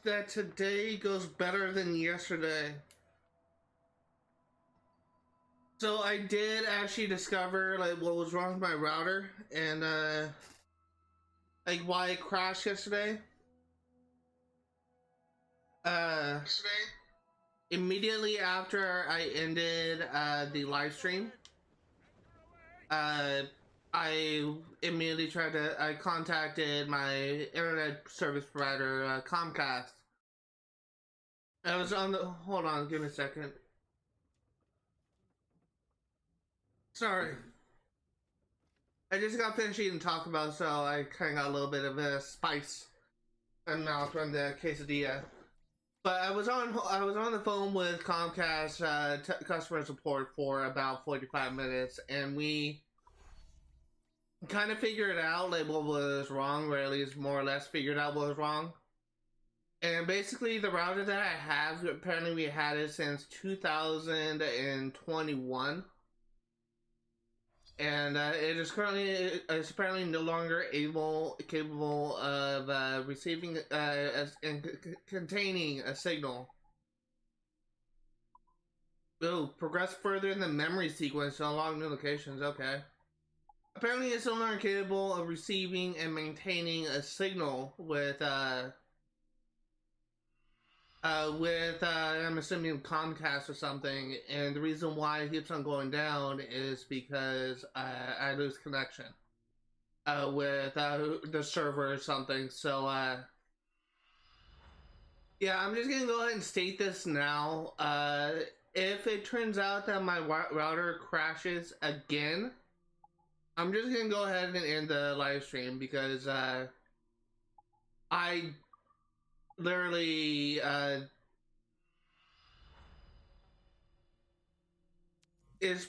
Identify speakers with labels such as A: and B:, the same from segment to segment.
A: that today goes better than yesterday. So I did actually discover like what was wrong with my router and like why it crashed yesterday. Immediately after I ended the live stream, I immediately I contacted my internet service provider, Comcast. I was on the, hold on, give me a second. Sorry. I just got finished eating Taco Bell, so I kind of got a little bit of a spice in my mouth from the quesadilla. But I was on the phone with Comcast customer support for about 45 minutes, and we kind of figured out like what was wrong, or at least more or less figured out what was wrong. And basically, the router that I have, apparently we had it since 2021. And it is currently apparently no longer capable of receiving and containing a signal. Oh, progress further in the memory sequence to unlock new locations. Okay. Apparently, it's no longer capable of receiving and maintaining a signal with I'm assuming Comcast or something, and the reason why it keeps on going down is because I lose connection with the server or something. So yeah, I'm just gonna go ahead and state this now. If it turns out that my router crashes again, I'm just gonna go ahead and end the live stream because I literally is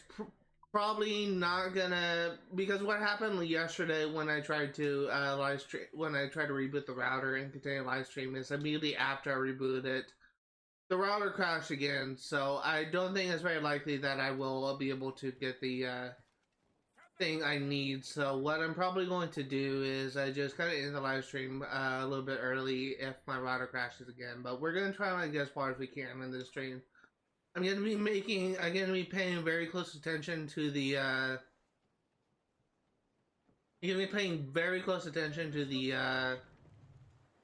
A: probably not gonna, because what happened yesterday when I tried to live stream, when I tried to reboot the router and continue live stream, is immediately after I rebooted it, the router crashed again. So I don't think it's very likely that I will be able to get the thing I need. So what I'm probably going to do is I just kind of end the live stream a little bit early if my router crashes again. But we're gonna try to get as far as we can in this stream. I'm gonna be paying very close attention to the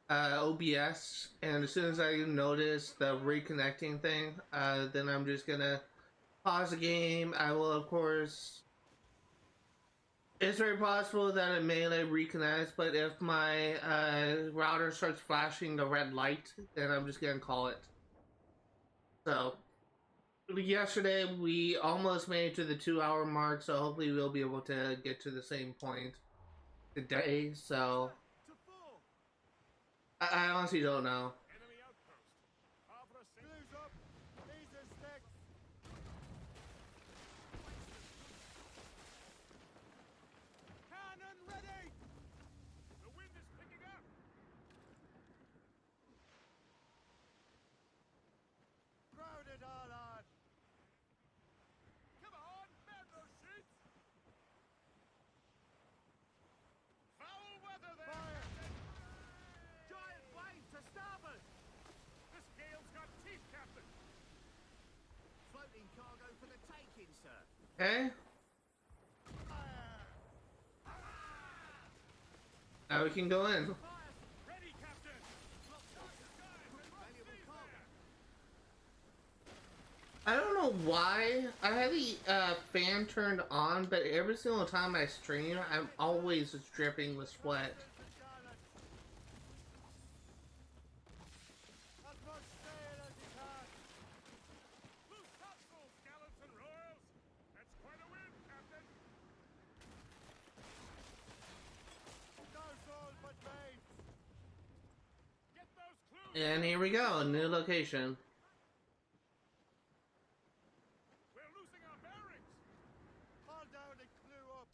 A: OBS, and as soon as I notice the reconnecting thing, then I'm just gonna pause the game. I will, of course, it's very possible that it may like reconnect, but if my router starts flashing the red light, then I'm just gonna call it. So yesterday we almost made it to the 2-hour mark, so hopefully we'll be able to get to the same point today. So I honestly don't know. Okay. Now we can go in. I don't know why I have the fan turned on, but every single time I stream, I'm always dripping with sweat. And here we go, new location.
B: We're losing our bearings. Hold down and clear up.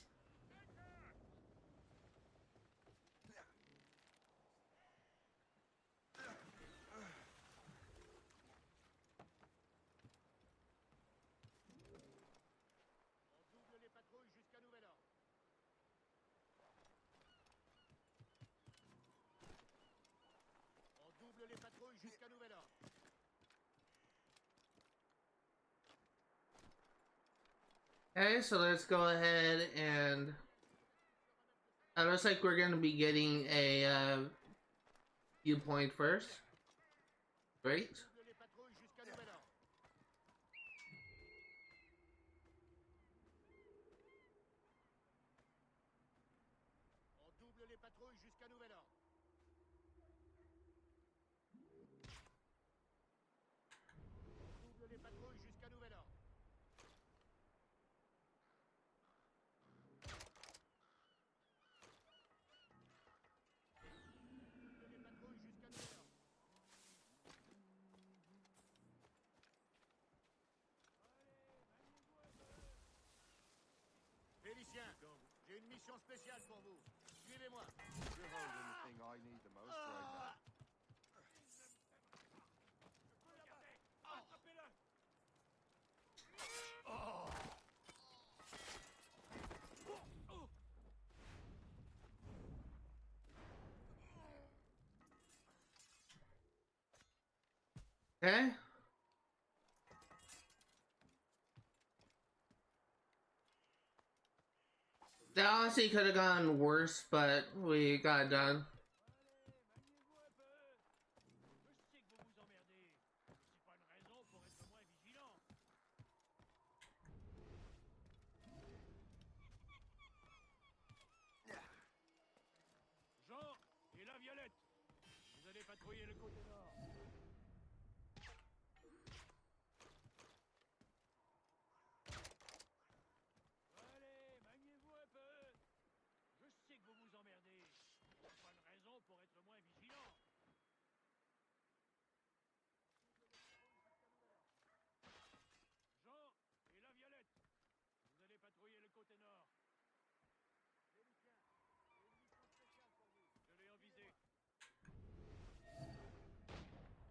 B: On double les patrouilles jusqu'à nouvel ordre. On double les patrouilles
A: Okay, so let's go ahead and it looks like we're gonna be getting a viewpoint first. Great.
B: Double les patrouilles jusqu'à nouvel ordre. On double les patrouilles jusqu'à nouvel ordre. On double les patrouilles jusqu'à nouvel ordre. Double les patrouilles jusqu'à nouvel ordre. Félicien, j'ai une mission spéciale pour vous. Suivez-moi.
C: You're holding the thing I need the most right now.
B: Attrapez-le.
A: Okay. That honestly could have gone worse, but we got it done.
B: Maniez-vous un peu. Je sais que vous vous emmerdez. C'est pas une raison pour être moins vigilant. Jean et la Violette, vous allez patrouiller le côté nord. Allez, maniez-vous un peu. Je sais que vous vous emmerdez. C'est pas une raison pour être moins vigilant. Jean et la Violette, vous allez patrouiller le côté nord. Félicien, j'ai une mission spéciale pour vous. Je l'ai en visée.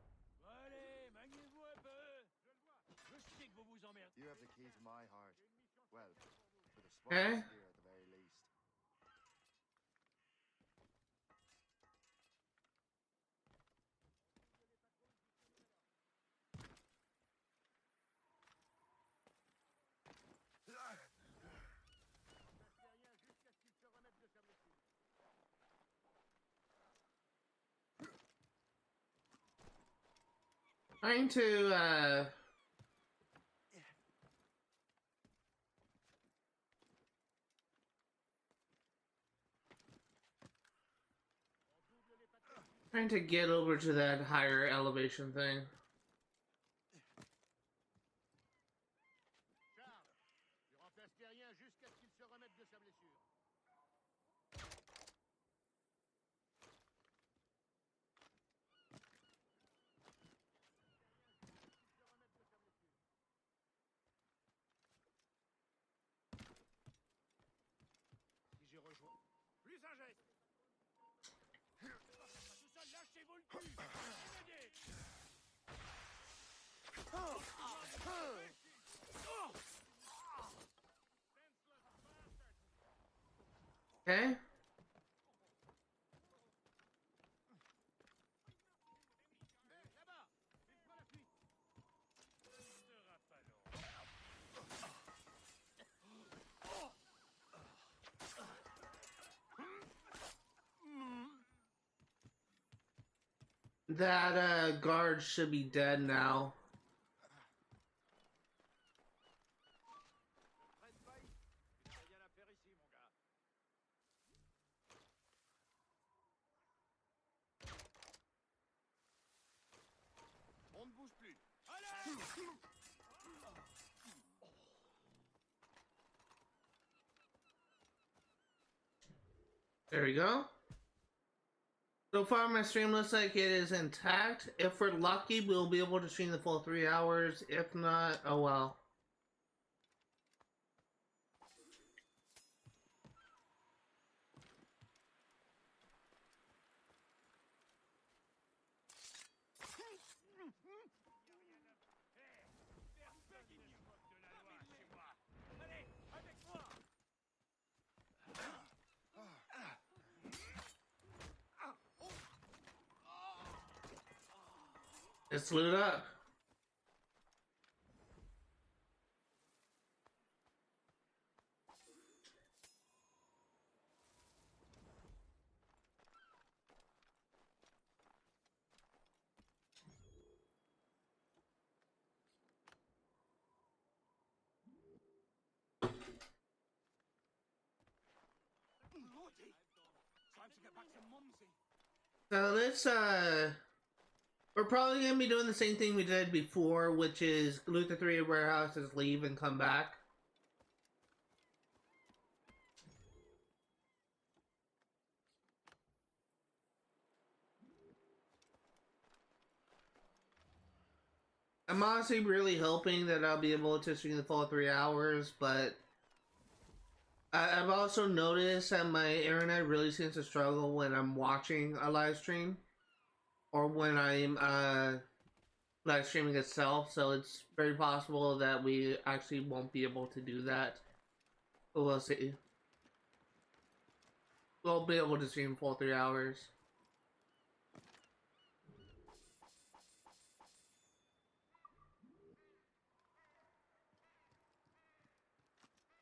B: Allez, maniez-vous un peu. Je le vois. Je sais que vous vous emmerdez.
C: You have the key to my heart.
B: J'ai une mission
C: Well,
B: spéciale pour vous.
C: for the
A: Okay.
C: spies here at the very least.
B: Rien jusqu'à ce qu'il se remette de sa blessure.
A: Trying to trying to get over to that higher elevation thing.
B: Charles, tu remplaces Terrien jusqu'à ce qu'il se remette de sa blessure. Si j'ai rejoint. Plus un geste. Pas tout seul, lâchez-vous le cul. M'aider.
A: Okay.
B: Là-bas, une fois la fuite. Sera pas long.
A: That guard should be dead now.
B: Prête pas ici. Il n'y a rien à faire ici, mon gars. On ne bouge plus. Allez!
A: There we go. So far, my stream looks like it is intact. If we're lucky, we'll be able to stream the full 3 hours. If not, oh well.
B: Personne ne se moque de la loi chez moi. Allez, avec moi!
A: Let's loot up.
B: Time to get back to Mumsy.
A: So let's we're probably gonna be doing the same thing we did before, which is loot the 3 warehouses, leave, and come back. I'm honestly really hoping that I'll be able to stream the full 3 hours, but I've also noticed that my internet really seems to struggle when I'm watching a live stream or when I'm live streaming itself, so it's very possible that we actually won't be able to do that. But we'll see. We'll be able to stream full 3 hours.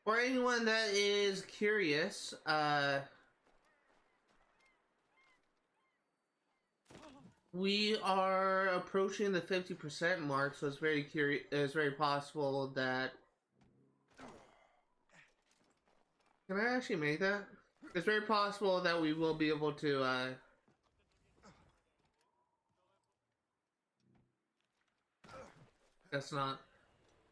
A: For anyone that is curious, we are approaching the 50% mark, so it's very possible that... Can I actually make that? It's very possible that we will be able to, That's not...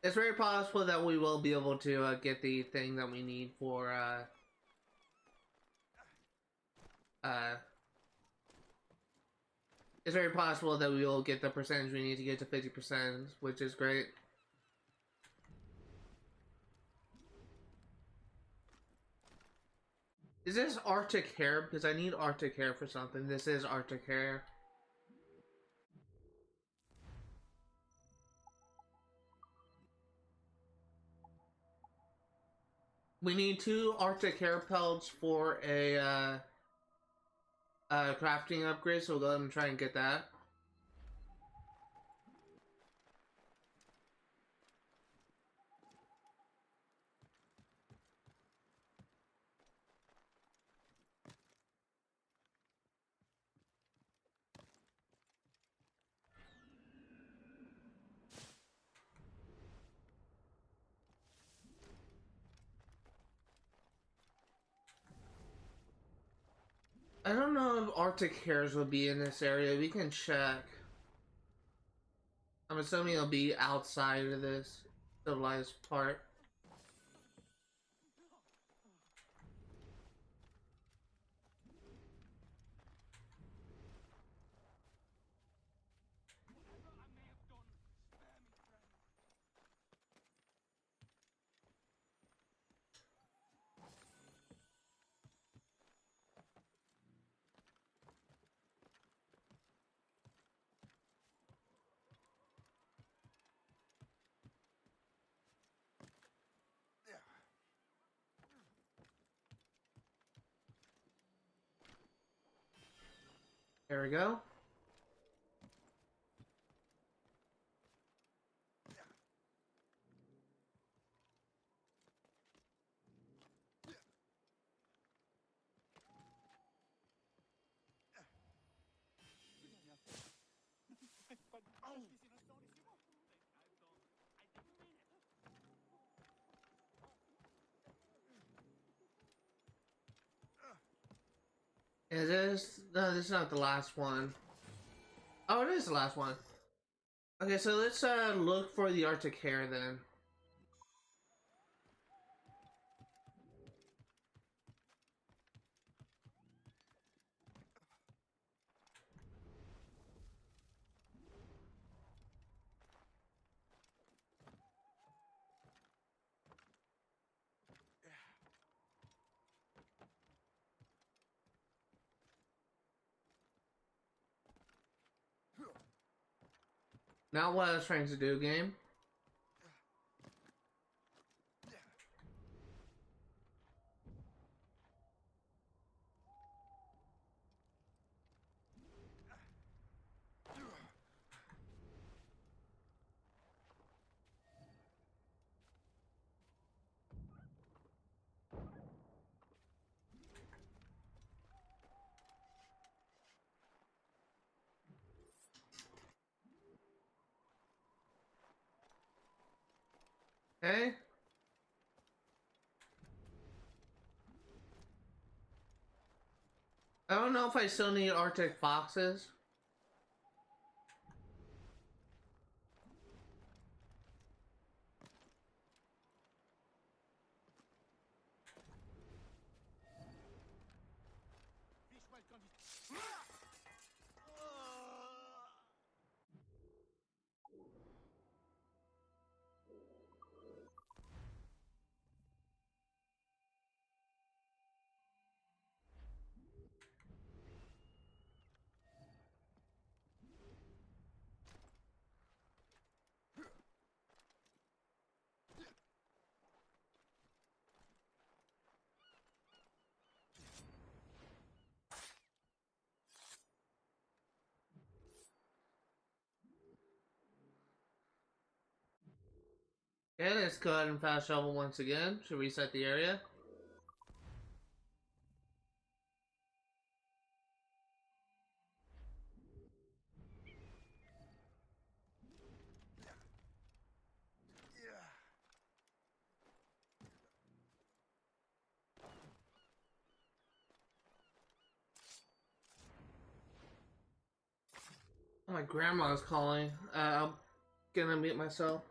A: It's very possible that we will be able to get the thing that we need for it's very possible that we will get the percentage we need to get to 50%, which is great. Is this Arctic hair? Because I need Arctic hair for something. This is Arctic hair. We need 2 Arctic hair pelts for a crafting upgrade, so we'll go ahead and try and get that. I don't know if Arctic hares will be in this area. We can check. I'm assuming it'll be outside of this civilized part.
B: Whatever I may have done, spare me, friend.
A: There we go. Is this... No, this is not the last one. Oh, it is the last one. Okay, so let's look for the Arctic hare then. Not what I was trying to do, game. Okay. I don't know if I still need Arctic foxes.
B: Fiche-moi le candidat.
A: Yeah, let's go ahead and fast travel once again to reset the area. Oh, my grandma's calling. I'm gonna mute myself.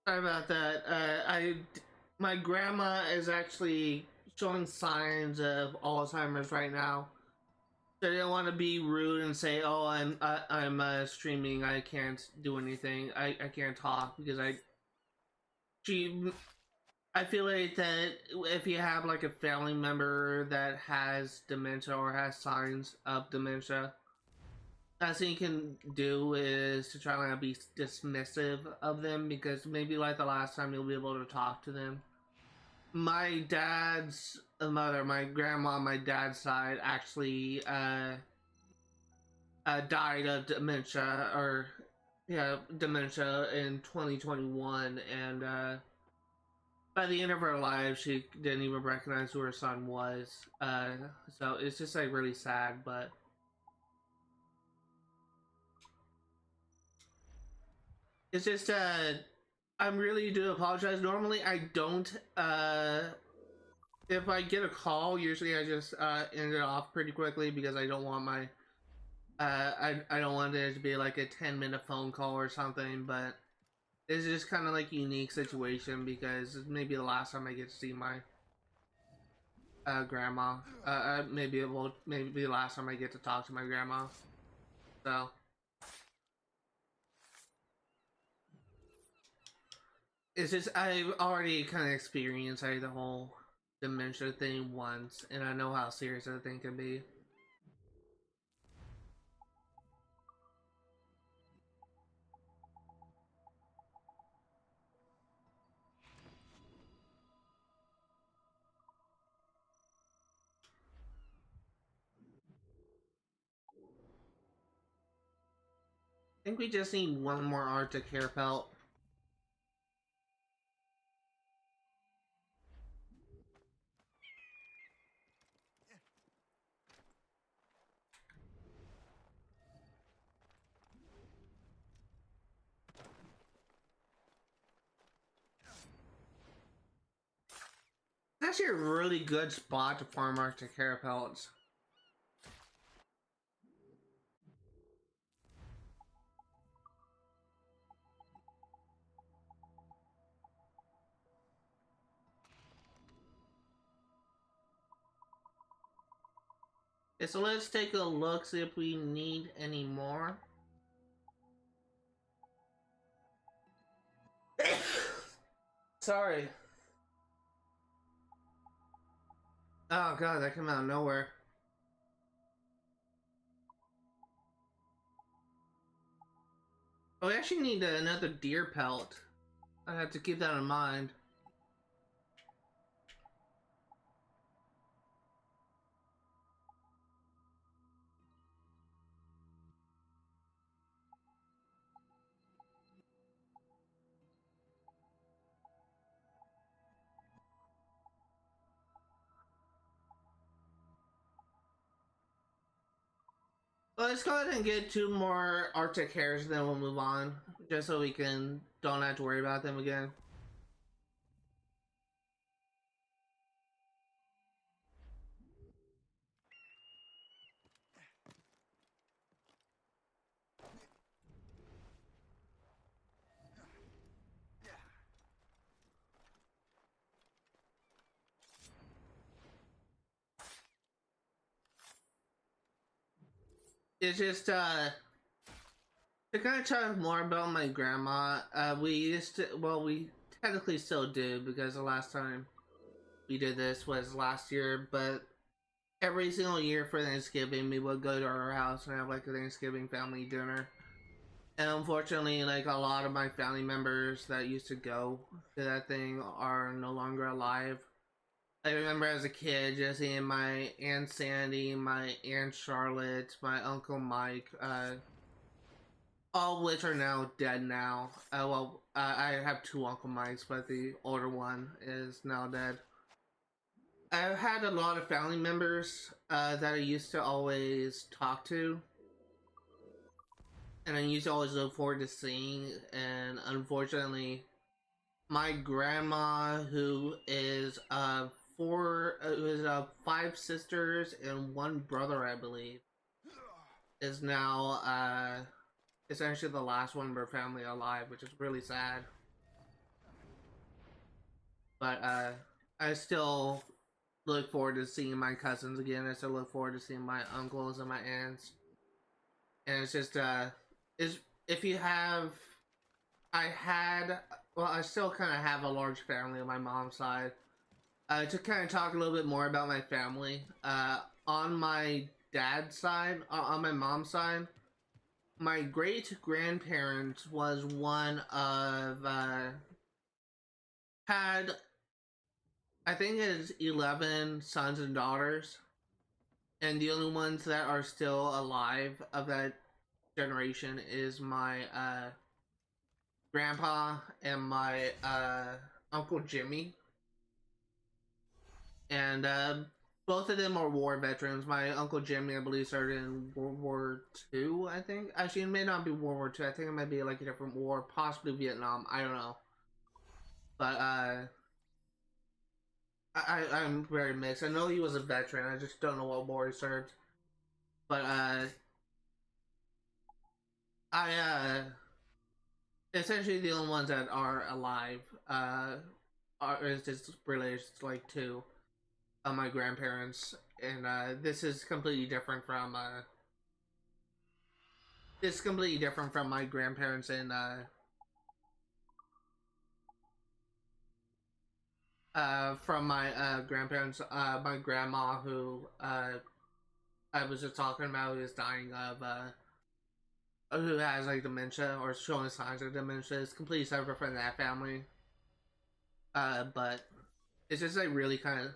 A: Sorry about that. My grandma is actually showing signs of Alzheimer's right now. So I didn't want to be rude and say, "Oh, I'm streaming. I can't do anything. I can't talk because she I feel like that if you have like a family member that has dementia or has signs of dementia, best thing you can do is to try not to be dismissive of them because maybe like the last time you'll be able to talk to them. My dad's mother, my grandma on my dad's side, actually died of dementia or dementia in 2021, and by the end of her life, she didn't even recognize who her son was. So it's just like really sad, but it's just I really do apologize. Normally I don't if I get a call, usually I just end it off pretty quickly because I don't want my I don't want it to be like a 10-minute phone call or something, but it's just kind of like a unique situation because it's maybe the last time I get to see my grandma. Maybe maybe the last time I get to talk to my grandma. So it's just I've already kind of experienced like the whole dementia thing once, and I know how serious that thing can be. I think we just need one more Arctic hair pelt. It's actually a really good spot to farm Arctic hair pellets. Okay, so let's take a look, see if we need any more. Sorry. Oh god, that came out of nowhere. Oh, we actually need another deer pelt. I have to keep that in mind. Well, let's go ahead and get 2 more Arctic hares, and then we'll move on, just so we don't have to worry about them again. It's just to kind of talk more about my grandma. We technically still do because the last time we did this was last year, but every single year for Thanksgiving we would go to her house and have like a Thanksgiving family dinner. And unfortunately, like a lot of my family members that used to go to that thing are no longer alive. I remember as a kid just seeing my Aunt Sandy, my Aunt Charlotte, my Uncle Mike, all of which are now dead now. I have 2 Uncle Mikes, but the older one is now dead. I've had a lot of family members that I used to always talk to, and I used to always look forward to seeing, and unfortunately, my grandma, who is 5 sisters and 1 brother, I believe, is now essentially the last one of her family alive, which is really sad. But I still look forward to seeing my cousins again. I still look forward to seeing my uncles and my aunts. And it's just is if you have, I still kind of have a large family on my mom's side. To kind of talk a little bit more about my family, on my dad's side, on my mom's side, my great grandparents was one of had, I think it's 11 sons and daughters, and the only ones that are still alive of that generation is my grandpa and my uncle Jimmy. And both of them are war veterans. My uncle Jimmy, I believe, started in World War II, I think. Actually, it may not be World War II. I think it might be like a different war, possibly Vietnam. I don't know. But I'm very mixed. I know he was a veteran. I just don't know what war he served. But essentially the only ones that are alive is just related like to my grandparents, and this is completely different from my grandparents and from my grandparents, my grandma, who I was just talking about, who is dying of who has like dementia or showing signs of dementia. Is completely separate from that family. But it's just like really kind of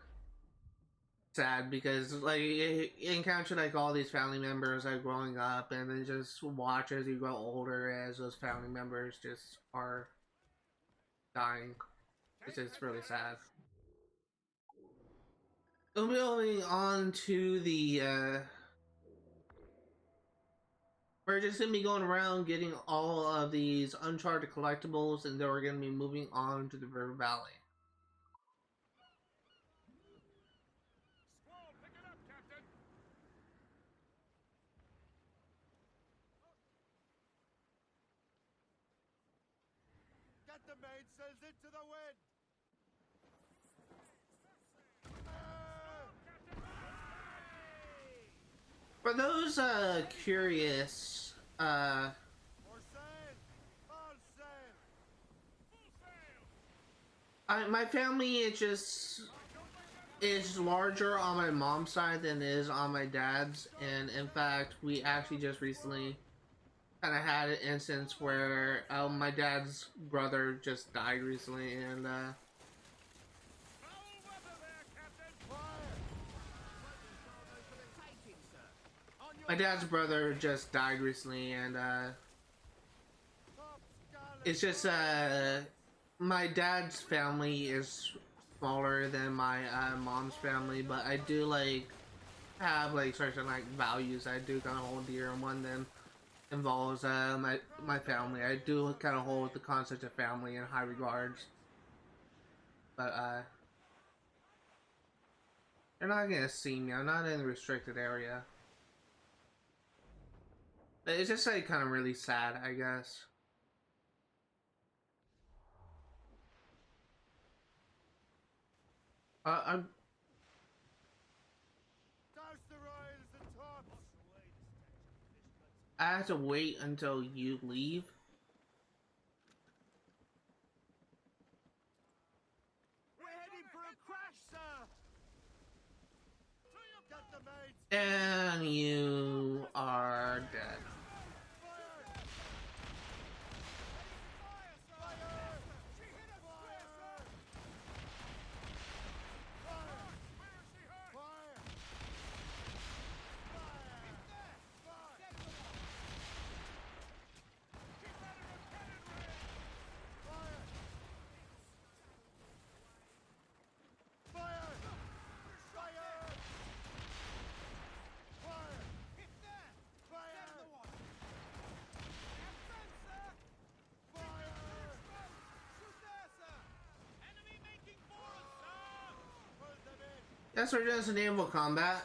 A: sad because like you encounter like all these family members like growing up, and then just watch as you grow older as those family members just are dying. It's just really sad. Moving on to the we're just gonna be going around getting all of these Uncharted collectibles, and then we're gonna be moving on to the River Valley.
B: Squall, pick it up, Captain!
C: Get the mainsails into the wind!
A: For those curious,
C: More sail! All sail!
A: my family is larger on my mom's side than it is on my dad's, and in fact, we actually just recently kind of had an instance where my dad's brother just died recently, and my dad's brother just died recently, and it's just my dad's family is smaller than my mom's family, but I do like have like certain like values I do kind of hold dear, and one of them involves my family. I do kind of hold the concept of family in high regards, but they're not gonna see me. I'm not in the restricted area. But it's just like kind of really sad, I guess. I'm
C: Douse the royals and tops!
A: I have to wait until you leave.
C: We're heading for a crash, sir! Get the mates!
A: And you are dead. Yes, we're doing some naval combat.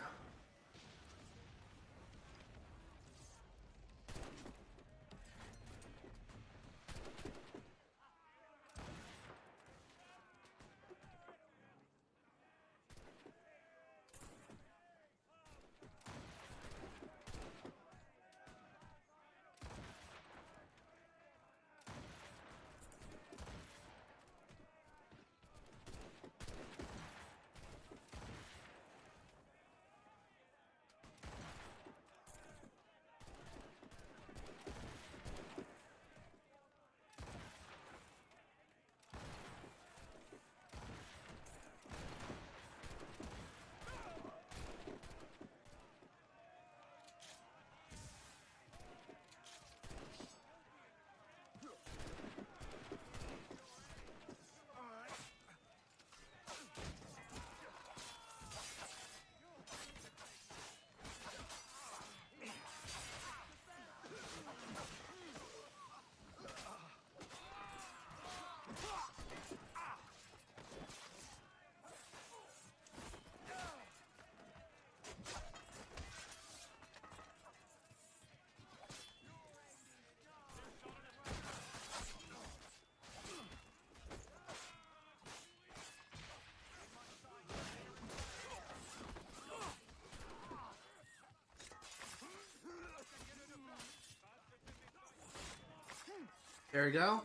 A: There we go.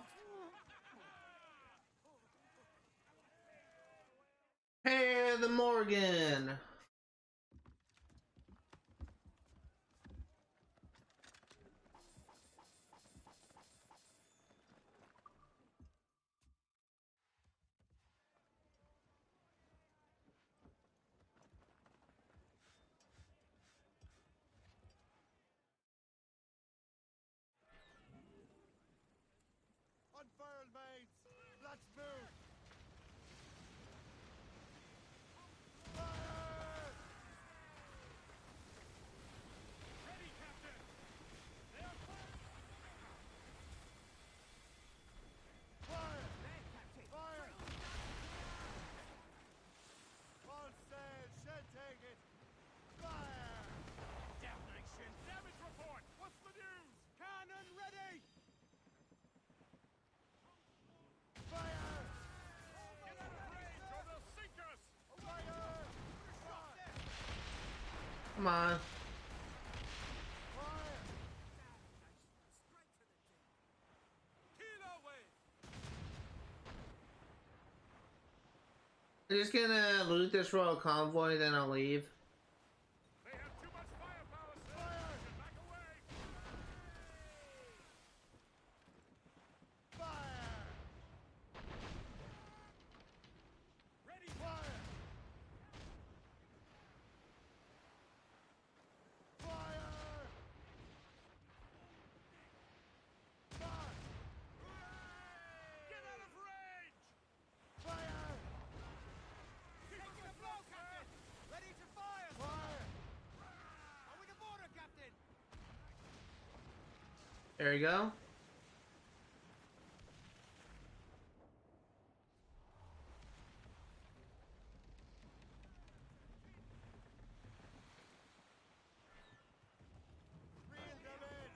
A: Hey, the Morrigan.
C: Unfurl, mates! Let's move! Fire!
B: Ready, Captain! They are firing!
C: Fire! Fire! All sail, shall take it! Fire!
B: Damnation! Damage report! What's the news?
C: Cannon ready! Fire!
B: Get out of range or they'll sink us!
C: Fire!
A: Come on.
C: Fire!
B: Kill away!
A: I'm just gonna loot this royal convoy, then I'll leave.
B: They have too much firepower, sir!
C: Fire!
B: Back away!
C: Fire!
B: Ready!
C: Fire! Fire! Fire!
B: Get out of range!
C: Fire!
B: Taking a blow, Captain!
C: Ready to fire! Fire!
B: Are we the border, Captain?
A: There we go.
C: Reel them in!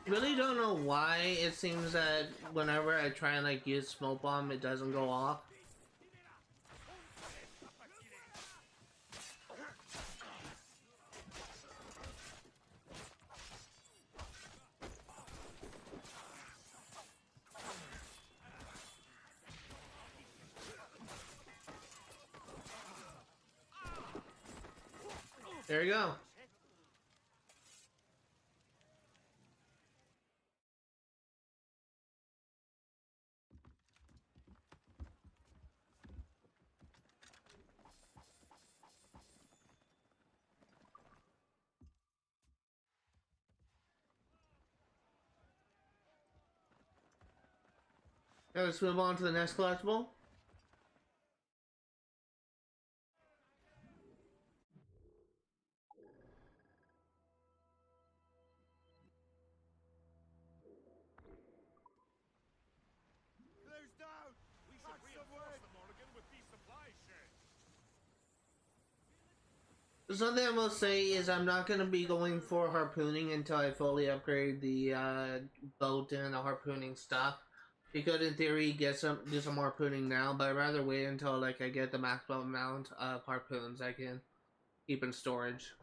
A: Really don't know why it seems that whenever I try and like use smoke bomb, it doesn't go off. There you go. Now let's move on to the next collectible.
C: Close down!
B: We should
C: Back some
B: reinforce
C: way!
B: the Morrigan with these supply sheds.
A: Something I will say is I'm not going to be going for harpooning until I fully upgrade the boat and the harpooning stuff. You could, in theory, do some harpooning now, but I'd rather wait until like I get the maximum amount of harpoons I can keep in storage,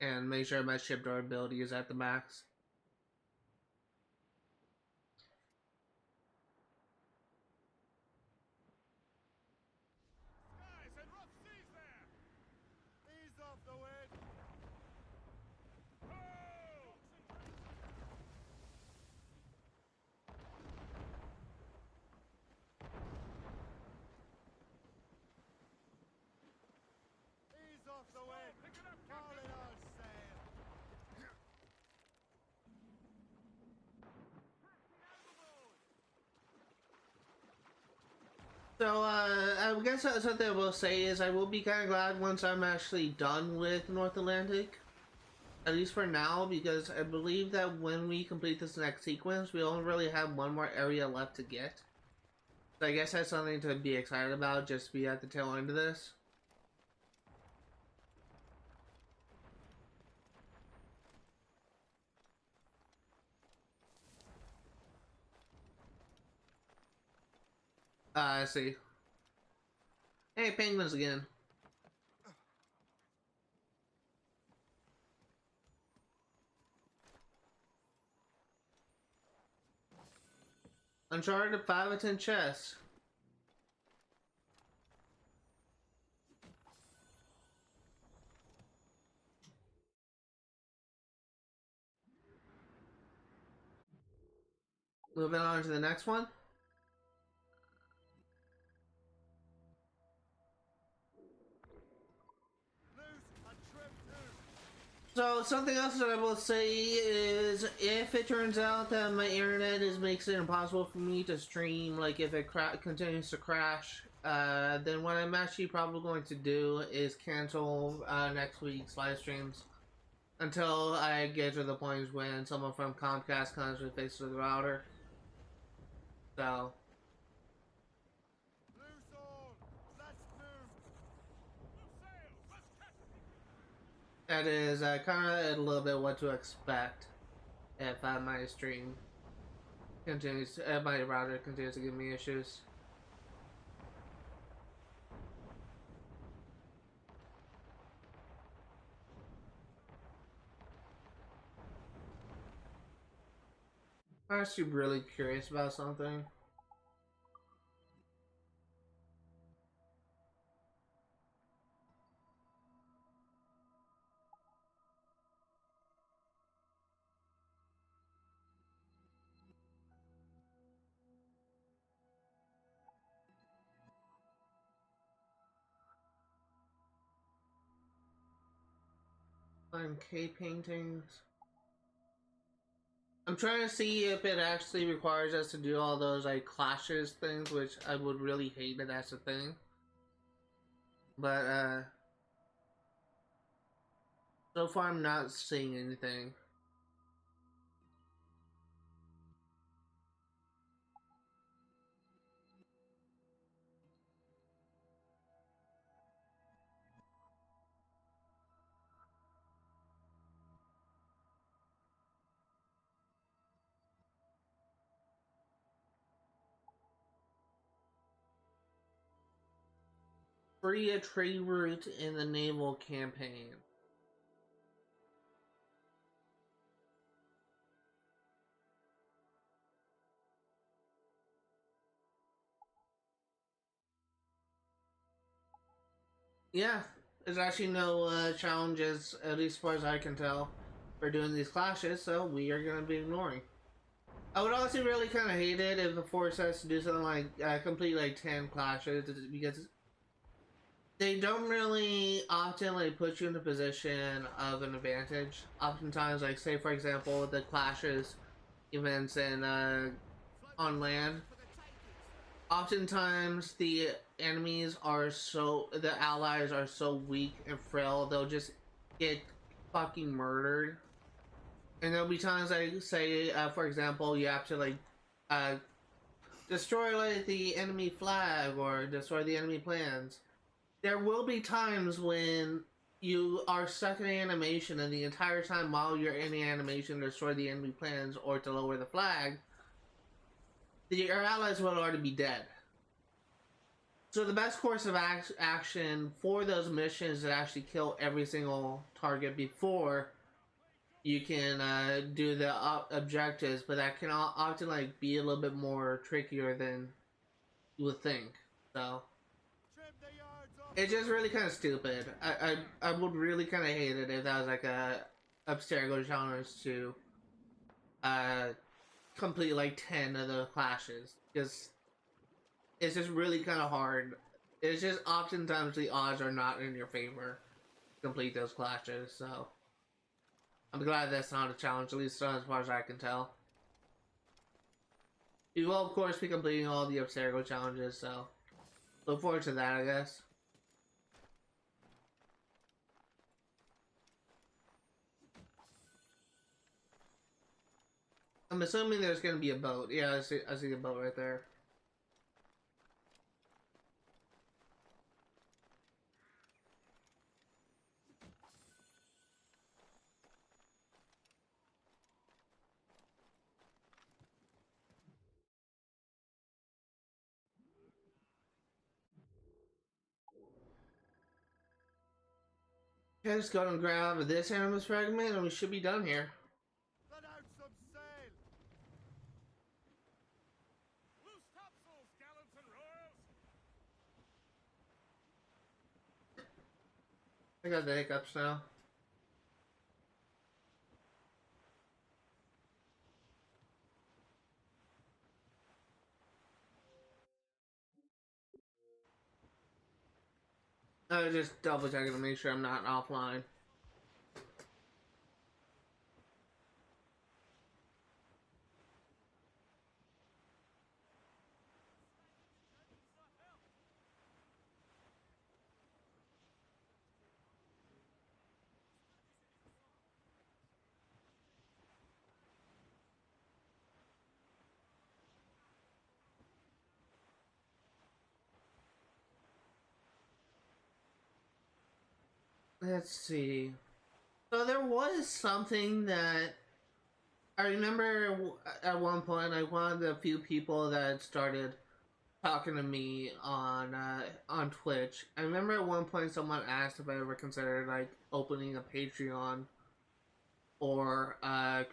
A: and make sure my ship durability is at the max.
B: Guys, and rough seas there!
C: Ease off the wind!
B: Ho!
A: So, I guess something I will say is I will be kind of glad once I'm actually done with North Atlantic. At least for now, because I believe that when we complete this next sequence, we only really have one more area left to get. So I guess that's something to be excited about, just to be at the tail end of this. I see. Hey, penguins again. Uncharted 5 of 10 Chest. Moving on to the next one. So something else that I will say is, if it turns out that my internet makes it impossible for me to stream, like if it continues to crash, then what I'm actually probably going to do is cancel next week's live streams until I get to the point when someone from Comcast comes and fixes the router. So. That is kind of a little bit what to expect if my stream continues, my router continues to give me issues. I'm actually really curious about something. Find K paintings. I'm trying to see if it actually requires us to do all those like clashes things, which I would really hate if that's a thing. But so far I'm not seeing anything. Free a trade route in the Naval campaign. Yeah, there's actually no challenges, at least as far as I can tell, for doing these clashes, so we are going to be ignoring. I would also really kind of hate it if it forced us to do something like complete like 10 clashes, because they don't really often like put you in a position of an advantage. Oftentimes, like say for example, the clashes events in on land. Oftentimes, the enemies are the allies are so weak and frail, they'll just get fucking murdered. And there'll be times like say, for example, you have to like destroy like the enemy flag or destroy the enemy plans. There will be times when you are stuck in animation, and the entire time while you're in the animation to destroy the enemy plans or to lower the flag, your allies will already be dead. So the best course of action for those missions is to actually kill every single target before you can do the objectives, but that can often like be a little bit more trickier than you would think. So it's just really kind of stupid. I would really kind of hate it if that was like a Abstergo challenge to complete like 10 of the clashes, because it's just really kind of hard. It's just oftentimes the odds are not in your favor to complete those clashes, so I'm glad that's not a challenge, at least as far as I can tell. You will of course be completing all the Abstergo challenges, so Look forward to that, I guess. I'm assuming there's gonna be a boat. Yeah, I see a boat right there. Okay, let's go and grab this Animus fragment and we should be done here.
C: Let out some sail!
B: Loose topsails, gallants and royals!
A: I got the hiccups now. I was just double checking to make sure I'm not offline. Let's see. So there was something that I remember at one point, like one of the few people that started talking to me on Twitch. I remember at one point someone asked if I ever considered like opening a Patreon or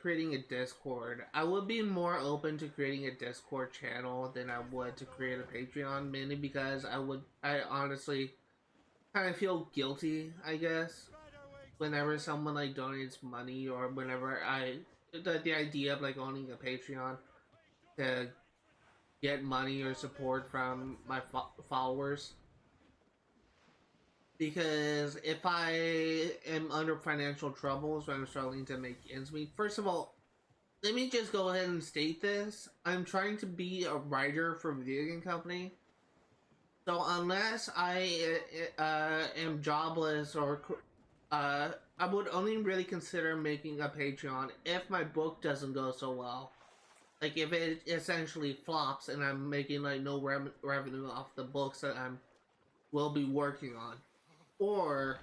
A: creating a Discord. I would be more open to creating a Discord channel than I would to create a Patreon, mainly because I honestly kind of feel guilty, I guess, whenever someone like donates money or whenever the idea of like owning a Patreon to get money or support from my followers. Because if I am under financial troubles when I'm struggling to make ends meet, first of all, let me just go ahead and state this. I'm trying to be a writer for a video game company. So unless I am jobless or I would only really consider making a Patreon if my book doesn't go so well. Like if it essentially flops and I'm making like no revenue off the books that I'm will be working on, or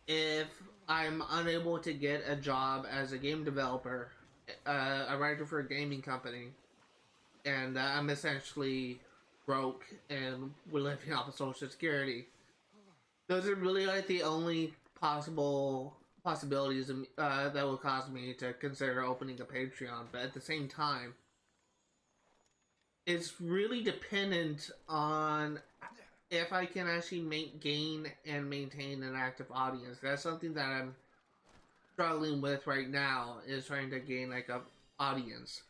A: if I'm unable to get a job as a game developer, a writer for a gaming company, and I'm essentially broke and we're living off of Social Security. Those are really like the only possibilities that would cause me to consider opening a Patreon. But at the same time, it's really dependent on if I can actually gain and maintain an active audience. That's something that I'm struggling with right now, is trying to gain like a audience.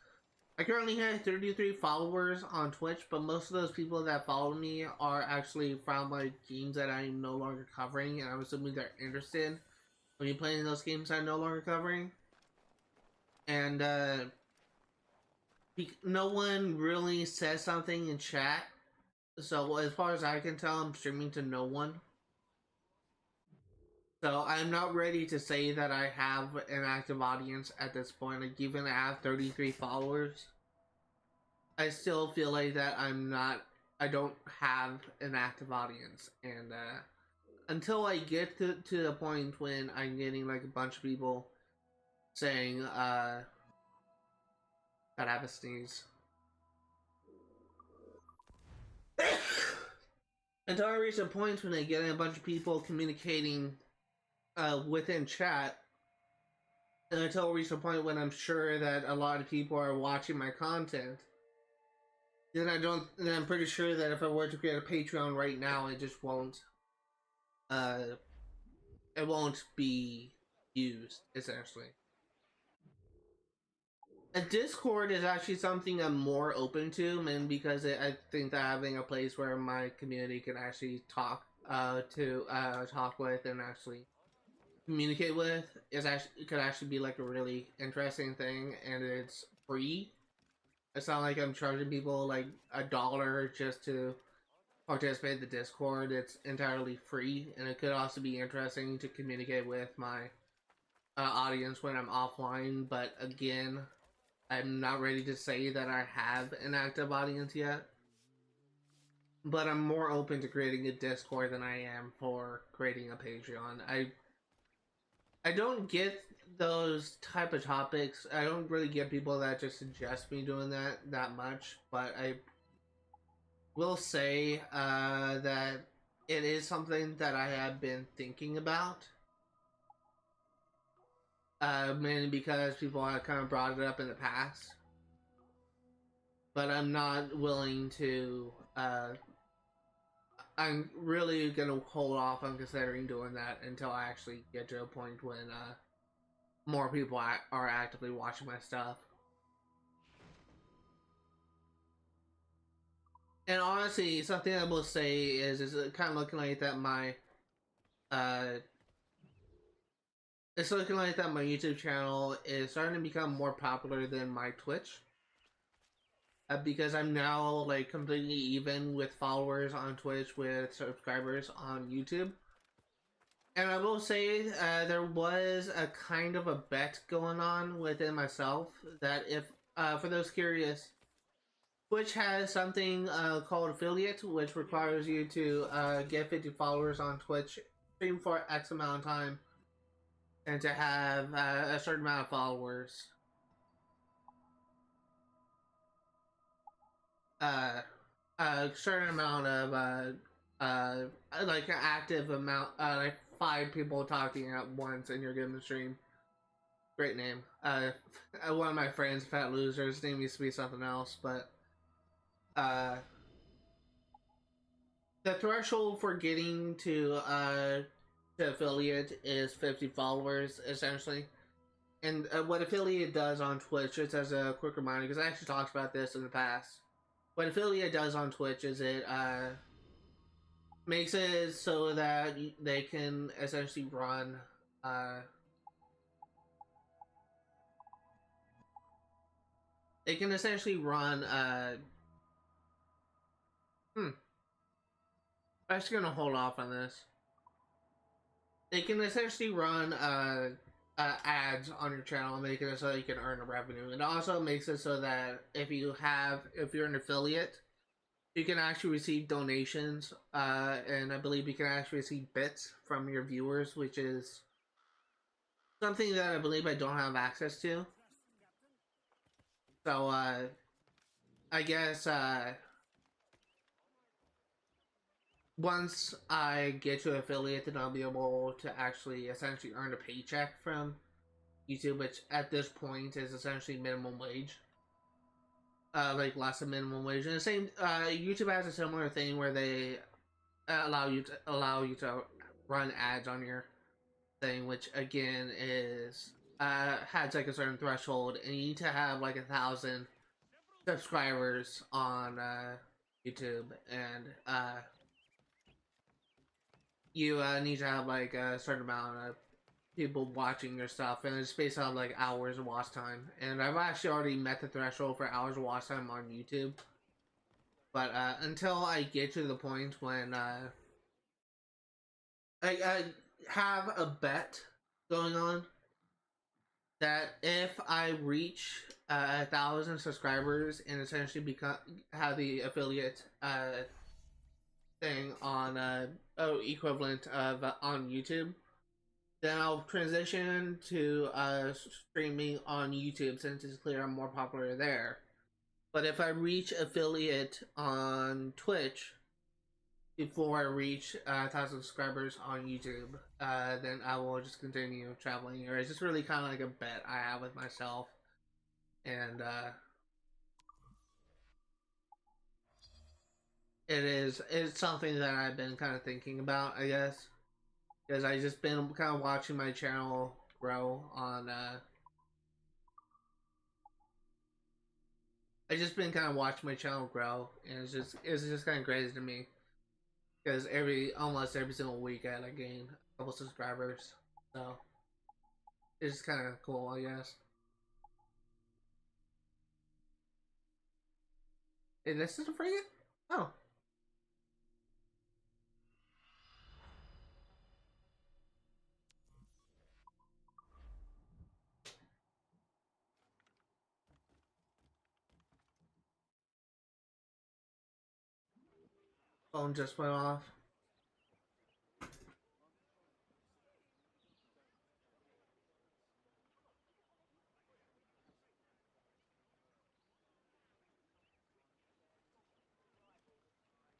A: I currently have 33 followers on Twitch, but most of those people that follow me are actually from like games that I'm no longer covering, and I'm assuming they're interested when you're playing those games I'm no longer covering. And no one really says something in chat, so as far as I can tell, I'm streaming to no one. So I'm not ready to say that I have an active audience at this point. Like, even I have 33 followers, I still feel like that I don't have an active audience. And until I get to the point when I'm getting like a bunch of people saying that I have a sneeze. Until I reach a point when I get a bunch of people communicating within chat, and until I reach a point when I'm sure that a lot of people are watching my content, then I'm pretty sure that if I were to create a Patreon right now, it just won't be used, essentially. A Discord is actually something I'm more open to, and because I think that having a place where my community can actually talk with and actually communicate with could actually be like a really interesting thing, and it's free. It's not like I'm charging people like $1 just to participate in the Discord. It's entirely free, and it could also be interesting to communicate with my audience when I'm offline. But again, I'm not ready to say that I have an active audience yet. But I'm more open to creating a Discord than I am for creating a Patreon. I don't get those type of topics. I don't really get people that just suggest me doing that much. But I will say that it is something that I have been thinking about. Mainly because people have kind of brought it up in the past. But I'm not willing to... I'm really gonna hold off on considering doing that until I actually get to a point when more people are actively watching my stuff. And honestly, something I will say is kind of looking like that my it's looking like that my YouTube channel is starting to become more popular than my Twitch. Because I'm now like completely even with followers on Twitch with subscribers on YouTube. And I will say there was a kind of a bet going on within myself that if, for those curious, Twitch has something called affiliate, which requires you to get 50 followers on Twitch, stream for X amount of time, and to have a certain amount of followers. A certain amount of like an active amount, like 5 people talking at once in your given stream. Great name. One of my friends, Fat Loser, his name used to be something else, but the threshold for getting to affiliate is 50 followers essentially. And what affiliate does on Twitch, just as a quick reminder, because I actually talked about this in the past. What affiliate does on Twitch is it makes it so that they can essentially run I'm actually gonna hold off on this. They can essentially run ads on your channel and make it so that you can earn a revenue. It also makes it so that if you're an affiliate, you can actually receive donations, and I believe you can actually receive bits from your viewers, which is something that I believe I don't have access to. So, I guess, once I get to affiliate, then I'll be able to actually essentially earn a paycheck from YouTube, which at this point is essentially minimum wage. Like less than minimum wage. And the same, YouTube has a similar thing where they allow you to run ads on your thing, which again is has like a certain threshold, and you need to have like 1,000 subscribers on YouTube, and you need to have like a certain amount of people watching your stuff, and it's based on like hours of watch time. And I've actually already met the threshold for hours of watch time on YouTube, but until I get to the point when I have a bet going on that if I reach 1,000 subscribers and essentially have the affiliate thing on equivalent of on YouTube, then I'll transition to streaming on YouTube, since it's clear I'm more popular there. But if I reach affiliate on Twitch before I reach 1,000 subscribers on YouTube, then I will just continue traveling here. It's just really kind of like a bet I have with myself. And it's something that I've been kind of thinking about, I guess. Because I just been kind of watching my channel grow on I just been kind of watching my channel grow, and it's just kind of crazy to me. Because almost every single week I like gain a couple subscribers, so it's just kind of cool, I guess. Hey, this is a frigate? Oh. Phone just went off.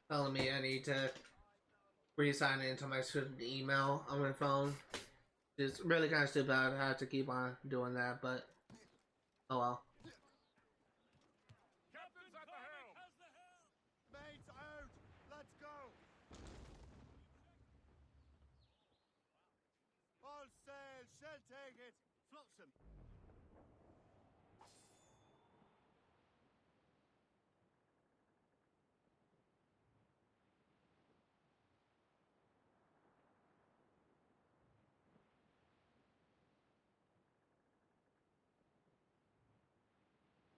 A: Telling me I need to re-sign into my student email on my phone. It's really kind of stupid. I have to keep on doing that, but oh well.
B: Captain's at the helm!
C: Mates out! Let's go! All sail, shall take it! Flotsam!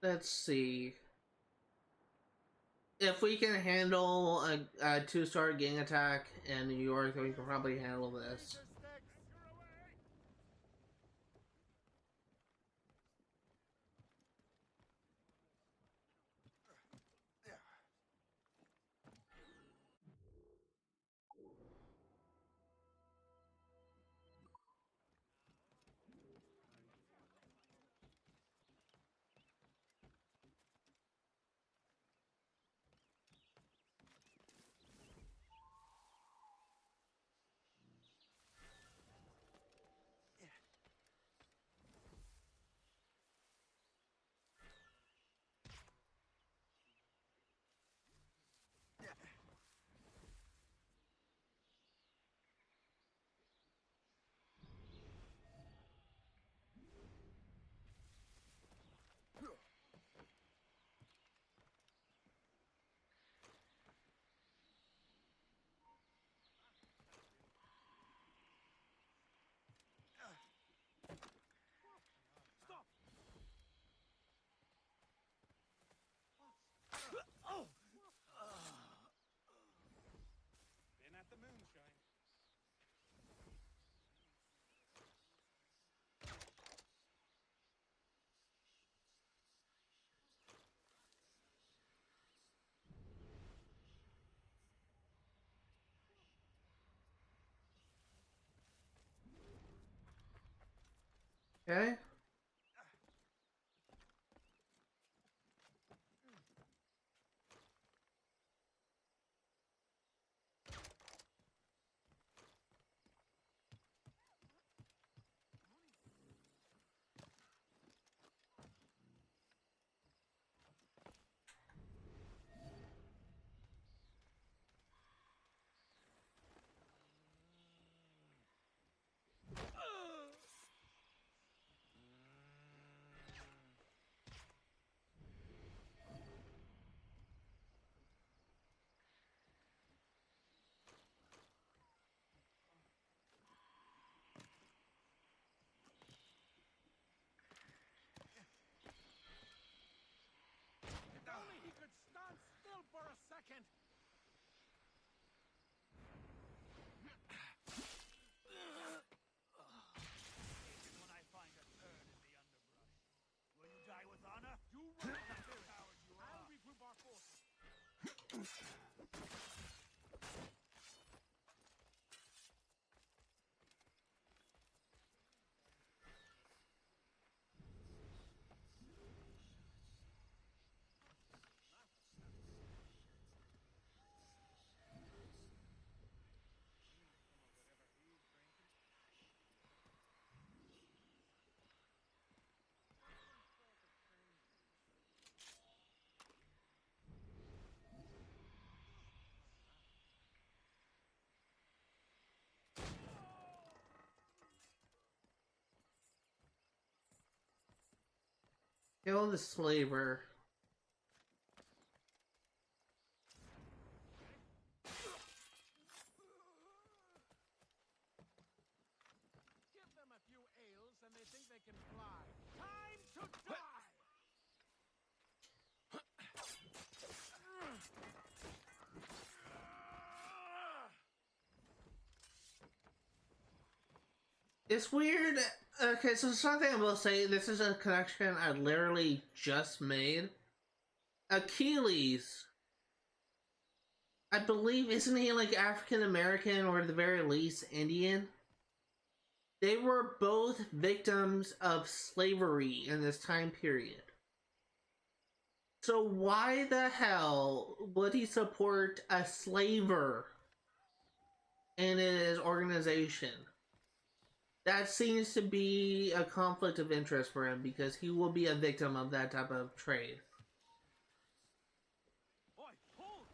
A: Let's see. If we can handle a 2-star gang attack in New York, then we can probably handle this.
B: Stop! Oh! Been at the moonshine.
A: Okay.
B: If only he could stand still for a second! When I find a turd in the underbrush, will you die with honor? You run the coward you are! I'll regroup our forces.
A: Kill the slaver.
B: Give them a few ales and they think they can fly. Time to die!
A: It's weird. Okay, so something I will say, this is a connection I literally just made. Achilles. I believe, isn't he like African American or at the very least Indian? They were both victims of slavery in this time period. So why the hell would he support a slaver in his organization? That seems to be a conflict of interest for him because he will be a victim of that type of trade.
B: Oi, hold!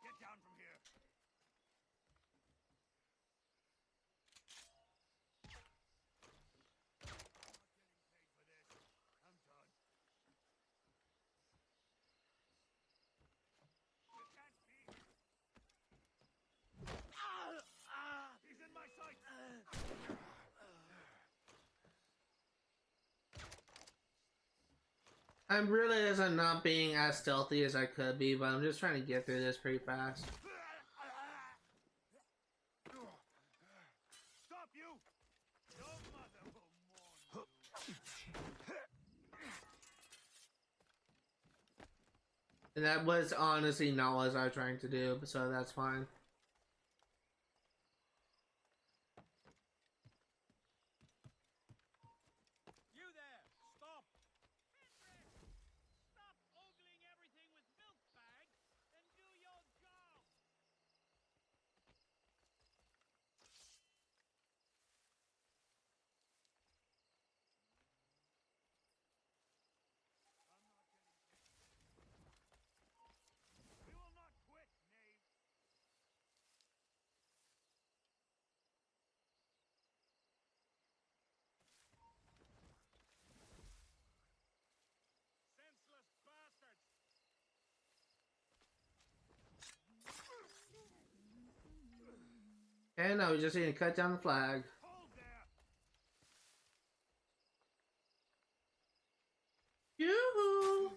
B: Get down from here. I'm done. You can't be. He's in my sight.
A: I realize I'm not being as stealthy as I could be, but I'm just trying to get through this pretty fast.
B: Stop you! Your mother will mourn you.
A: And that was honestly not what I was trying to do, so that's fine.
B: You there! Stop! Henry! Stop ogling everything with milk bags and do your job! We will not quit, knave! Senseless bastards!
A: And now we just need to cut down the flag.
B: Hold there!
A: Yoo-hoo!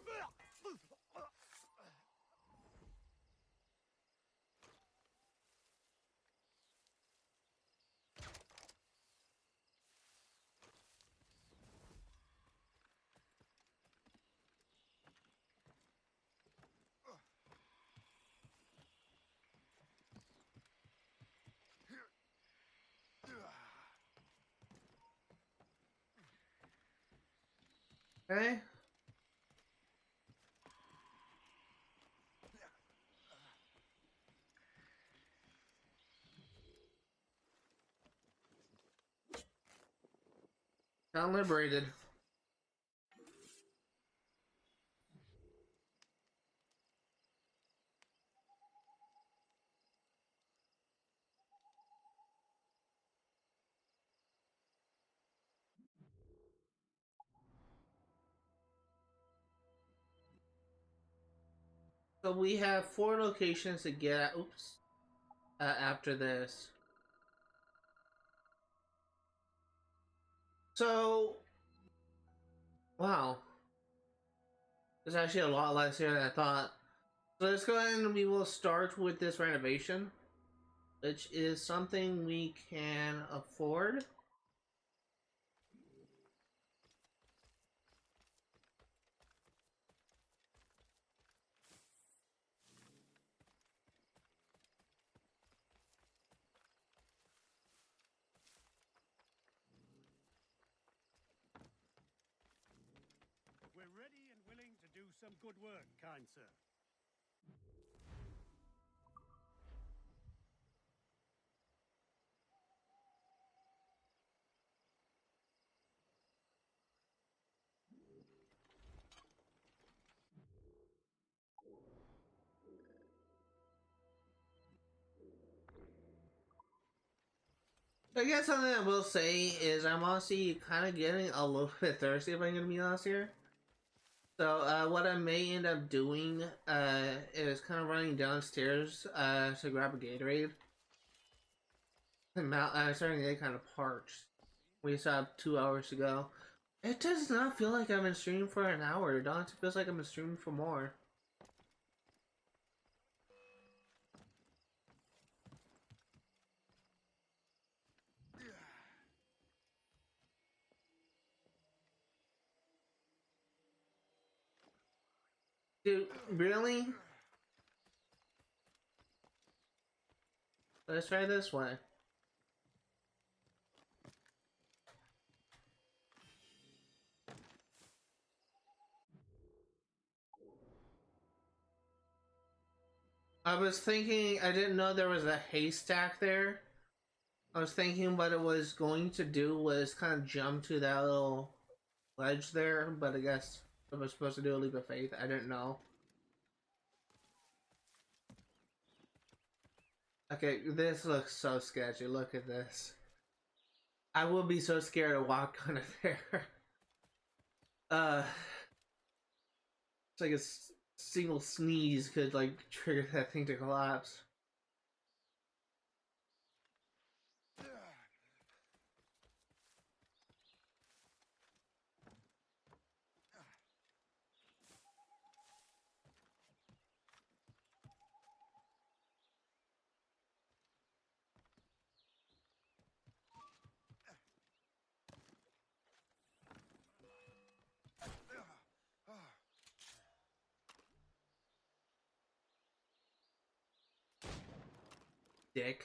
A: Okay. Town liberated. So we have 4 locations to get at. Oops. After this. So, wow. There's actually a lot less here than I thought. So let's go ahead and we will start with this renovation, which is something we can afford.
B: We're ready and willing to do some good work, kind sir.
A: I guess something I will say is I'm honestly kind of getting a little bit thirsty if I'm going to be honest here. So what I may end up doing is kind of running downstairs to grab a Gatorade. I'm starting to get kind of parched. We still have 2 hours to go. It does not feel like I've been streaming for an hour. It honestly feels like I've been streaming for more. Dude, really? Let's try this way. I was thinking, I didn't know there was a haystack there. I was thinking what it was going to do was kind of jump to that little ledge there, but I guess I was supposed to do a leap of faith. I didn't know. Okay, this looks so sketchy. Look at this. I would be so scared to walk under there. It's like a single sneeze could like trigger that thing to collapse. Dick.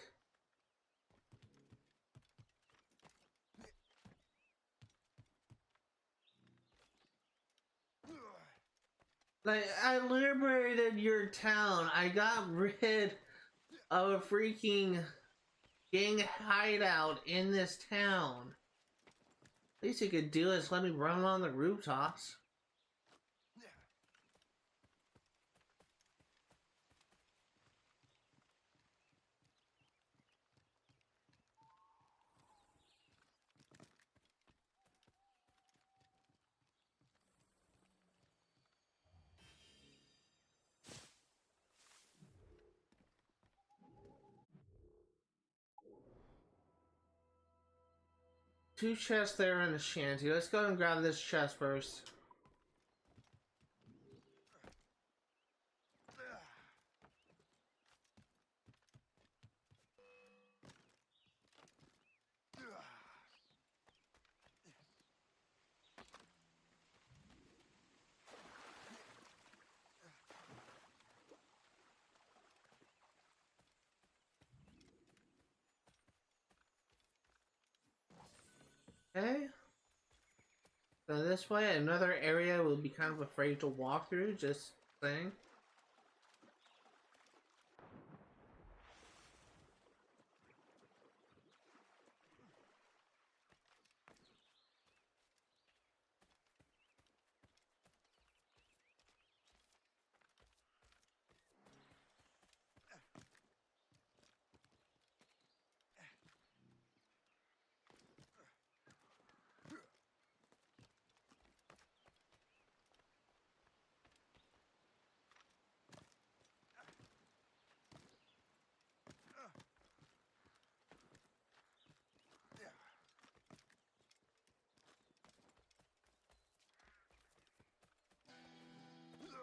A: Like, I liberated your town. I got rid of a freaking gang hideout in this town. Least you could do is let me run on the rooftops. Two chests there in the shanty. Let's go and grab this chest first. Okay. So this way, another area we'll be kind of afraid to walk through, just saying.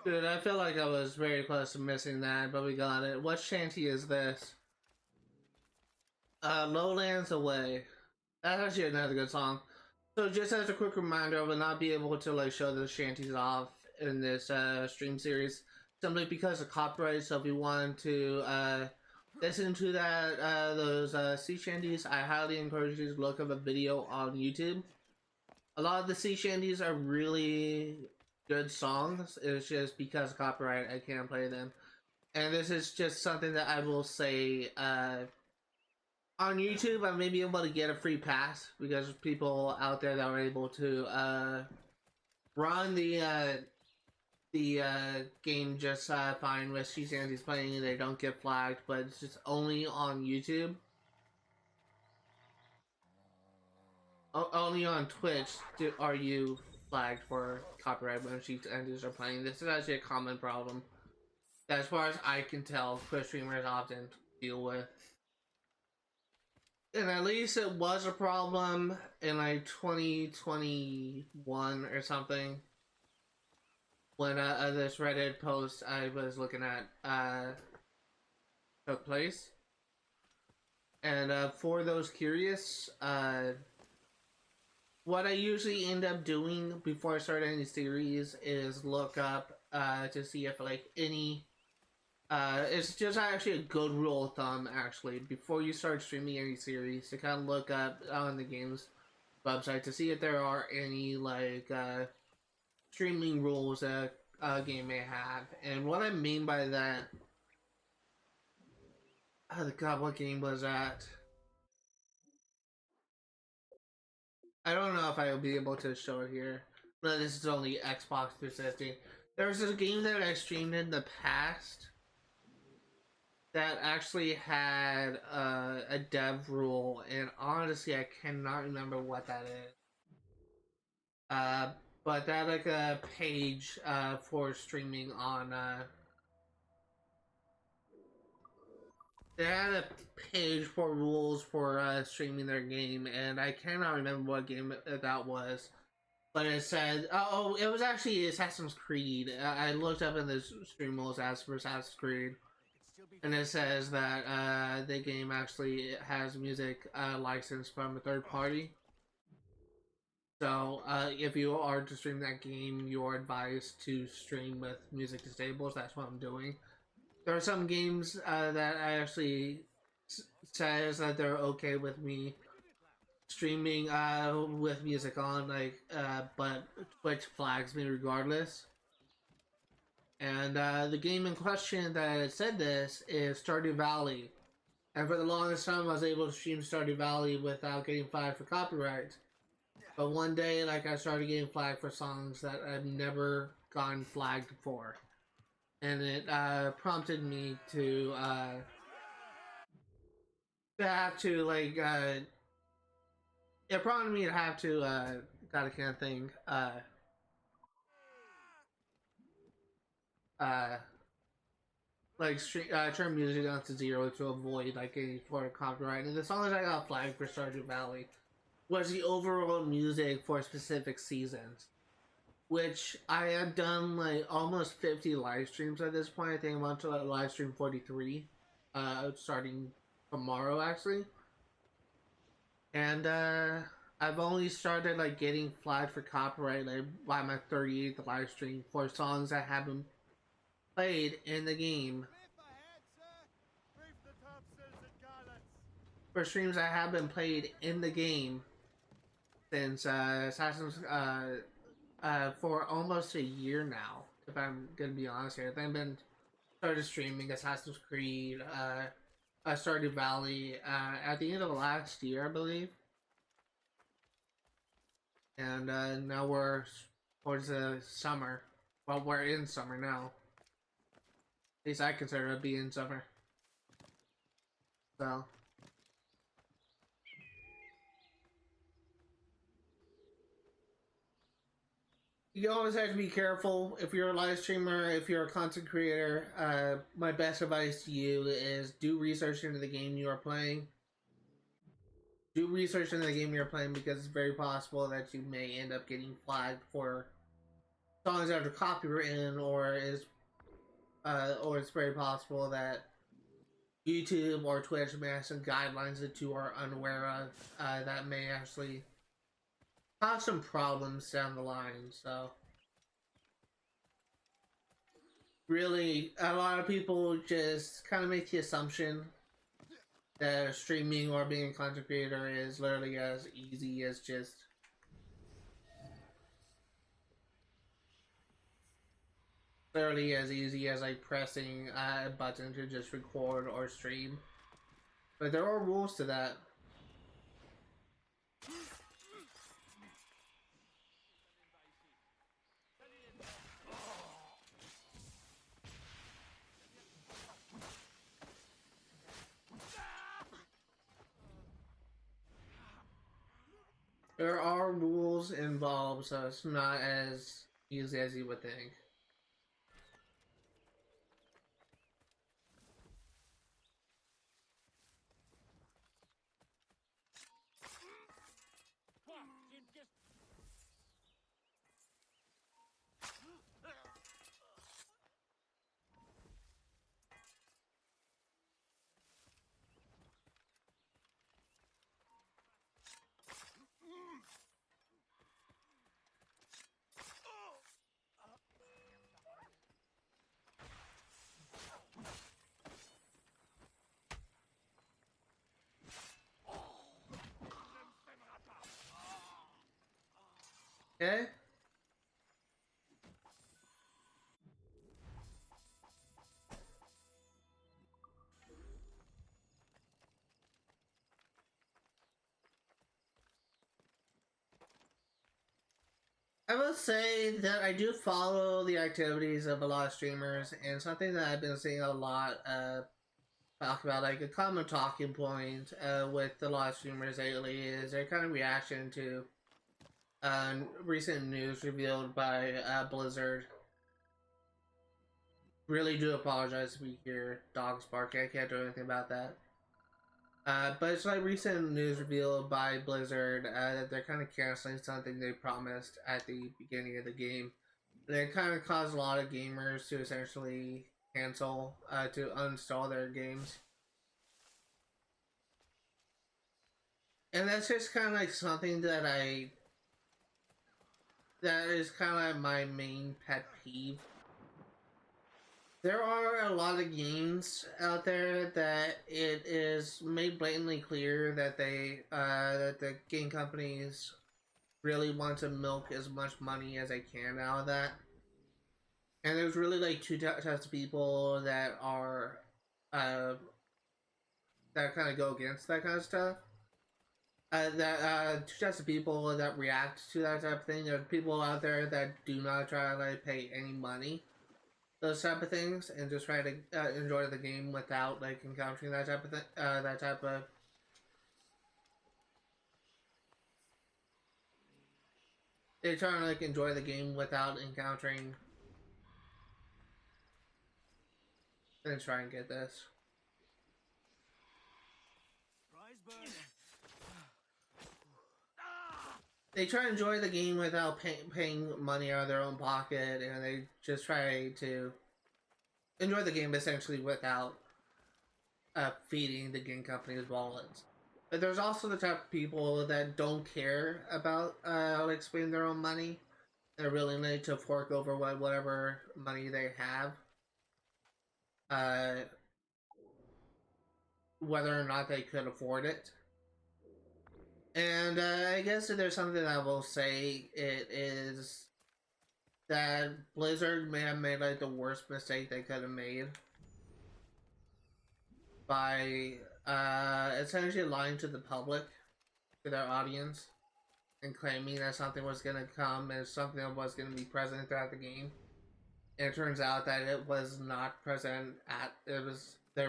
A: Dude, I feel like I was very close to missing that, but we got it. What shanty is this? Lowlands Away. That's actually another good song. So just as a quick reminder, I will not be able to like show the shanties off in this stream series simply because of copyright. So if you want to listen to that those sea shanties, I highly encourage you to look up a video on YouTube. A lot of the sea shanties are really good songs. It's just because of copyright I can't play them. And this is just something that I will say on YouTube. I may be able to get a free pass because there's people out there that are able to run the game just fine with sea shanties playing and they don't get flagged, but it's just only on YouTube. Only on Twitch are you flagged for copyright when sea shanties are playing. This is actually a common problem that, as far as I can tell, Twitch streamers often deal with. And at least it was a problem in like 2021 or something when this Reddit post I was looking at took place. And for those curious, what I usually end up doing before I start any series is look up to see if like any. It's just actually a good rule of thumb actually before you start streaming any series to kind of look up on the game's website to see if there are any like streaming rules that a game may have. And what I mean by that, oh god, what game was that? I don't know if I will be able to show it here, but this is only Xbox 360. There's a game that I streamed in the past that actually had a dev rule, and honestly, I cannot remember what that is. But that like a page for streaming on. They had a page for rules for streaming their game, and I cannot remember what game that was. But it said, oh, it was actually Assassin's Creed. I looked up in the stream rules as for Assassin's Creed. And it says that the game actually has music licensed from a third party. So if you are to stream that game, you are advised to stream with music disabled. That's what I'm doing. There are some games that I actually says that they're okay with me streaming with music on, like, but Twitch flags me regardless. And the game in question that said this is Stardew Valley. And for the longest time, I was able to stream Stardew Valley without getting flagged for copyright. But one day, like, I started getting flagged for songs that I've never gotten flagged for. And it prompted me to have to, like, it prompted me to have to, God, I can't think, like turn music down to 0 to avoid like any sort of copyright. And the song that I got flagged for Stardew Valley was the overall music for specific seasons, which I had done like almost 50 live streams at this point. I think I'm on to like live stream 43, starting tomorrow actually. And I've only started like getting flagged for copyright like by my 38th live stream for songs that haven't played in the game. For streams that have been played in the game since Assassin's for almost a year now, if I'm gonna be honest here. I've been started streaming Assassin's Creed, Stardew Valley at the end of last year, I believe. And now we're towards the summer. Well, we're in summer now. At least I consider it being summer. So. You always have to be careful if you're a live streamer, if you're a content creator. My best advice to you is do research into the game you are playing. Do research into the game you're playing because it's very possible that you may end up getting flagged for songs that are copywritten, or it's very possible that YouTube or Twitch may have some guidelines that you are unaware of that may actually cause some problems down the line. So really, a lot of people just kind of make the assumption that streaming or being a content creator is literally as easy as just like pressing a button to just record or stream. But there are rules to that. There are rules involved, so it's not as easy as you would think. Okay. I will say that I do follow the activities of a lot of streamers, and something that I've been seeing a lot talk about, like a common talking point with a lot of streamers lately, is their kind of reaction to recent news revealed by Blizzard. Really do apologize if we hear dogs barking. I can't do anything about that. But it's like recent news revealed by Blizzard that they're kind of canceling something they promised at the beginning of the game. They kind of caused a lot of gamers to essentially cancel, to uninstall their games. And that's just kind of like something that that is kind of like my main pet peeve. There are a lot of games out there that it is made blatantly clear that that the game companies really want to milk as much money as they can out of that. And there's really like two types of people that are that kind of go against that kind of stuff. Two types of people that react to that type of thing. There are people out there that do not try to like pay any money, those type of things, and just try to enjoy the game without like encountering that type of thing. That type of they try to like enjoy the game without encountering. Let's try and get this. They try to enjoy the game without paying money out of their own pocket, and they just try to enjoy the game essentially without feeding the game company's wallets. But there's also the type of people that don't care about like spending their own money. They're willing to fork over whatever money they have, whether or not they could afford it. And I guess if there's something I will say, it is that Blizzard may have made like the worst mistake they could have made by essentially lying to the public, to their audience, and claiming that something was going to come and something that was going to be present throughout the game. And it turns out that it was not present they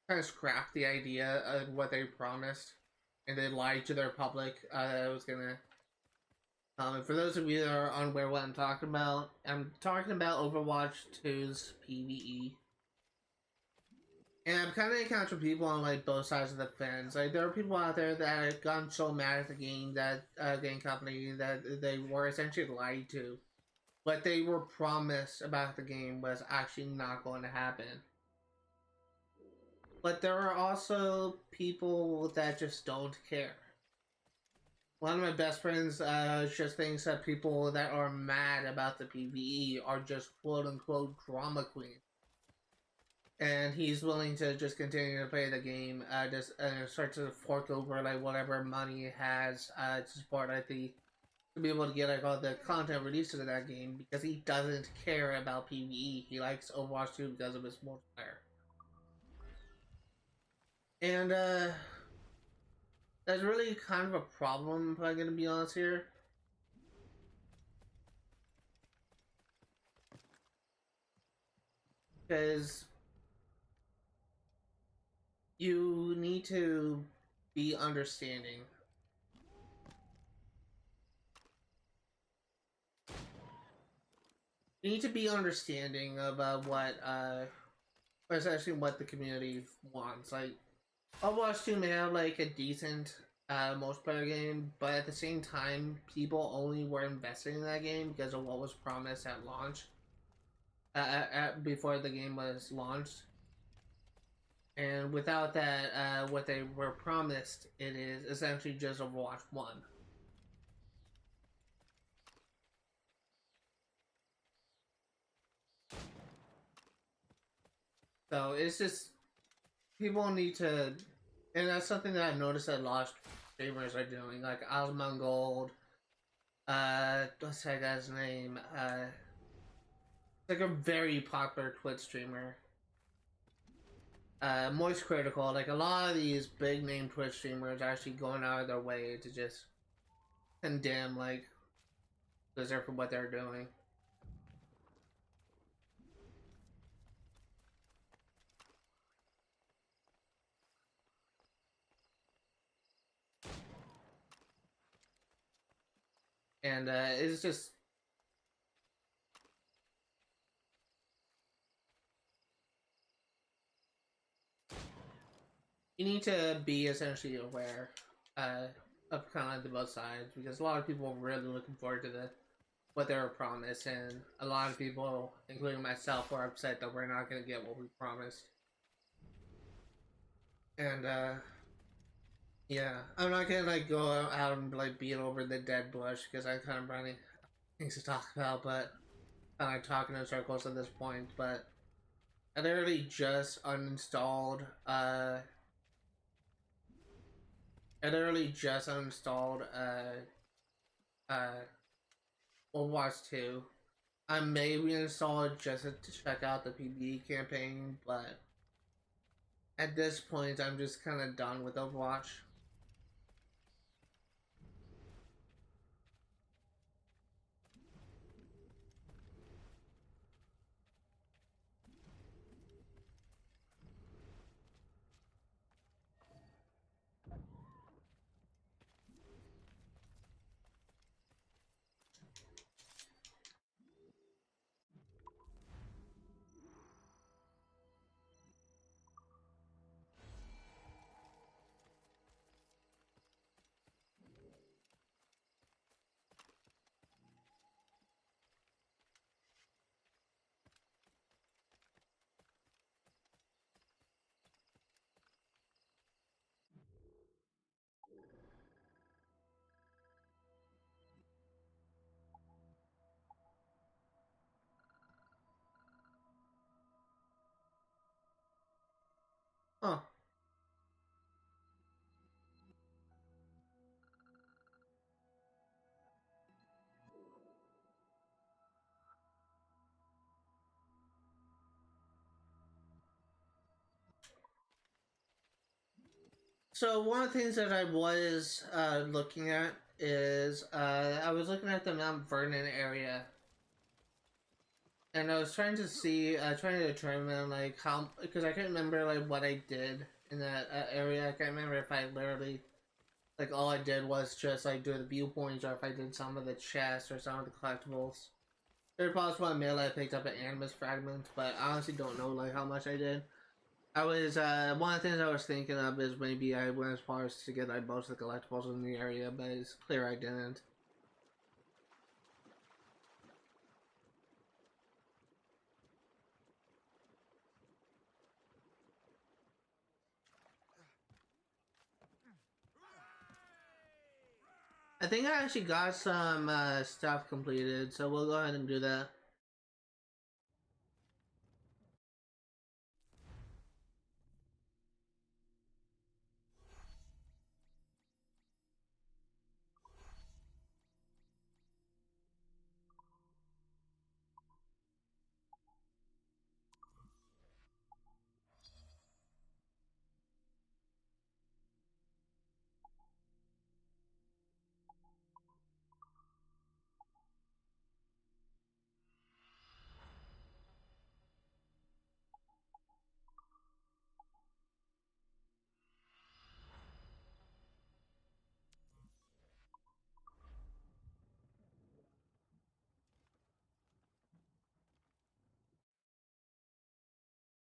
A: kind of scrapped the idea of what they promised, and they lied to their public that it was gonna. And for those of you that are unaware what I'm talking about Overwatch 2's PvE. And I've kind of encountered people on like both sides of the fence. Like there are people out there that have gotten so mad at the game that game company that they were essentially lied to. What they were promised about the game was actually not going to happen. But there are also people that just don't care. One of my best friends just thinks that people that are mad about the PvE are just quote-unquote drama queens. And he's willing to just continue to play the game, just start to fork over like whatever money he has to support like to be able to get like all the content released to that game, because he doesn't care about PvE. He likes Overwatch 2 because of its multiplayer. And that's really kind of a problem, if I'm gonna be honest here. Because you need to be understanding. You need to be understanding of essentially what the community wants. Like, Overwatch 2 may have like a decent multiplayer game, but at the same time, people only were investing in that game because of what was promised at launch. Before the game was launched. And without that, what they were promised, it is essentially just Overwatch 1. So it's just, people need to, and that's something that I've noticed that a lot of streamers are doing, like Osmongold, What's that guy's name? Like a very popular Twitch streamer. Moist Critical. Like a lot of these big name Twitch streamers are actually going out of their way to just condemn like Blizzard for what they're doing. And it's just you need to be essentially aware of kind of the both sides, because a lot of people are really looking forward to what they were promised, and a lot of people, including myself, are upset that we're not going to get what we promised. And yeah, I'm not gonna like go out and like beat over the dead bush because I'm kind of running things to talk about, but kind of talking in circles at this point. But I literally just uninstalled Overwatch 2. I may reinstall it just to check out the PvE campaign, but at this point I'm just kind of done with Overwatch. Oh. So one of the things that I was looking at is I was looking at the Mount Vernon area, and I was trying to see, trying to determine like how, because I can't remember like what I did in that area. I can't remember if I literally like all I did was just like do the viewpoints, or if I did some of the chests or some of the collectibles. There's possible I may have picked up an Animus fragment, but I honestly don't know like how much I did. I was one of the things I was thinking of is maybe I went as far as to get like most of the collectibles in the area, but it's clear I didn't. I think I actually got some stuff completed, so we'll go ahead and do that.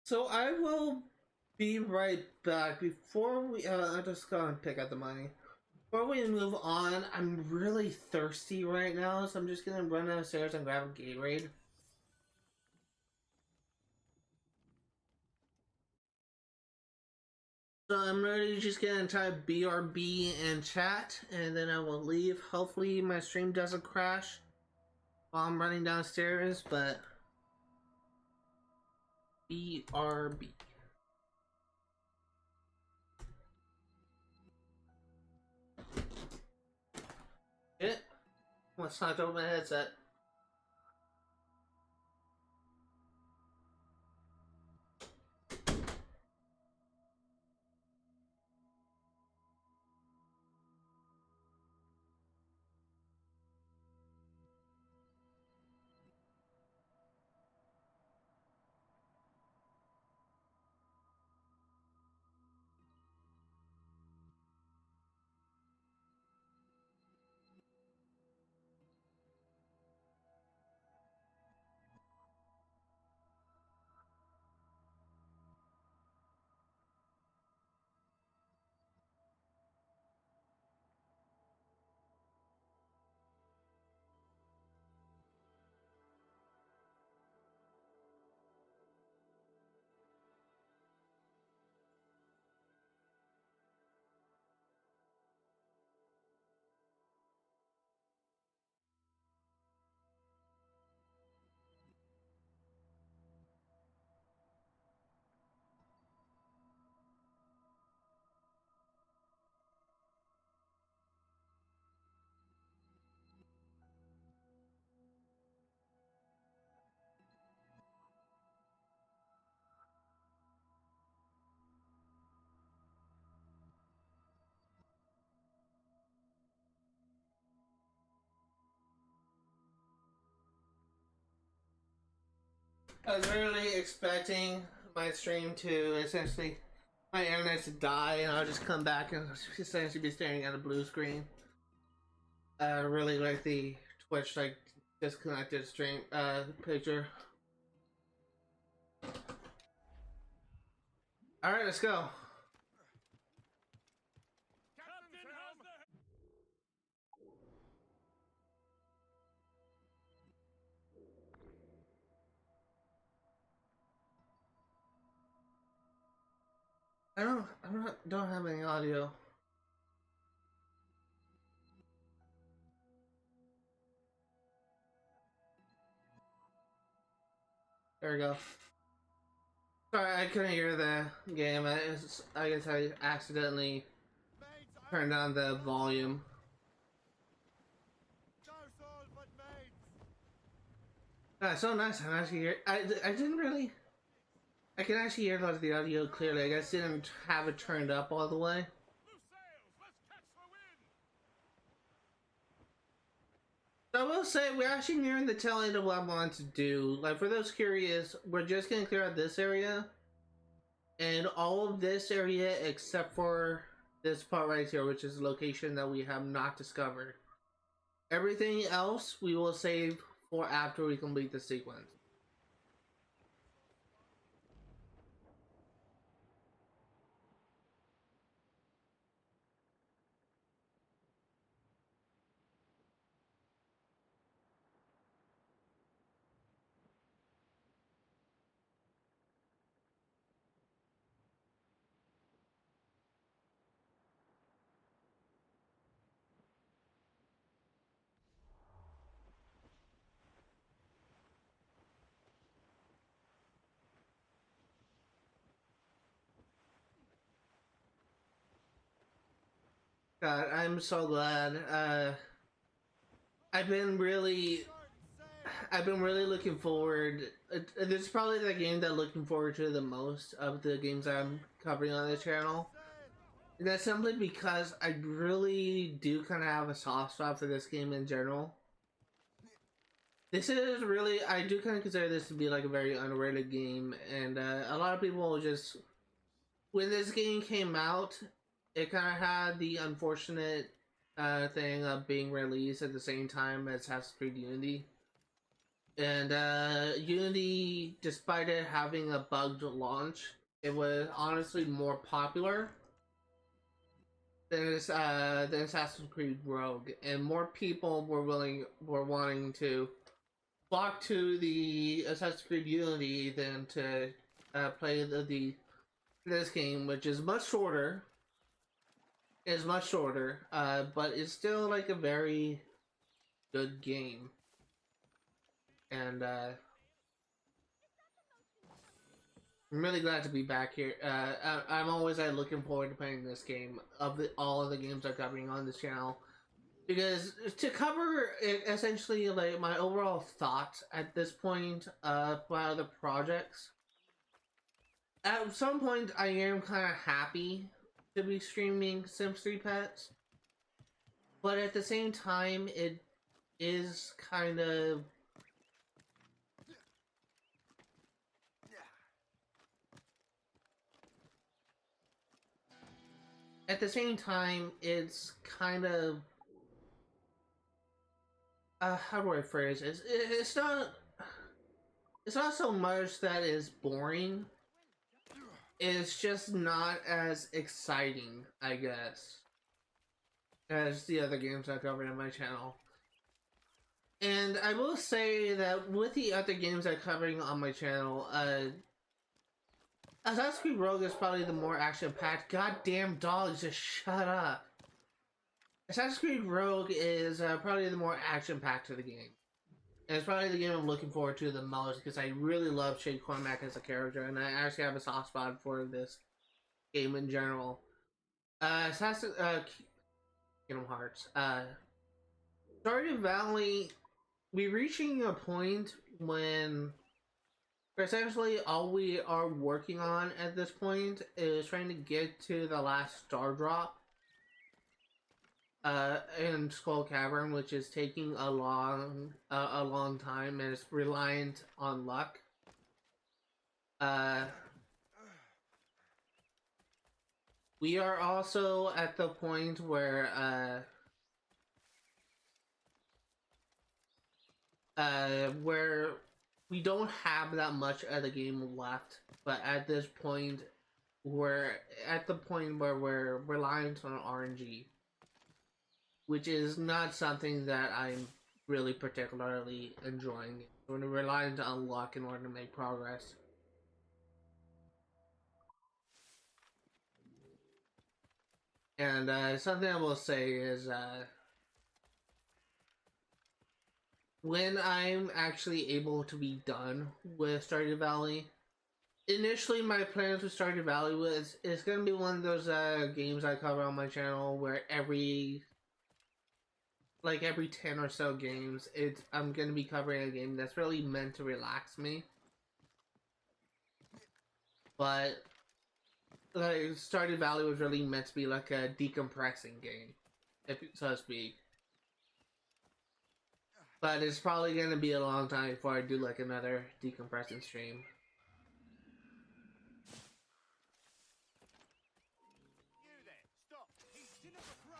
A: So I will be right back. Before we, I'm just gonna pick up the money. Before we move on, I'm really thirsty right now, so I'm just gonna run downstairs and grab a Gatorade. So I'm really just gonna type BRB in chat, and then I will leave. Hopefully my stream doesn't crash while I'm running downstairs, but BRB. It. Let's not open my headset. I was really expecting my stream to essentially, my internet to die, and I'll just come back and essentially be staring at a blue screen. Really like the Twitch like disconnected stream picture. All right, let's go.
B: Captain has the...
A: Don't have any audio. There we go. Sorry, I couldn't hear the game. I guess I accidentally
C: Mates,
A: turned down the volume.
C: no soul but mates.
A: That's so nice. I'm actually hear. I didn't really. I can actually hear a lot of the audio clearly. I guess didn't have it turned up all the way.
B: Loose sails! Let's catch the wind!
A: So I will say we're actually nearing the tail end of what I want to do. Like for those curious, we're just gonna clear out this area, and all of this area except for this part right here, which is a location that we have not discovered. Everything else we will save for after we complete the sequence. God, I'm so glad. I've been really looking forward. This is probably the game that I'm looking forward to the most of the games I'm covering on the channel. And that's simply because I really do kind of have a soft spot for this game in general. This is really, I do kind of consider this to be like a very underrated game, and a lot of people just, when this game came out, it kind of had the unfortunate thing of being released at the same time as Assassin's Creed Unity. And Unity, despite it having a bugged launch, it was honestly more popular than Assassin's Creed Rogue, and more people were wanting to flock to the Assassin's Creed Unity than to play this game, which is much shorter. But it's still like a very good game, and I'm really glad to be back here. I'm always looking forward to playing this game. All of the games I'm covering on this channel, because to cover it, essentially like my overall thoughts at this point of my other projects. At some point, I am kind of happy to be streaming Sims 3 Pets, but at the same time, it is kind of it's kind of how do I phrase it? It's not so much that it's boring. It's just not as exciting, I guess, as the other games I covered on my channel. And I will say that with the other games I'm covering on my channel, Assassin's Creed Rogue is probably the more action-packed. Goddamn dogs, just shut up. Assassin's Creed Rogue is probably the more action-packed of the game. And it's probably the game I'm looking forward to the most because I really love Shade Cormac as a character, and I actually have a soft spot for this game in general. Kingdom Hearts. Stardew Valley, we're reaching a point when essentially all we are working on at this point is trying to get to the last star drop in Skull Cavern, which is taking a long time, and it's reliant on luck. We are also at the point where we don't have that much of the game left, but at this point, we're at the point where we're reliant on RNG, which is not something that I'm really particularly enjoying. We're reliant on luck in order to make progress. And something I will say is when I'm actually able to be done with Stardew Valley, initially my plans with Stardew Valley was it's gonna be one of those games I cover on my channel where every 10 or so games I'm gonna be covering a game that's really meant to relax me. But like Stardew Valley was really meant to be like a decompressing game, so to speak. But it's probably gonna be a long time before I do like another decompressing stream.
C: You there, stop! He's in a pro!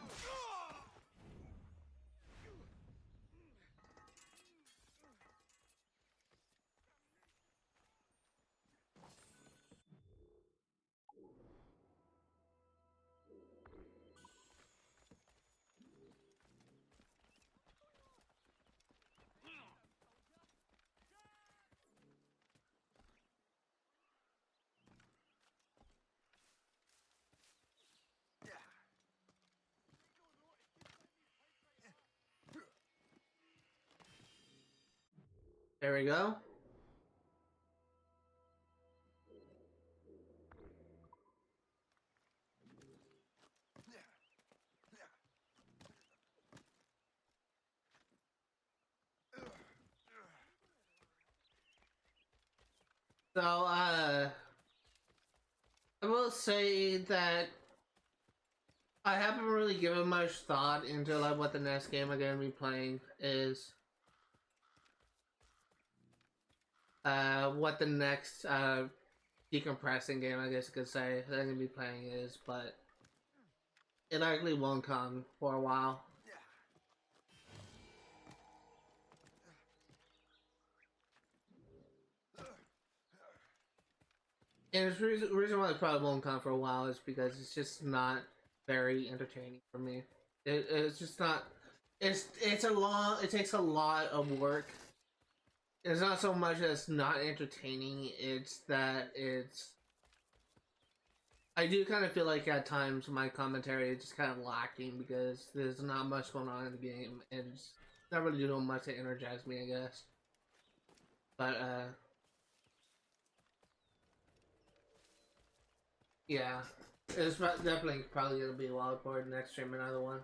A: There we go. So, I will say that I haven't really given much thought into like what the next game I'm gonna be playing is. What the next decompressing game, I guess you could say, that I'm gonna be playing is, but it likely won't come for a while. And the reason why it probably won't come for a while is because it's just not very entertaining for me. It's just not. It takes a lot of work. It's not so much that it's not entertaining. It's that it's. I do kind of feel like at times my commentary is just kind of lacking because there's not much going on in the game, and it's not really doing much to energize me, I guess. But yeah, it's definitely probably gonna be a while before the next stream another one.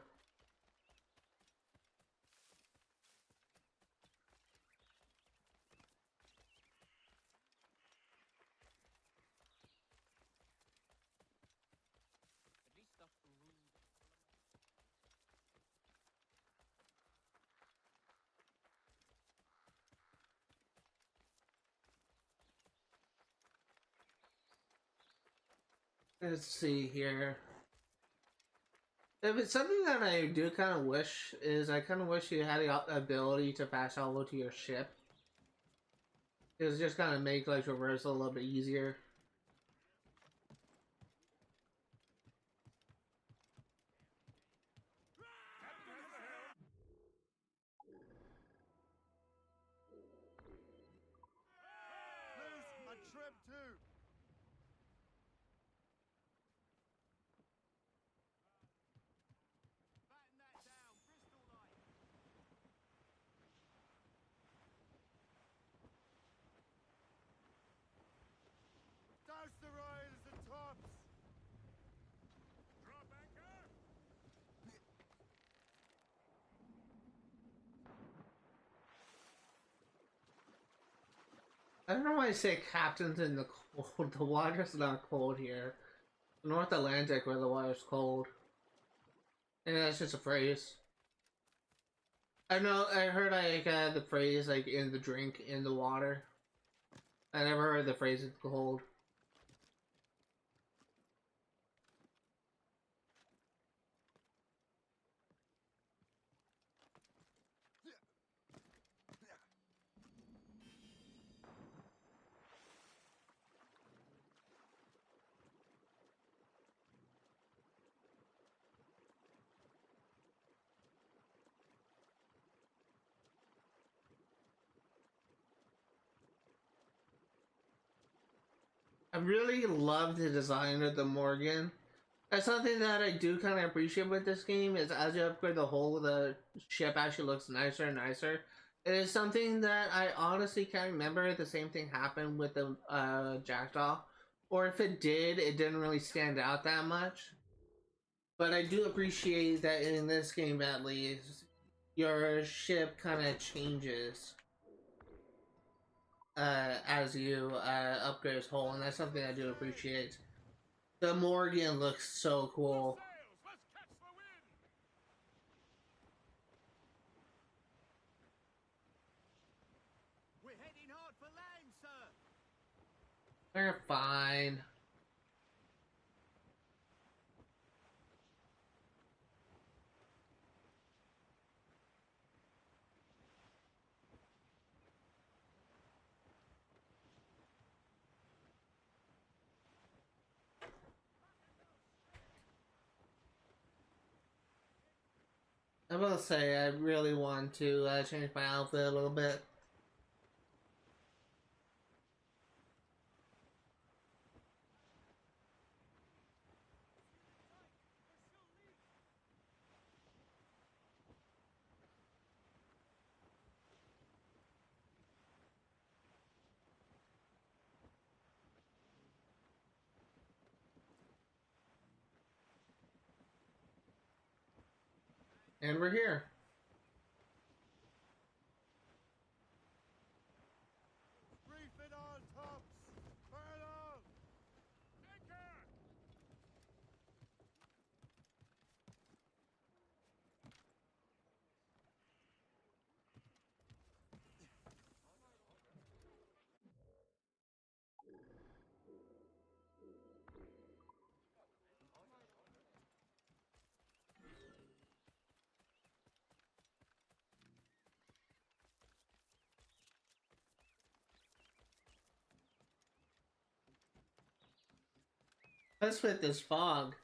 A: Let's see here. If it's something that I do kind of wish is, I kind of wish you had the ability to fast travel to your ship. It's just kind of make like traversal a little bit easier.
C: Lose my trip too.
B: Batten that down, Bristol light.
C: Douse the royals and tops.
B: Drop anchor.
A: I don't know why I say captain's in the cold. The water's not cold here. North Atlantic where the water's cold. And that's just a phrase. I know, I heard like the phrase like in the drink, in the water. I never heard the phrase in cold. I really love the design of the Morrigan. That's something that I do kind of appreciate with this game is as you upgrade the whole, the ship actually looks nicer and nicer. It is something that I honestly can't remember if the same thing happened with the Jackdaw. Or if it did, it didn't really stand out that much. But I do appreciate that in this game at least, your ship kind of changes as you upgrade its hull, and that's something I do appreciate. The Morrigan looks so cool.
B: Sails, let's catch the wind.
C: We're heading hard for land, sir.
A: They're fine. I will say I really want to change my outfit a little bit. And we're here.
C: Reef it on tops. Vernon.
B: Anchor.
A: Let's fit this fog.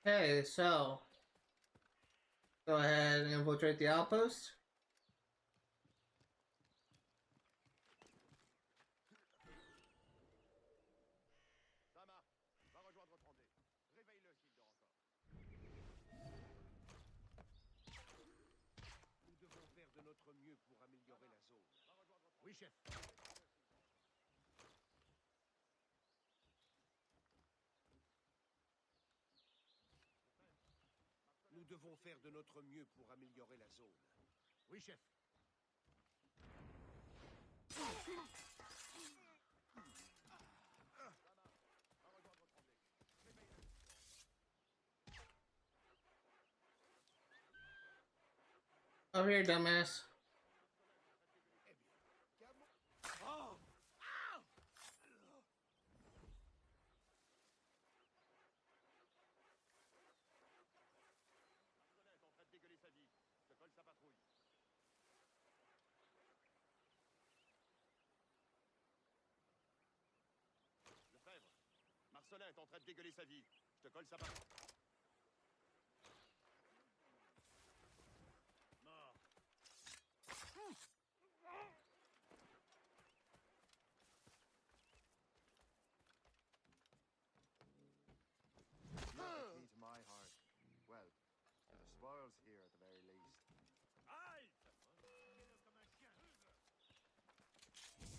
A: Okay, so go ahead and infiltrate the outpost.
C: Oui, chef. Nous devons faire de notre mieux pour améliorer la zone. Oui, chef.
A: Over here, dumbass.
C: Oh!
B: Marcelin est en train de dégueuler sa vie. Je te colle sa patrouille. Mort.
D: You're the key to my heart. Well, to the spoils here at the very least.
B: Halte! Tiens-le comme un chien.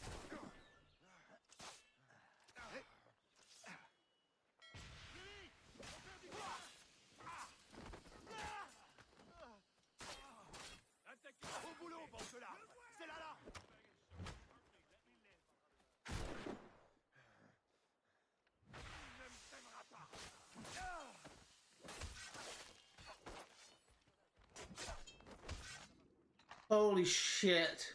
C: Au boulot, bande de larves! C'est là! Ne me t'aimera pas!
A: Holy shit.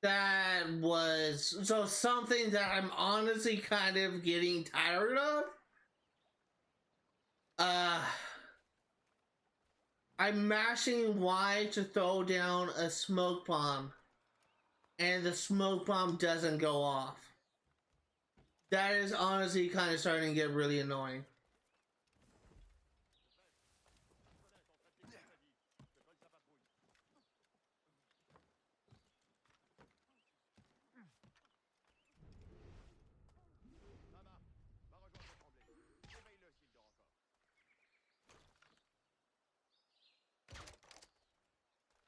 A: That was so something that I'm honestly kind of getting tired of. I'm mashing Y to throw down a smoke bomb, and the smoke bomb doesn't go off. That is honestly kind of starting to get really annoying.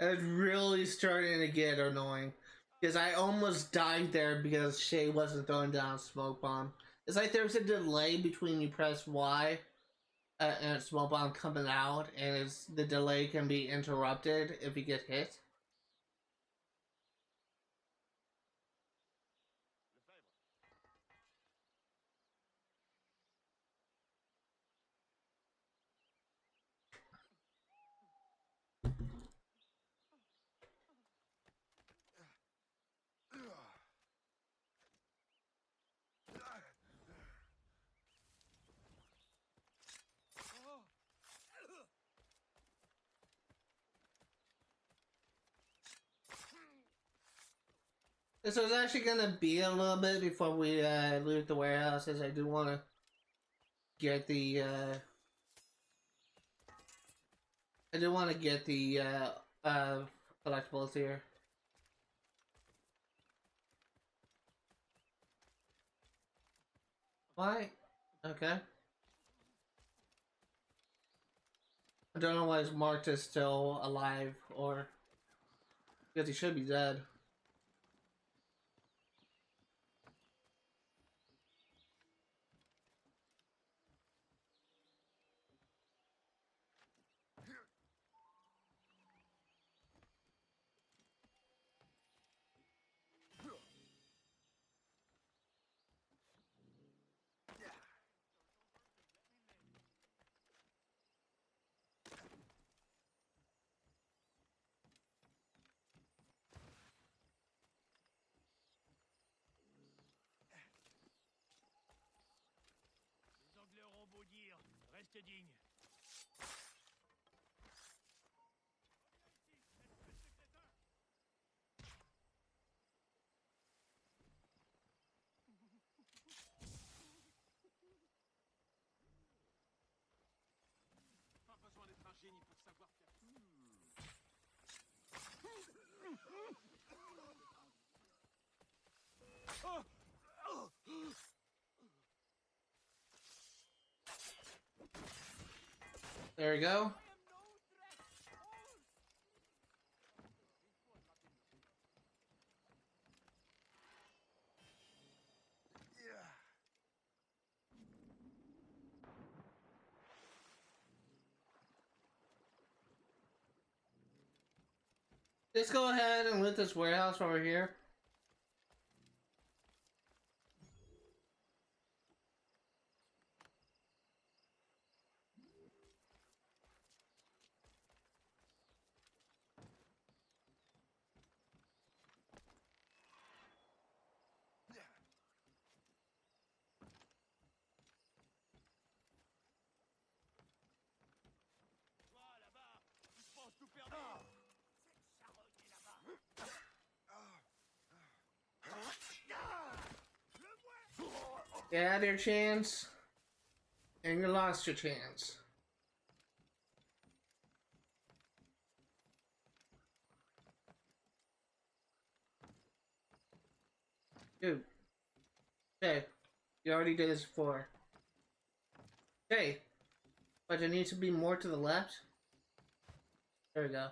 A: It's really starting to get annoying. Because I almost died there because Shay wasn't throwing down a smoke bomb. It's like there's a delay between you press Y and a smoke bomb coming out, and the delay can be interrupted if you get hit. So it's actually gonna be a little bit before we loot the warehouses. I do want to get the collectibles here. Why? Okay. I don't know why his marked is still alive, or because he should be dead.
B: Les Anglais auront beau dire, reste digne.
C: Pas besoin d'être un génie pour savoir faire.
A: There we go. Let's go ahead and loot this warehouse over here.
B: Toi, là-bas, tu penses tout perdu. Cette charogne là-bas.
A: You had your chance, and you lost your chance. Dude. Okay. You already did this before. Okay. But it needs to be more to the left. There we go.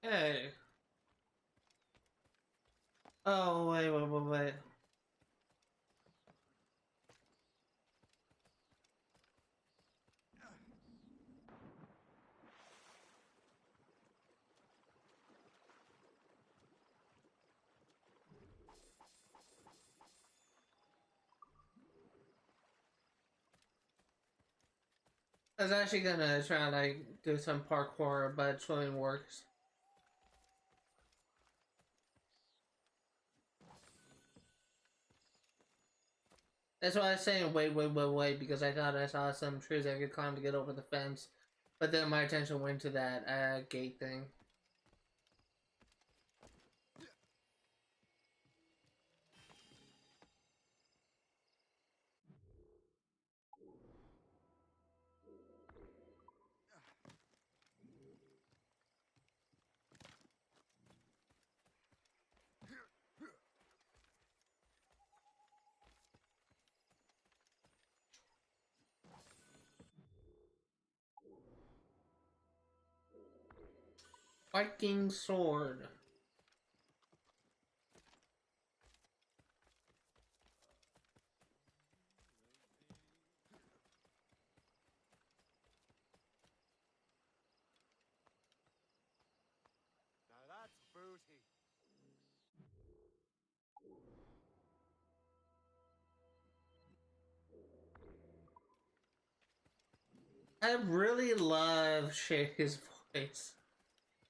A: Hey. Oh, wait. I was actually gonna try and like do some parkour, but swimming works. That's why I was saying wait, because I thought I saw some trees I could climb to get over the fence. But then my attention went to that gate thing. Viking sword.
D: Now that's booty.
A: I really love Shanty's voice.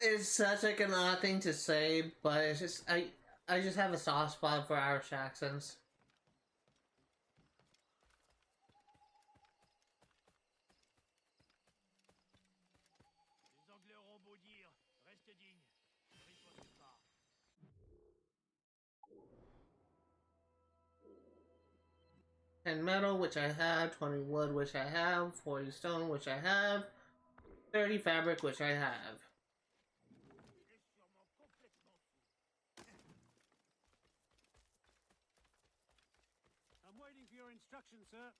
A: It's such like an odd thing to say, but it's just I just have a soft spot for Irish accents.
B: Les Anglais auront beau dire, reste digne. Ne riposte pas.
A: 10 metal, which I have, 20 wood, which I have, 40 stone, which I have, 30 fabric, which I have.
B: Il est sûrement complètement fou. I'm waiting for your instructions, sir.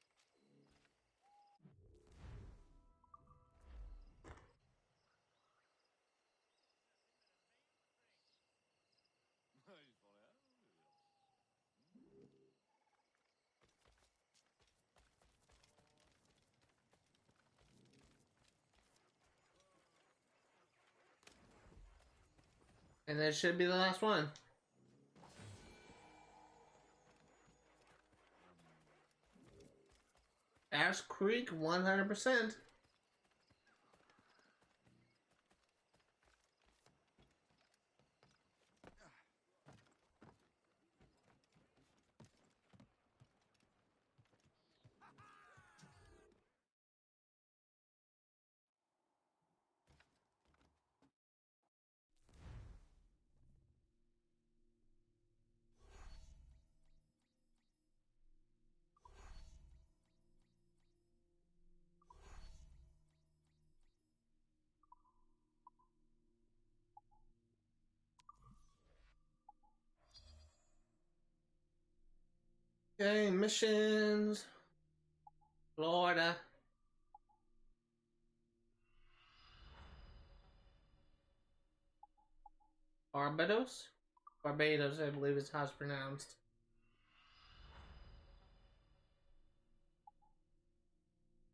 A: And that should be the last one. Ash Creek, 100%. Okay, missions. Florida. Barbados? Barbados, I believe is how it's pronounced.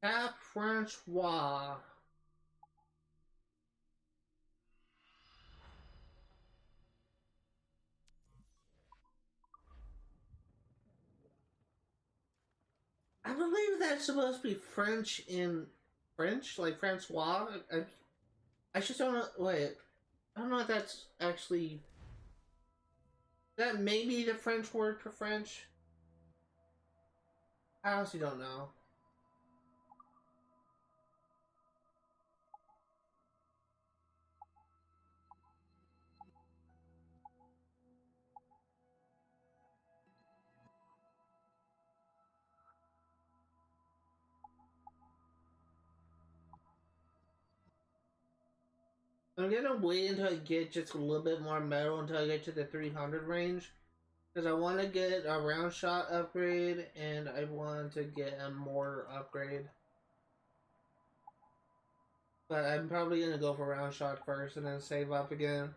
A: Cap Francois. I believe that's supposed to be French in French, like Francois. I just don't know. Wait, I don't know if that's actually that may be the French word for French. I honestly don't know. I'm gonna wait until I get just a little bit more metal until I get to the 300 range. Because I want to get a round shot upgrade and I want to get a mortar upgrade. But I'm probably going to go for round shot first and then save up again.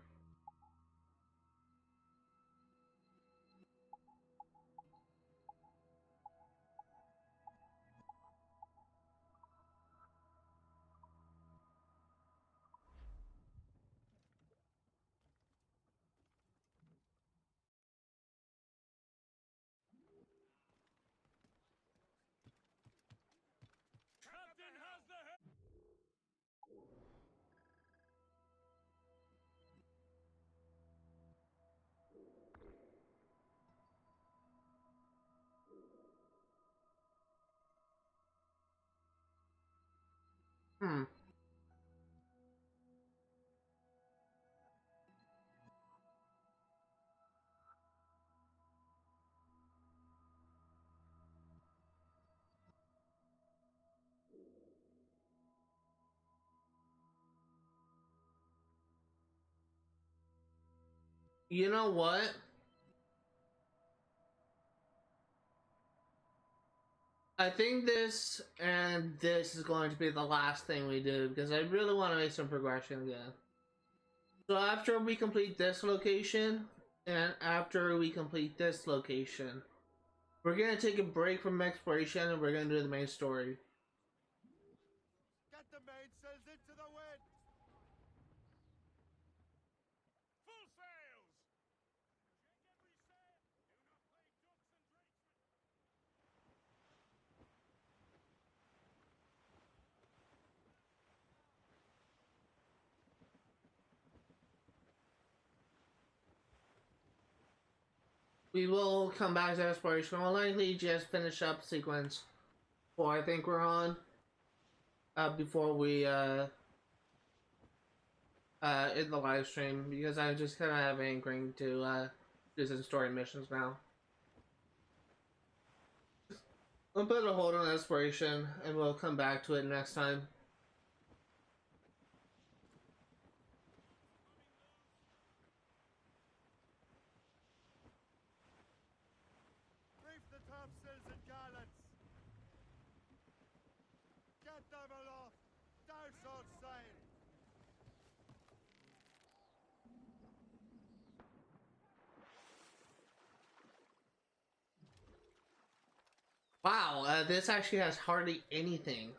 B: Captain has the head.
A: Hmm. You know what? I think this and this is going to be the last thing we do because I really want to make some progression again. So after we complete this location and after we complete this location, we're going to take a break from exploration and we're going to do the main story.
C: Get the mainsails into the wind!
B: Full sails. Check every sail. Do not play ducks and drakes with.
A: We will come back to exploration. We'll likely just finish up sequence 4 I think we're on. Before we in the live stream because I just kind of have anchoring to do some story missions now. We'll put a hold on exploration and we'll come back to it next time.
C: Reef the topsails and gallants! Get them aloft! Douse all sail!
A: Wow, this actually has hardly anything.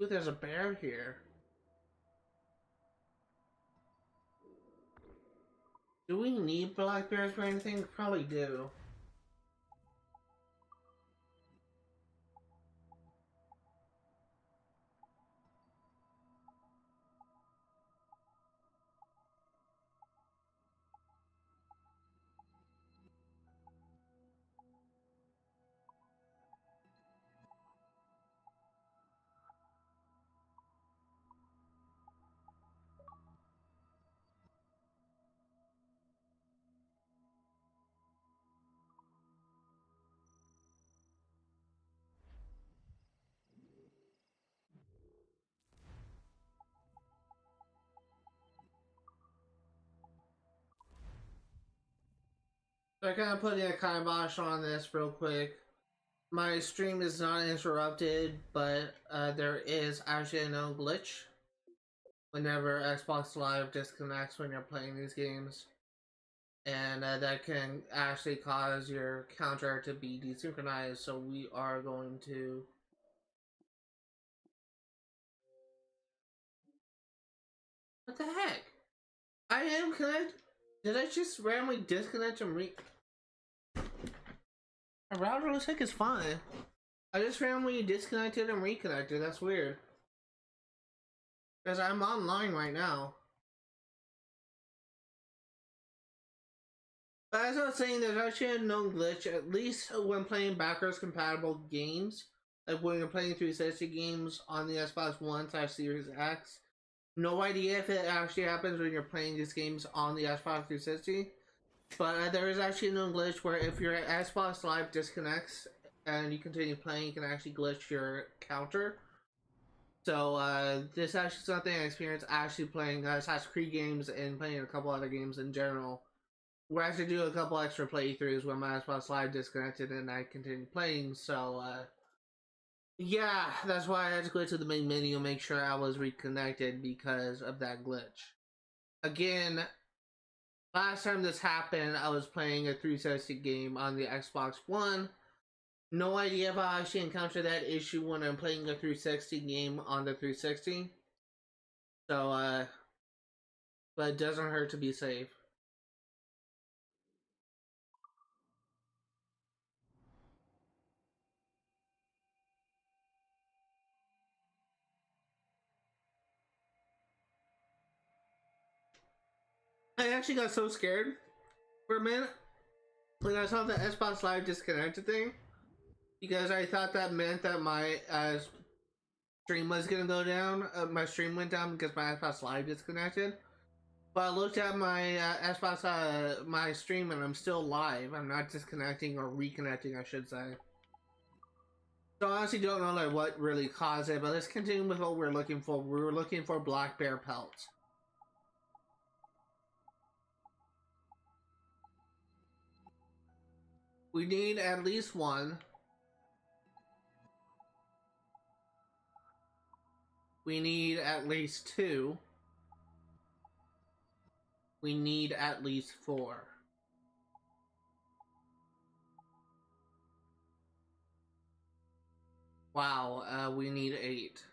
A: Ooh, there's a bear here. Do we need black bears for anything? Probably do. So I kind of put in a kibosh on this real quick. My stream is not interrupted, but there is actually a known glitch whenever Xbox Live disconnects when you're playing these games. And that can actually cause your counter to be desynchronized, so we are going to... What the heck? I am connected. Did I just randomly disconnect and My router looks like it's fine. I just randomly disconnected and reconnected. That's weird. Because I'm online right now. But as I was saying, there's actually a known glitch, at least when playing backwards compatible games. Like when you're playing 360 games on the Xbox One/Series X. No idea if it actually happens when you're playing these games on the Xbox 360. But there is actually a known glitch where if your Xbox Live disconnects and you continue playing, you can actually glitch your counter. So this is actually something I experienced actually playing Assassin's Creed games and playing a couple other games in general. We're actually doing a couple extra playthroughs when my Xbox Live disconnected and I continued playing. So yeah, that's why I had to go to the main menu and make sure I was reconnected because of that glitch. Again, last time this happened, I was playing a 360 game on the Xbox One. No idea if I actually encounter that issue when I'm playing a 360 game on the 360. So, but it doesn't hurt to be safe. I actually got so scared for a minute when I saw the Xbox Live disconnected thing, because I thought that meant that my stream was gonna go down. My stream went down because my Xbox Live disconnected. But I looked at my Xbox, my stream, and I'm still live. I'm not disconnecting or reconnecting, I should say. So I honestly don't know like what really caused it, but let's continue with what we're looking for. We were looking for black bear pelts. We need at least one. We need at least two. We need at least 4. Wow, we need 8.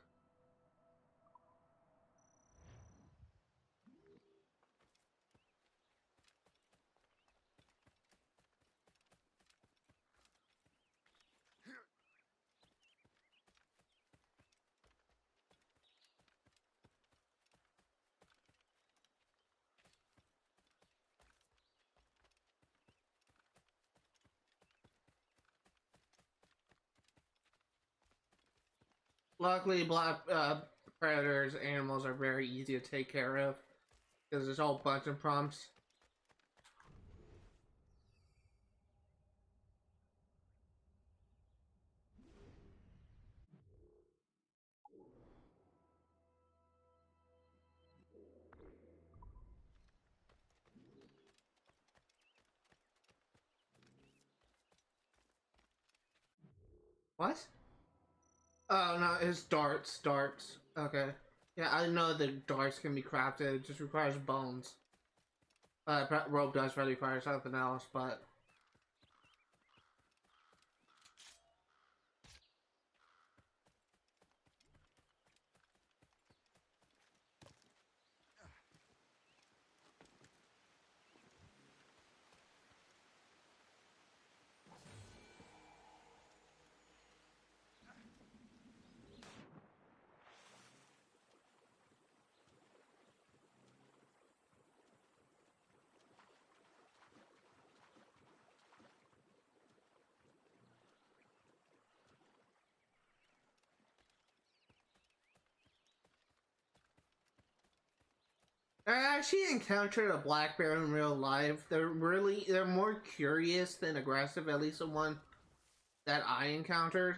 A: Luckily, black predators, animals are very easy to take care of because there's a whole bunch of prompts. What? Oh no, it's darts. Darts. Okay. Yeah, I know that darts can be crafted. It just requires bones. Rope does really require something else, but I actually encountered a black bear in real life. They're more curious than aggressive, at least the one that I encountered.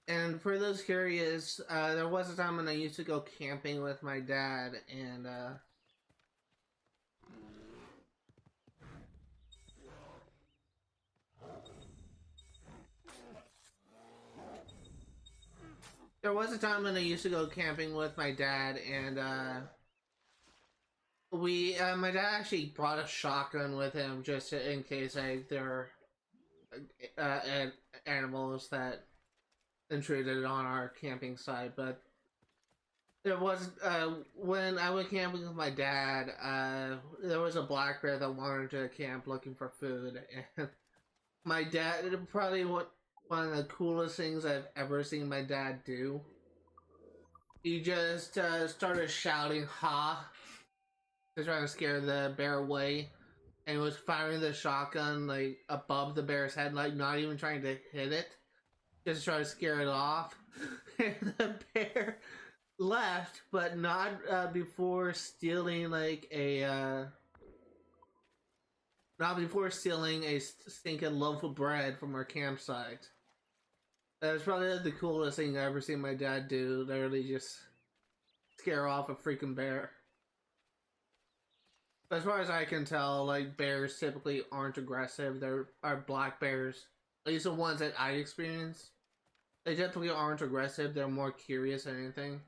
A: And for those curious, there was a time when I used to go camping with my dad, and there was a time when I used to go camping with my dad, and my dad actually brought a shotgun with him just in case there are animals that intruded on our camping site. But there was when I went camping with my dad, there was a black bear that wandered to camp looking for food, and my dad probably one of the coolest things I've ever seen my dad do. He just started shouting "ha" to try to scare the bear away, and was firing the shotgun like above the bear's head, like not even trying to hit it, just try to scare it off. And the bear left, but not before stealing not before stealing a stinking loaf of bread from our campsite. That was probably the coolest thing I ever seen my dad do. Literally just scare off a freaking bear. But as far as I can tell, like, bears typically aren't aggressive. There are black bears, at least the ones that I experienced. They typically aren't aggressive. They're more curious than anything.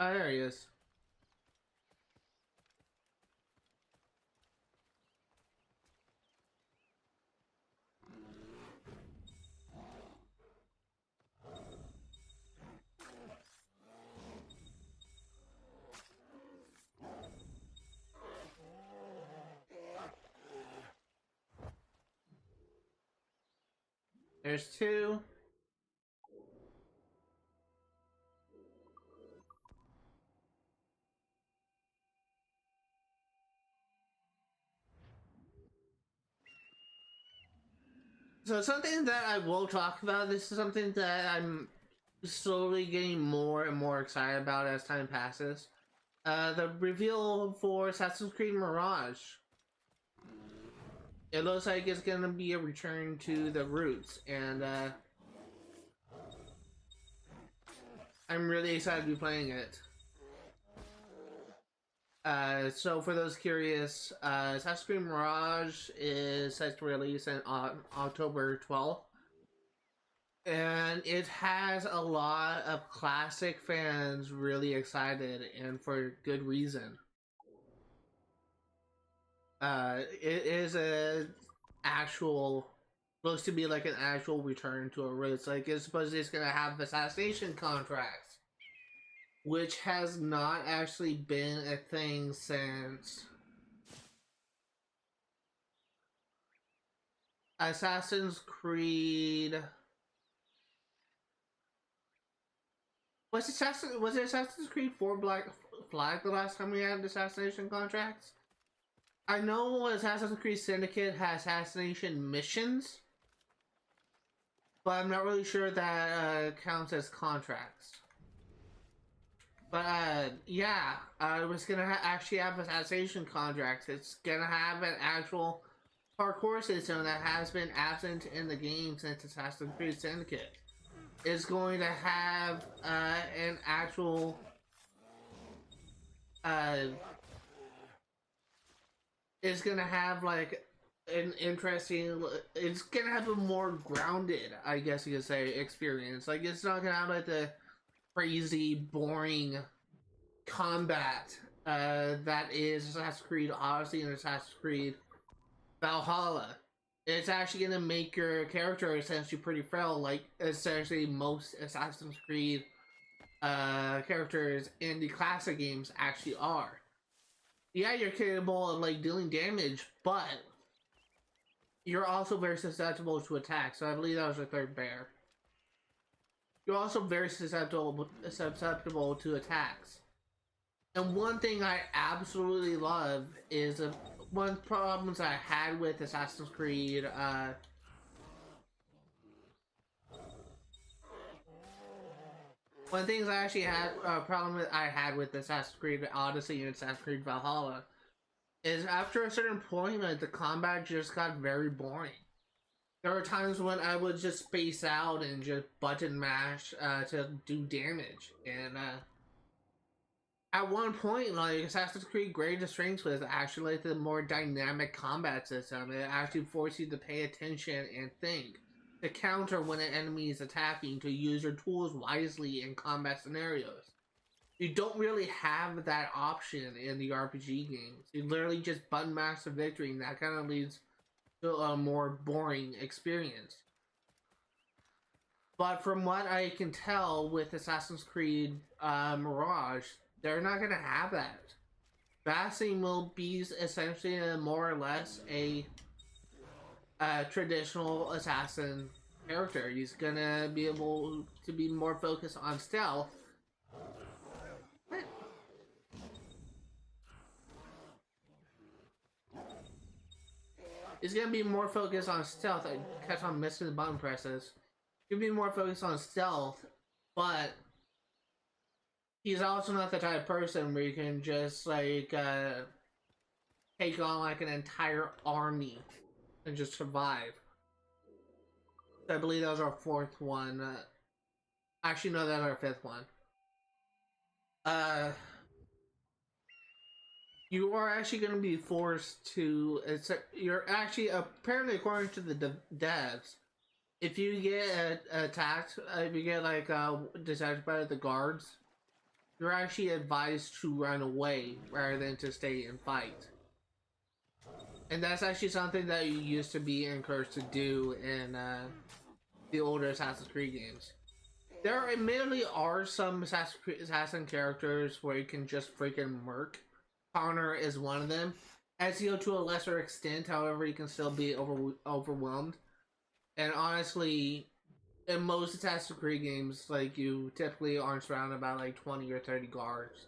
A: Oh, there he is. There's two. So something that I will talk about, this is something that I'm slowly getting more and more excited about as time passes. The reveal for Assassin's Creed Mirage. It looks like it's gonna be a return to the roots, and I'm really excited to be playing it. So for those curious, Assassin's Creed Mirage is set to release on October 12th. And it has a lot of classic fans really excited, and for good reason. It is supposed to be like an actual return to a roots. Like, it's supposed it's gonna have assassination contracts, which has not actually been a thing since Assassin's Creed. Was it Assassin's Creed 4 Black Flag the last time we had assassination contracts? I know Assassin's Creed Syndicate has assassination missions, but I'm not really sure that counts as contracts. But yeah, it was gonna actually have assassination contracts. It's gonna have an actual parkour system that has been absent in the game since Assassin's Creed Syndicate. It's going to have an actual it's gonna have like an interesting, it's gonna have a more grounded, I guess you could say, experience. Like, it's not gonna have like the crazy boring combat that is Assassin's Creed Odyssey and Assassin's Creed Valhalla. It's actually gonna make your character essentially pretty frail, like essentially most Assassin's Creed characters in the classic games actually are. yeah, you're capable of like dealing damage, but you're also very susceptible to attack. So I believe that was your third bear. You're also very susceptible to attacks. And one thing I absolutely love is one of the problems I had with Assassin's Creed. One of the things I actually had I had with Assassin's Creed Odyssey and Assassin's Creed Valhalla is after a certain point, like the combat just got very boring. There were times when I would just space out and just button mash to do damage, and at one point, like Assassin's Creed Greatest Strengths was actually like the more dynamic combat system. It actually forced you to pay attention and think, to counter when an enemy is attacking, to use your tools wisely in combat scenarios. You don't really have that option in the RPG games. You literally just button mash the victory, and that kind of leads to a more boring experience. But from what I can tell with Assassin's Creed Mirage, they're not going to have that. Vasim will be essentially more or less a traditional assassin character. He's going to be able to be more focused on stealth. He's going to be more focused on stealth. I kept on missing the button presses. He'll be more focused on stealth, but he's also not the type of person where you can just like take on like an entire army and just survive. I believe that was our fourth one. Actually, no, that's our fifth one. You are actually going to be forced to. You're actually apparently, according to the devs, if you get attacked, if you get like detected by the guards, you're actually advised to run away rather than to stay and fight. And that's actually something that you used to be encouraged to do in the older Assassin's Creed games. There admittedly are some assassin characters where you can just freaking murk. Connor is one of them. Ezio to a lesser extent, however, you can still be overwhelmed. And honestly, in most Assassin's Creed games, like, you typically aren't surrounded by like 20 or 30 guards.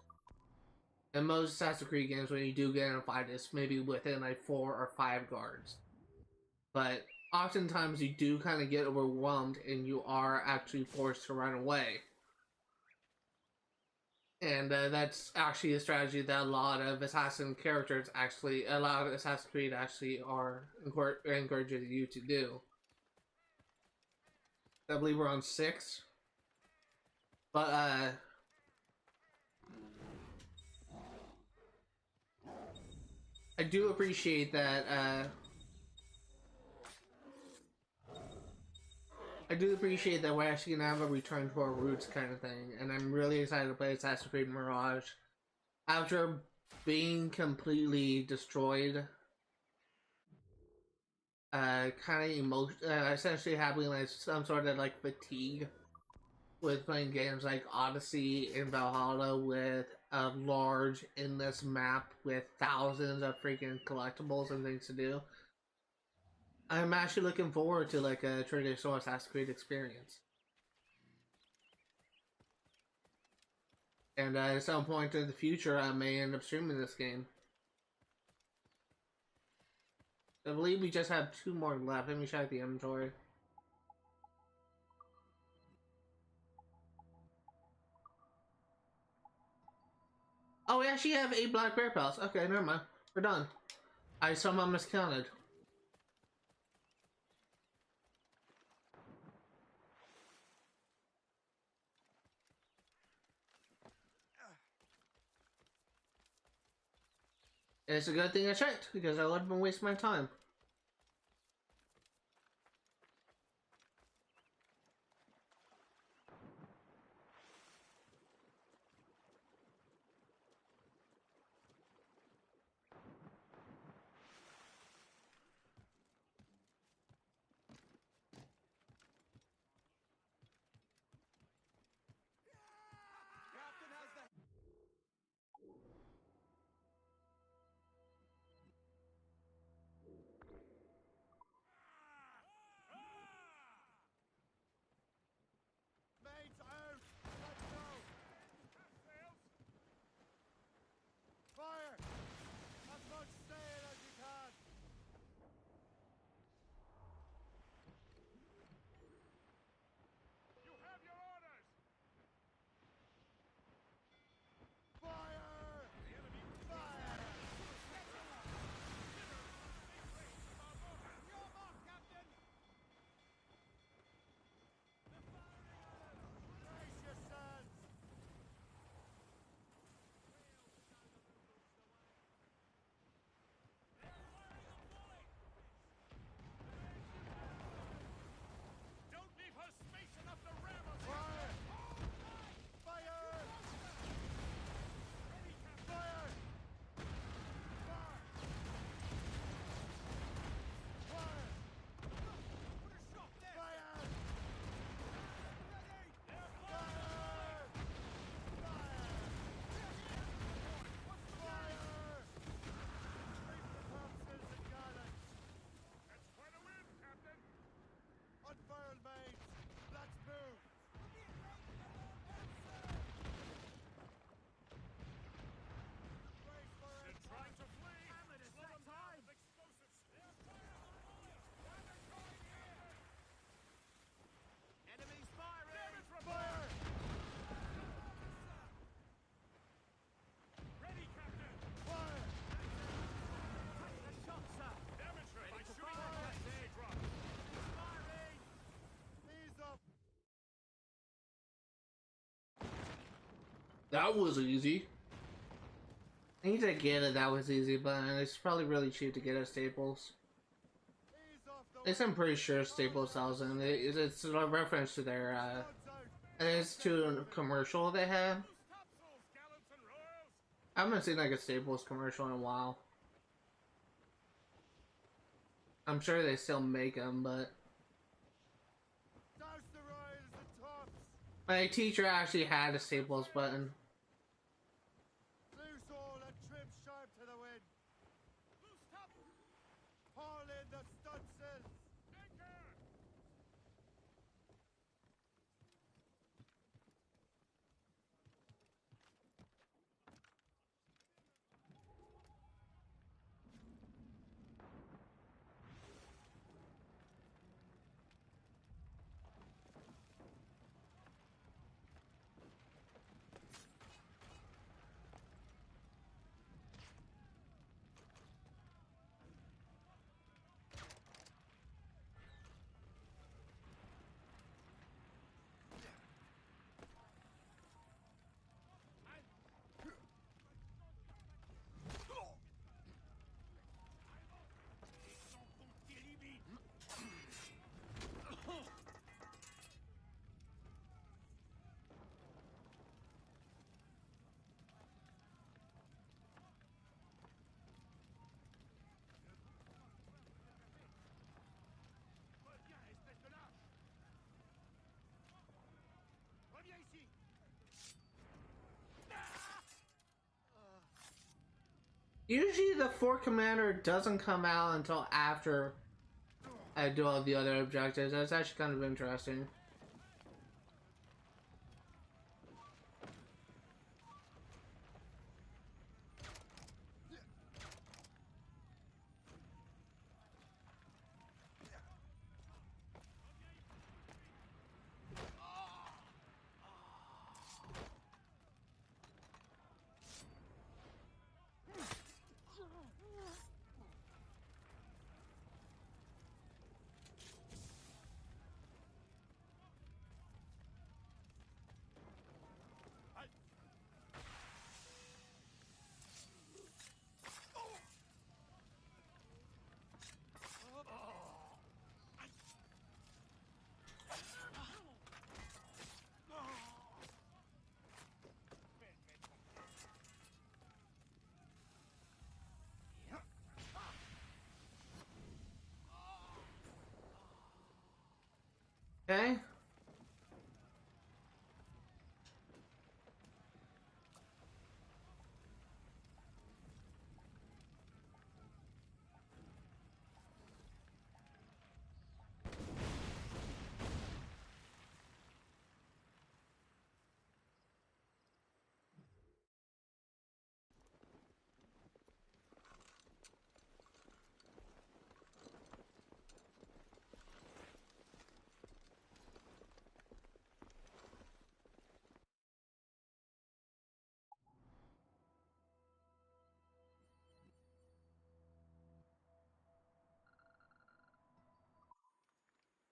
A: In most Assassin's Creed games, when you do get in a fight, it's maybe within like 4 or 5 guards. But oftentimes you do kind of get overwhelmed and you are actually forced to run away. And that's actually a strategy that a lot of Assassin characters actually, a lot of Assassin's Creed actually are encouraging you to do. I believe we're on 6. But, I do appreciate that, we're actually gonna have a return to our roots kind of thing, and I'm really excited to play Assassin's Creed Mirage. After being completely destroyed, essentially having like some sort of like fatigue with playing games like Odyssey and Valhalla with a large endless map with thousands of freaking collectibles and things to do. I'm actually looking forward to like a traditional Assassin's Creed experience. And at some point in the future, I may end up streaming this game. I believe we just have 2 more left. Let me check the inventory. Oh, we actually have 8 black bear pelts. Okay, never mind. We're done. I somehow miscounted. It's a good thing I checked, because I would have been wasting my time. That was easy. I need to get it. That was easy, but it's probably really cheap to get at Staples. At least I'm pretty sure Staples sells them. It's a reference to their, and it's to a commercial they have. I haven't seen like a Staples commercial in a while. I'm sure they still make them, but my teacher actually had a Staples button. Usually the Fort Commander doesn't come out until after I do all the other objectives. That's actually kind of interesting. Okay.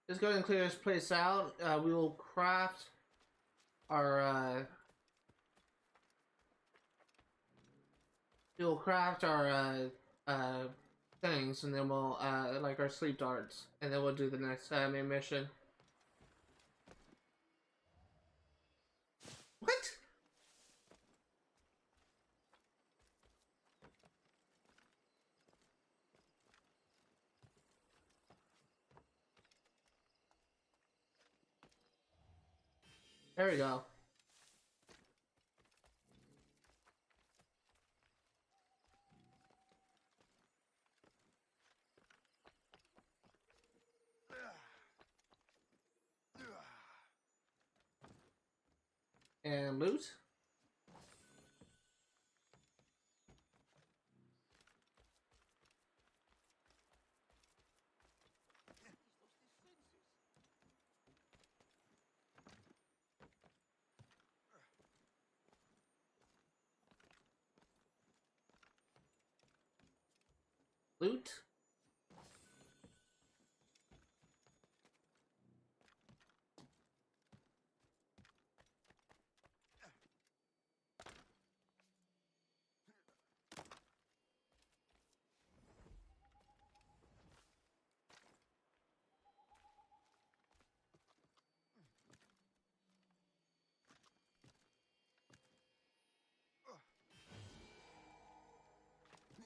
A: Just go ahead and clear this place out. We will craft our things, and then we'll like our sleep darts, and then we'll do the next main mission. What? There we go. And loot. Loot.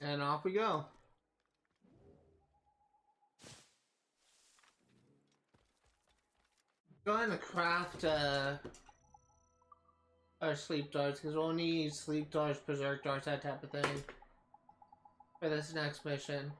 A: And off we go. Going to craft our sleep darts because we'll need sleep darts, berserk darts, that type of thing for this next mission.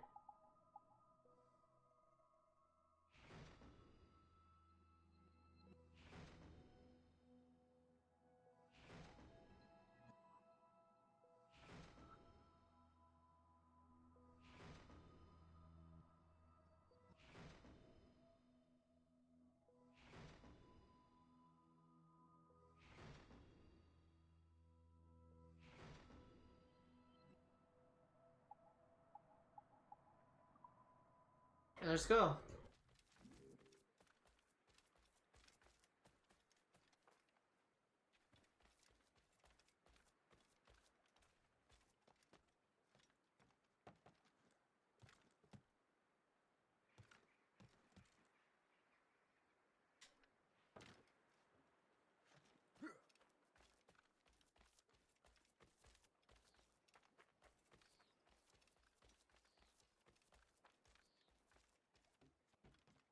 A: Let's go.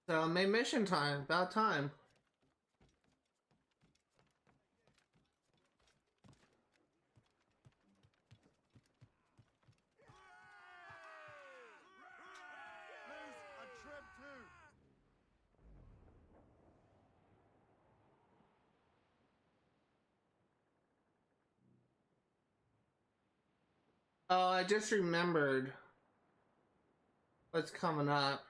A: So, main mission time. About time.
C: Moose and trim too.
A: Oh, I just remembered what's coming up.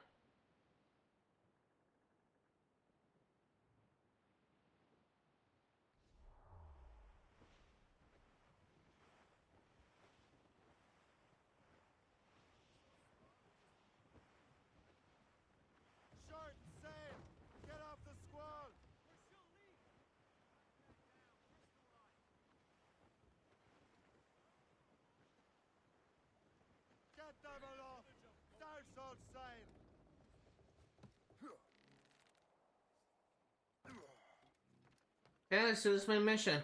C: Short sail. Get off the squall. Get them aloft. South all sail.
A: Okay, let's do this main mission.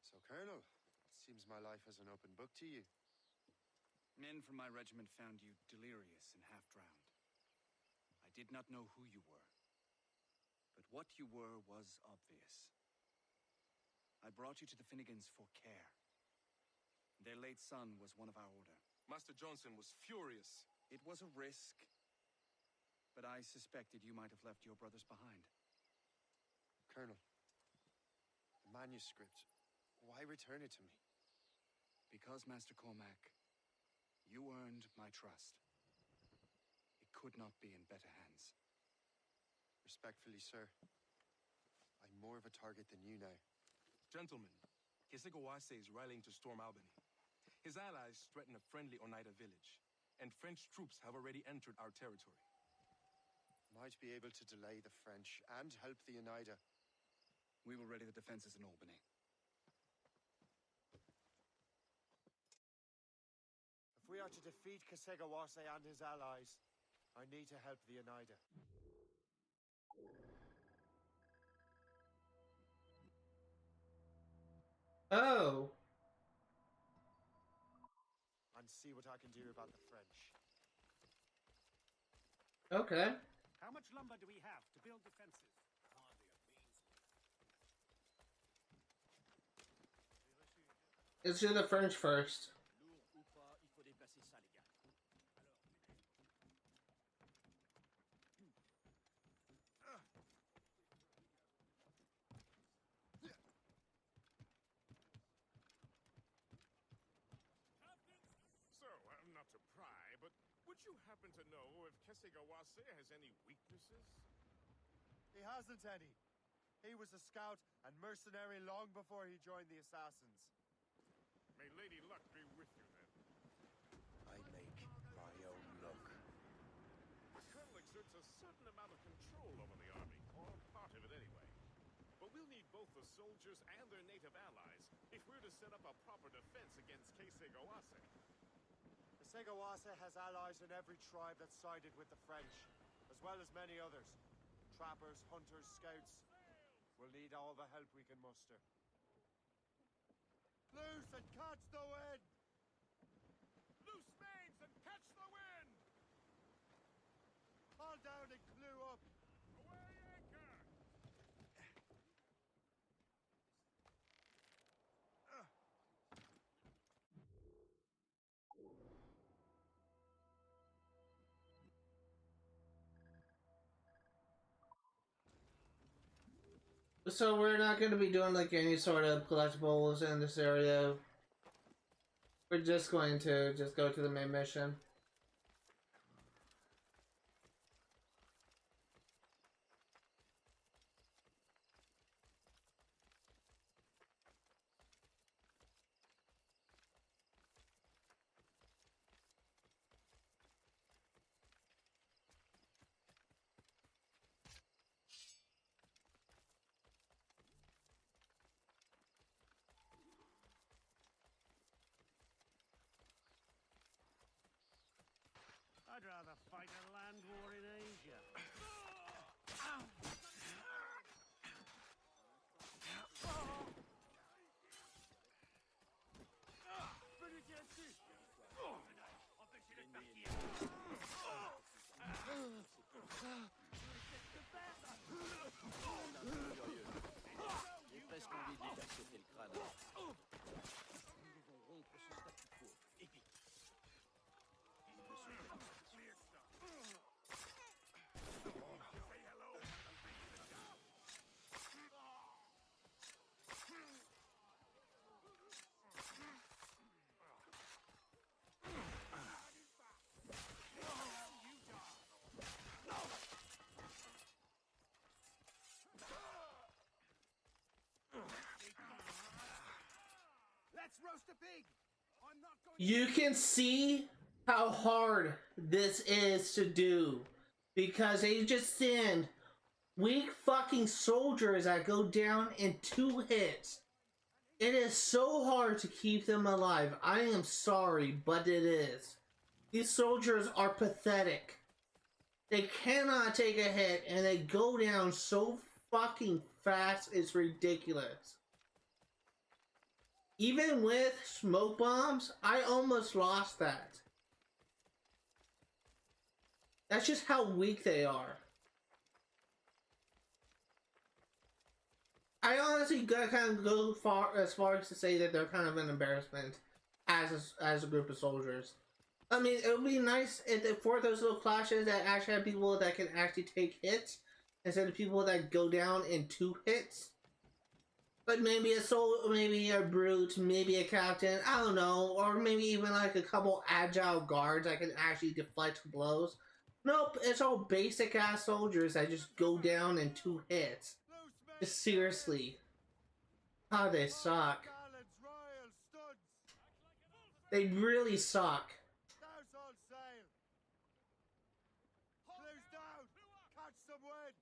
D: So, Colonel, it seems my life is an open book to you.
E: Men from my regiment found you delirious and half-drowned. I did not know who you were, but what you were was obvious. I brought you to the Finnegans for care. Their late son was one of our order.
F: Master Johnson was furious.
E: It was a risk, but I suspected you might have left your brothers behind.
D: Colonel, the manuscript, why return it to me?
E: Because, Master Cormac, you earned my trust. It could not be in better hands.
D: Respectfully, sir, I'm more of a target than you now.
F: Gentlemen, Kesekawase is rallying to storm Albany. His allies threaten a friendly Oneida village, and French troops have already entered our territory.
D: Might be able to delay the French and help the Oneida.
E: We will ready the defenses in Albany.
C: If we are to defeat Kesegawase and his allies, I need to help the Oneida.
A: Oh.
C: And see what I can do about the French.
A: Okay.
B: How much lumber do we have to build defenses?
A: Let's do the French first.
B: Lourd ou pas, il faut déplacer ça, les gars.
G: So, not to pry, but would you happen to know if Kesegawase has any weaknesses?
C: He hasn't any. He was a scout and mercenary long before he joined the assassins.
G: May Lady Luck be with you then.
C: I make my own luck.
G: The Colonel exerts a certain amount of control over the army, or part of it anyway. But we'll need both the soldiers and their native allies if we're to set up a proper defense against Kesegawase.
C: The Segawase has allies in every tribe that sided with the French, as well as many others. Trappers, hunters, scouts. We'll need all the help we can muster. Loose and catch the wind!
G: Loose mains and catch the wind!
C: Haul down and clew up!
G: Away anchor!
A: So we're not going to be doing like any sort of collectibles in this area. We're just going to just go to the main mission.
B: I'd rather fight a land war in Asia.
H: J'ai presque envie de lui faire sauter le crâne. Nous devons rompre ce statu quo épique.
B: Let's roast a pig. I'm not going.
A: You can see how hard this is to do because they just send weak fucking soldiers that go down in 2 hits. It is so hard to keep them alive. I am sorry, but it is. These soldiers are pathetic. They cannot take a hit and they go down so fucking fast, it's ridiculous. Even with smoke bombs, I almost lost that. That's just how weak they are. I honestly gotta kind of go as far as to say that they're kind of an embarrassment as a group of soldiers. I mean, it would be nice if for those little clashes that actually have people that can actually take hits instead of people that go down in 2 hits. But maybe maybe a brute, maybe a captain, I don't know, or maybe even like a couple agile guards that can actually deflect blows. Nope, it's all basic ass soldiers that just go down in 2 hits. Just seriously. How they suck. They really suck.
C: Now's all sail! Close down! Catch some wind!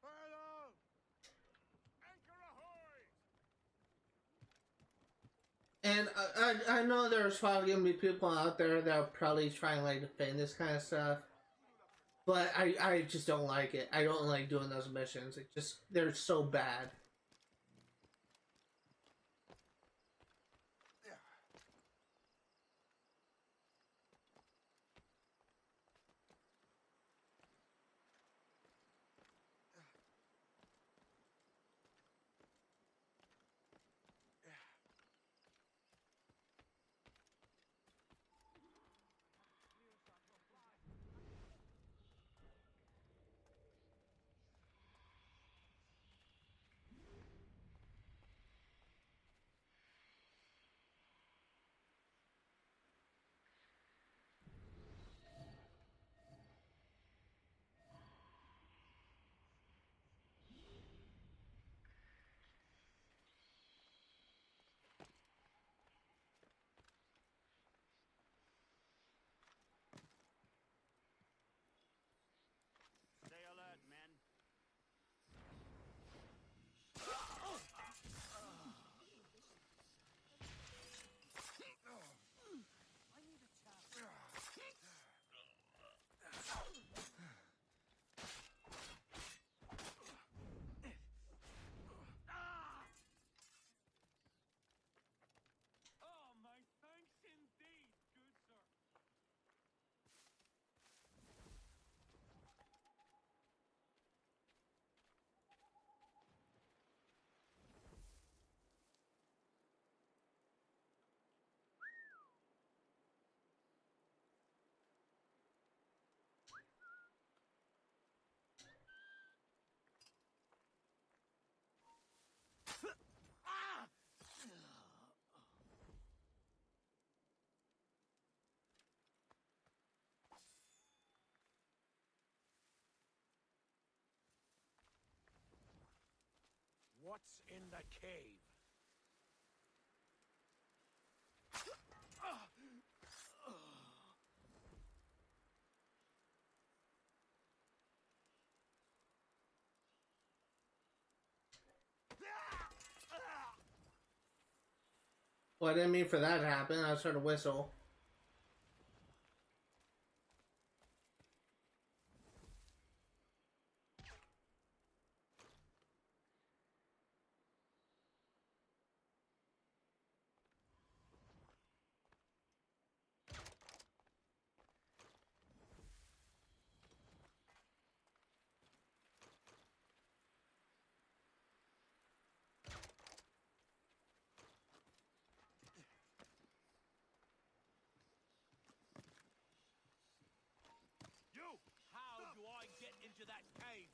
C: Vernon!
G: Anchor ahoy!
A: And I know there's probably gonna be people out there that will probably try and like defend this kind of stuff. But I just don't like it. I don't like doing those missions. It just, they're so bad.
B: What's in the cave?
A: Well, I didn't mean for that to happen. I was trying to whistle.
B: You! How do I get into that cave?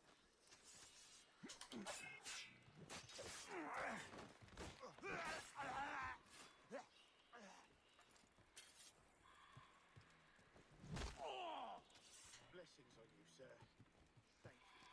C: Blessings on you, sir. Thank you.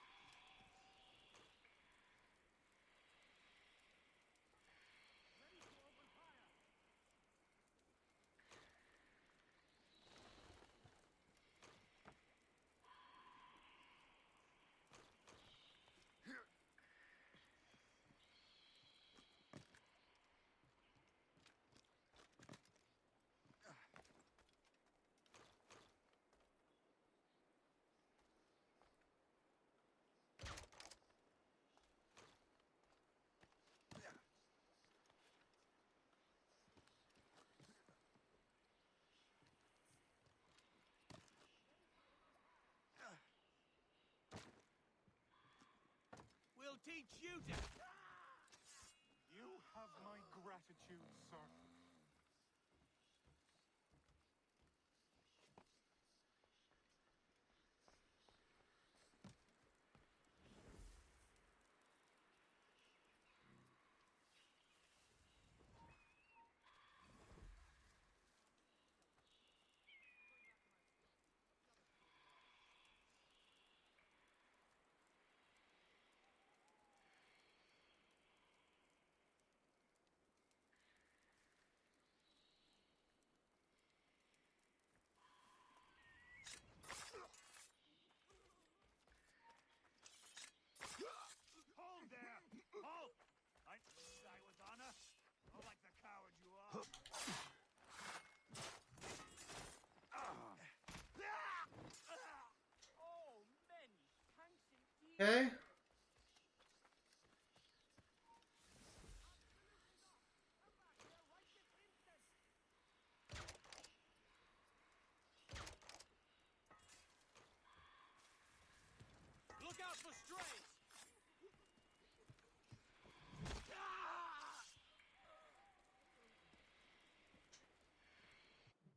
B: We'll teach you to...
F: You have my gratitude, sir.
B: Hold there! Halt! I die with honor, or like the coward you are. Oh, many thanks indeed.
A: Okay.
B: Look out for strays!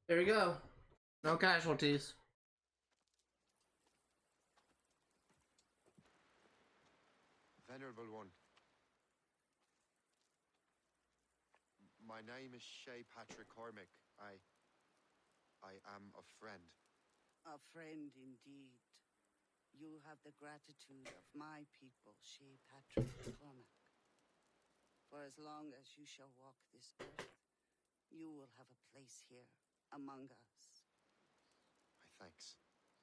A: There we go. No casualties.
D: Venerable one. My name is Shay Patrick Cormac. I am a friend.
I: A friend indeed. You have the gratitude of my people, Shay Patrick Cormac. For as long as you shall walk this earth, you will have a place here, among us.
D: My thanks.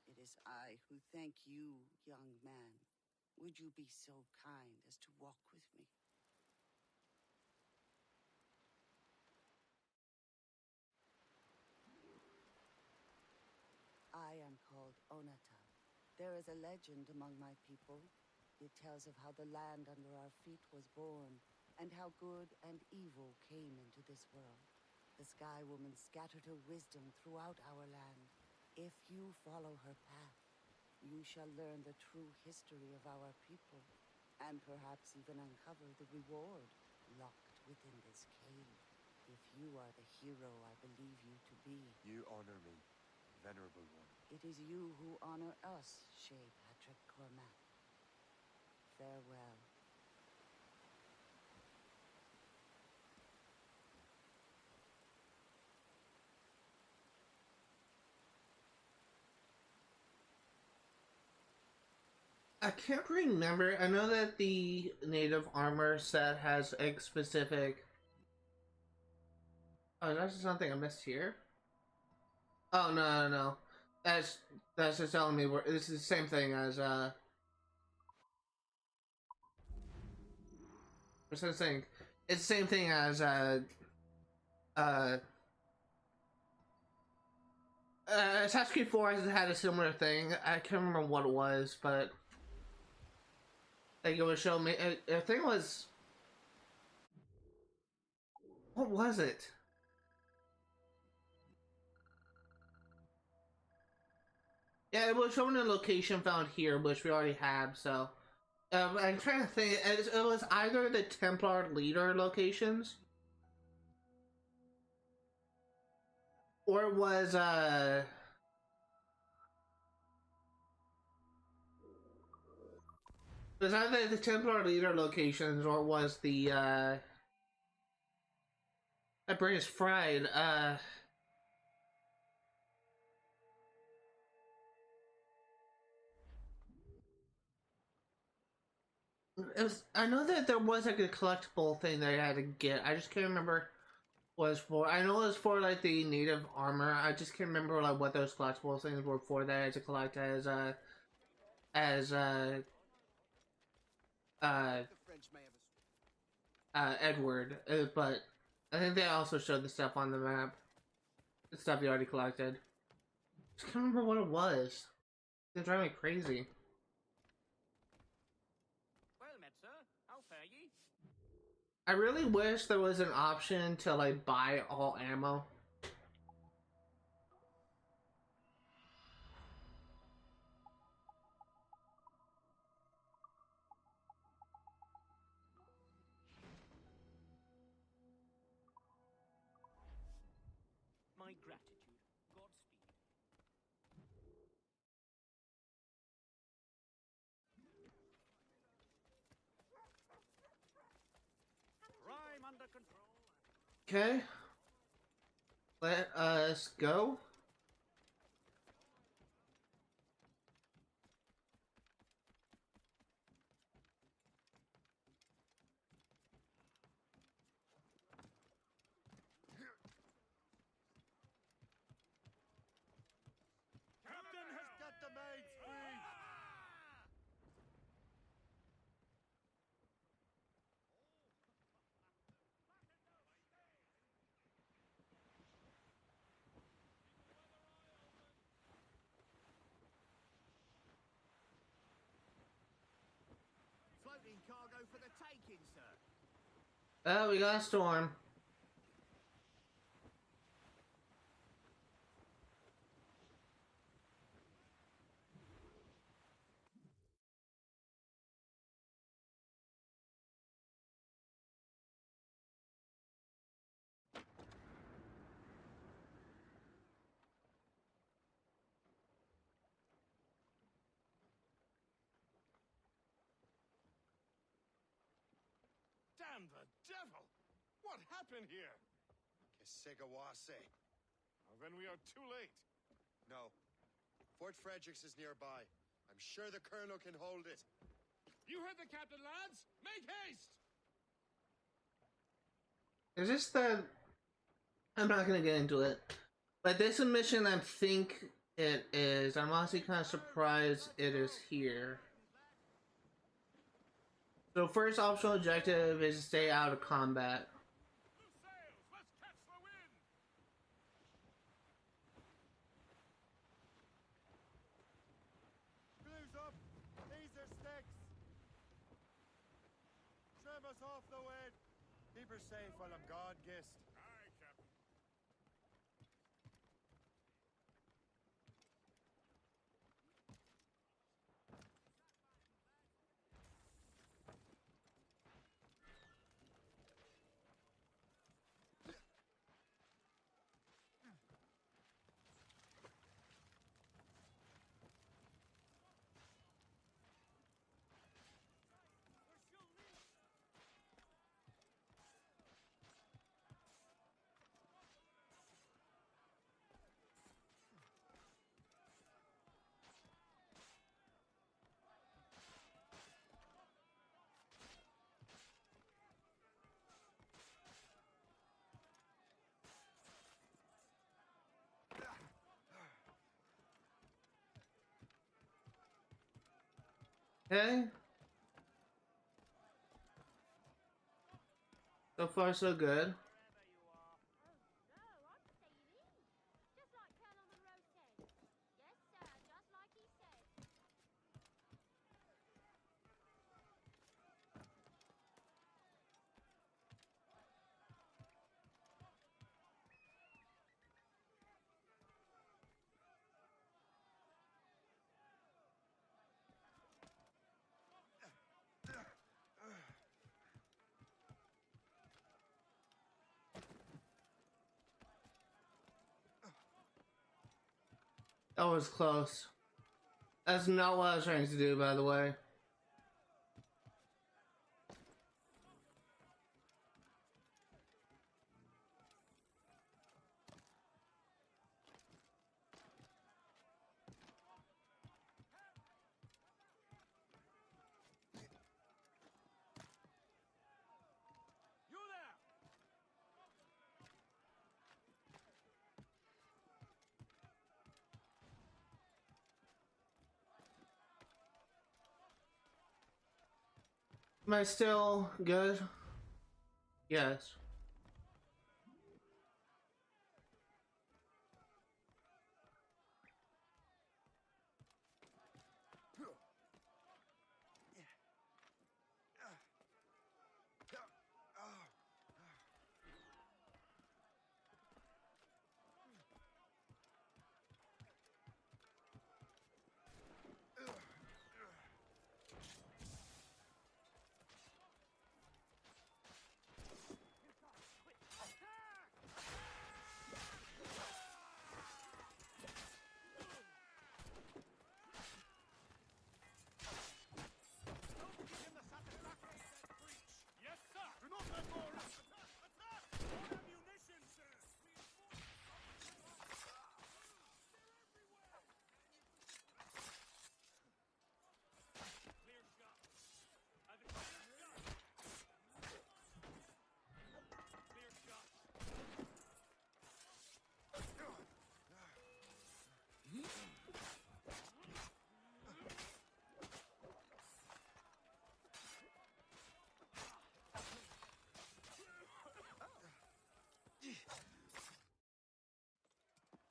I: It is I who thank you, young man. Would you be so kind as to walk with me? I am called Onata. There is a legend among my people. It tells of how the land under our feet was born, and how good and evil came into this world. The Sky Woman scattered her wisdom throughout our land. If you follow her path, you shall learn the true history of our people, and perhaps even uncover the reward locked within this cave. If you are the hero I believe you to be.
D: You honor me, Venerable one.
I: It is you who honor us, Shay Patrick Cormac. Farewell.
A: I can't remember. I know that the native armor set has a specific. Oh, that's just something I missed here. Oh no. That's just telling me where this is the same thing as It's the same. It's the same thing as Assassin's Creed 4 has had a similar thing. I can't remember what it was, but like it was showing me. I think it was. What was it? Yeah, it was showing a location found here, which we already have. So I'm trying to think. It was either the Templar leader locations, or it was it was either the Templar leader locations, or it was the my brain is fried. It was, I know that there was like a collectible thing that I had to get. I just can't remember what it was for. I know it was for like the native armor. I just can't remember like what those collectible things were for that I had to collect as as uh
H: The French may have a
A: Edward. But I think they also showed the stuff on the map. The stuff you already collected. Just can't remember what it was. It's driving me crazy.
H: Well met, sir. How fare ye?
A: I really wish there was an option to like buy all ammo.
H: My gratitude. Godspeed.
B: Crime under control.
A: Okay. Let us go.
C: Captain has got the maids free!
H: Floating cargo for the taking, sir.
A: Oh, we got a storm.
G: Damn the devil! What happened here?
D: Kesigawase.
G: Well, then we are too late.
D: No. Fort Fredericks is nearby. I'm sure the colonel can hold it.
G: You heard the captain, lads! Make haste!
A: Is this the... I'm not gonna get into it. But this mission, I think it is. I'm honestly kind of surprised it is here. So first optional objective is to stay out of combat.
G: Loose sails! Let's catch the wind!
C: Blues up! These are sticks! Trim us off the wind! Keep her safe while I'm gone, Gist.
G: Aye, Captain.
A: Okay. So far, so good. That was close. That's not what I was trying to do, by the way.
B: You there!
A: Am I still good? Yes.
B: Yes, sir! Do not let more attack! Attack! More ammunition, sir! Clear shot! Have a clear shot! Clear shot!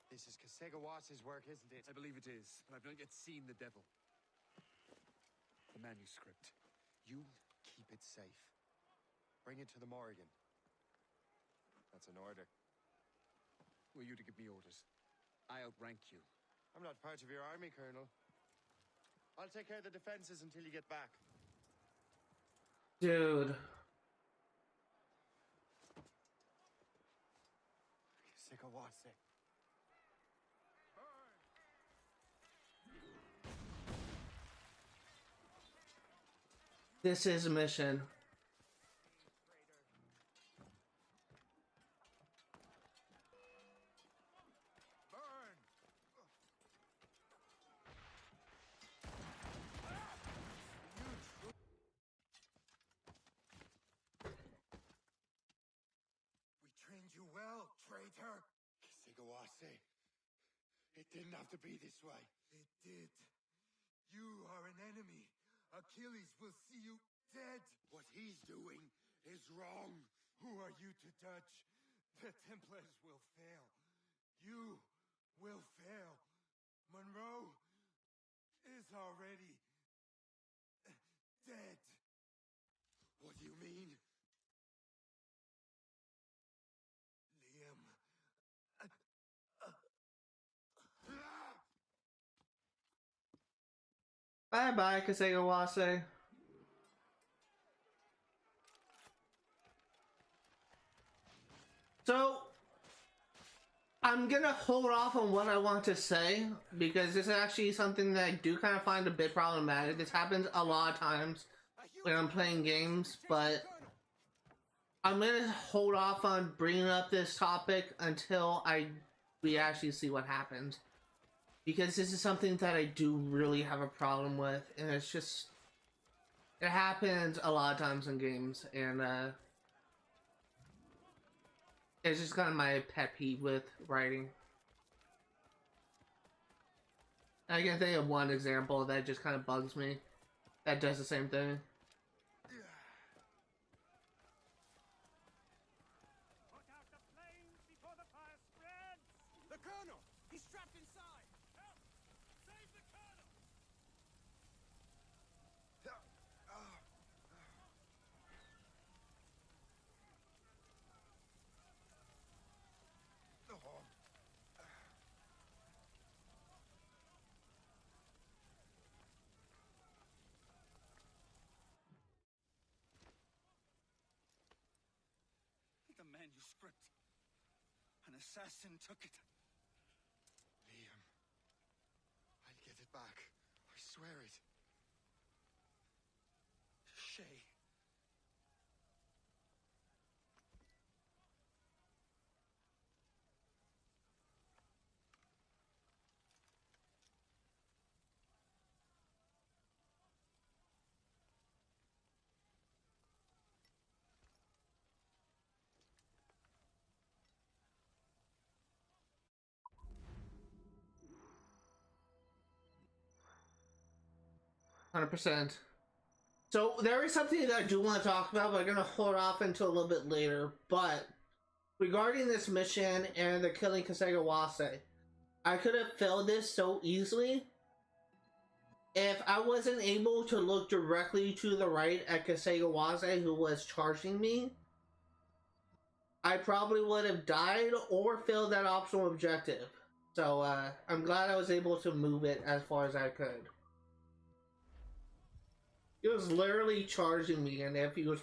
C: This is Kasegawas's work, isn't it?
E: I believe it is, but I've not yet seen the devil. The manuscript.
C: You keep it safe. Bring it to the Morrigan. That's an order.
E: Were you to give me orders? I outrank you.
C: I'm not part of your army, Colonel. I'll take care of the defenses until you get back.
A: Dude.
C: Kasegawase.
A: This is a mission.
C: We trained you well, traitor. Kasegawase. It didn't have to be this way. It did. You are an enemy. Achilles will see you dead. What he's doing is wrong. Who are you to judge? The Templars will fail. You will fail. Monroe is already dead. What do you mean? Liam.
A: Bye bye, Kasegawase. So, I'm gonna hold off on what I want to say because this is actually something that I do kind of find a bit problematic. This happens a lot of times when I'm playing games, but I'm gonna hold off on bringing up this topic until we actually see what happens. Because this is something that I do really have a problem with, and it's just, it happens a lot of times in games, and it's just kind of my pet peeve with writing. I can think of one example that just kind of bugs me. that does the same thing.
B: Put out the flames before the fire spreads!
H: The Colonel! He's trapped inside!
B: Help! Save the Colonel!
E: The manuscript. An assassin took it.
D: Liam. I'll get it back. I swear it.
E: Shay.
A: %. So there is something that I do want to talk about, but I'm gonna hold off until a little bit later. But regarding this mission and the killing Kasegawase, I could have failed this so easily if I wasn't able to look directly to the right at Kasegawase, who was charging me. I probably would have died or failed that optional objective. So I'm glad I was able to move it as far as I could. He was literally charging me, and if he was,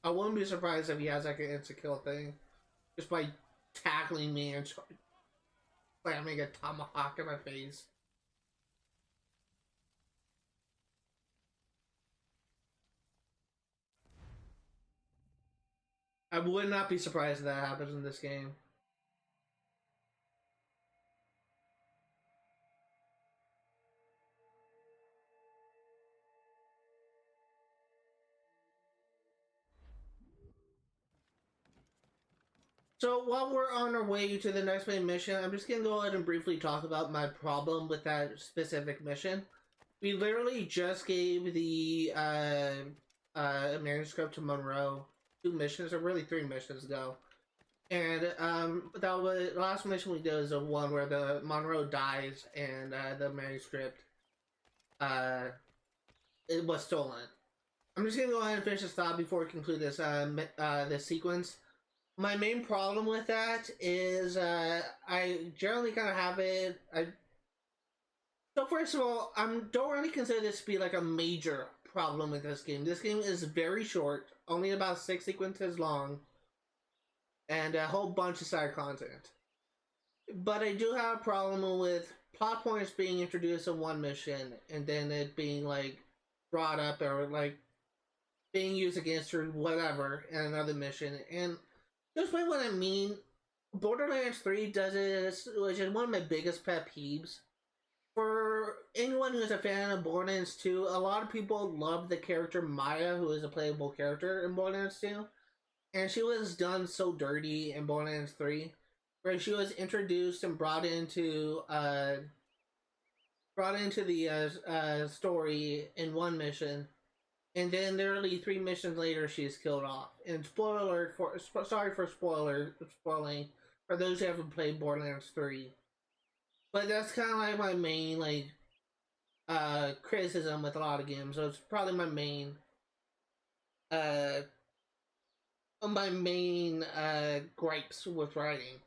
A: I wouldn't be surprised if he has like an insta-kill thing, just by tackling me and slamming a tomahawk in my face. I would not be surprised if that happens in this game. So while we're on our way to the next main mission, I'm just going to go ahead and briefly talk about my problem with that specific mission. We literally just gave the manuscript to Monroe 2 missions, or really 3 missions ago. And that was, the last mission we did was the one where the Monroe dies and the manuscript it was stolen. I'm just going to go ahead and finish this thought before we conclude this this sequence. My main problem with that is I generally kind of have it. So first of all, I don't really consider this to be like a major problem with this game. This game is very short, only about 6 sequences long, and a whole bunch of side content. But I do have a problem with plot points being introduced in one mission and then it being like brought up or like being used against or whatever in another mission. And just by what I mean, Borderlands 3 does this, which is one of my biggest pet peeves. For anyone who's a fan of Borderlands 2, a lot of people love the character Maya, who is a playable character in Borderlands 2. And she was done so dirty in Borderlands 3, where she was introduced and brought into the story in one mission. And then literally 3 missions later, she's killed off. And spoiler sorry for spoiling for those who haven't played Borderlands 3. But that's kind of like my main criticism with a lot of games. So it's probably my main gripes with writing.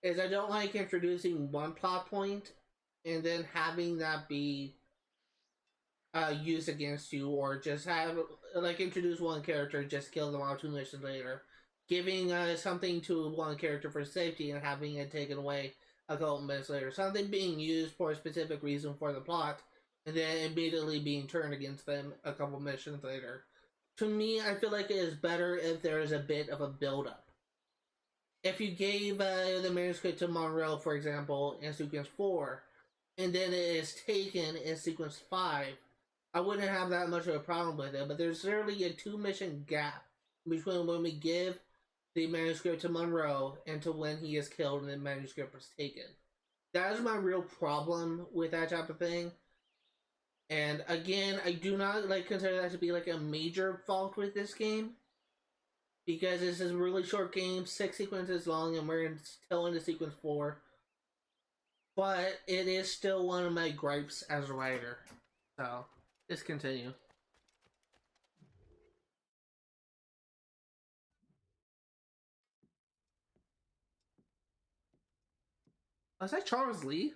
A: Is I don't like introducing one plot point and then having that be used against you, or just have like introduce one character, just kill them all 2 missions later, giving something to one character for safety and having it taken away a couple minutes later, something being used for a specific reason for the plot and then immediately being turned against them a couple missions later. To me, I feel like it is better if there is a bit of a build-up. If you gave the manuscript to Monroe, for example, in sequence 4, and then it is taken in sequence 5, I wouldn't have that much of a problem with it, but there's certainly a 2 mission gap between when we give the manuscript to Monroe and to when he is killed and the manuscript was taken. That is my real problem with that type of thing. And again, I do not like consider that to be like a major fault with this game, because this is a really short game, 6 sequences long, and we're still into sequence 4. But it is still one of my gripes as a writer. So, let's continue. Was that Charles Lee?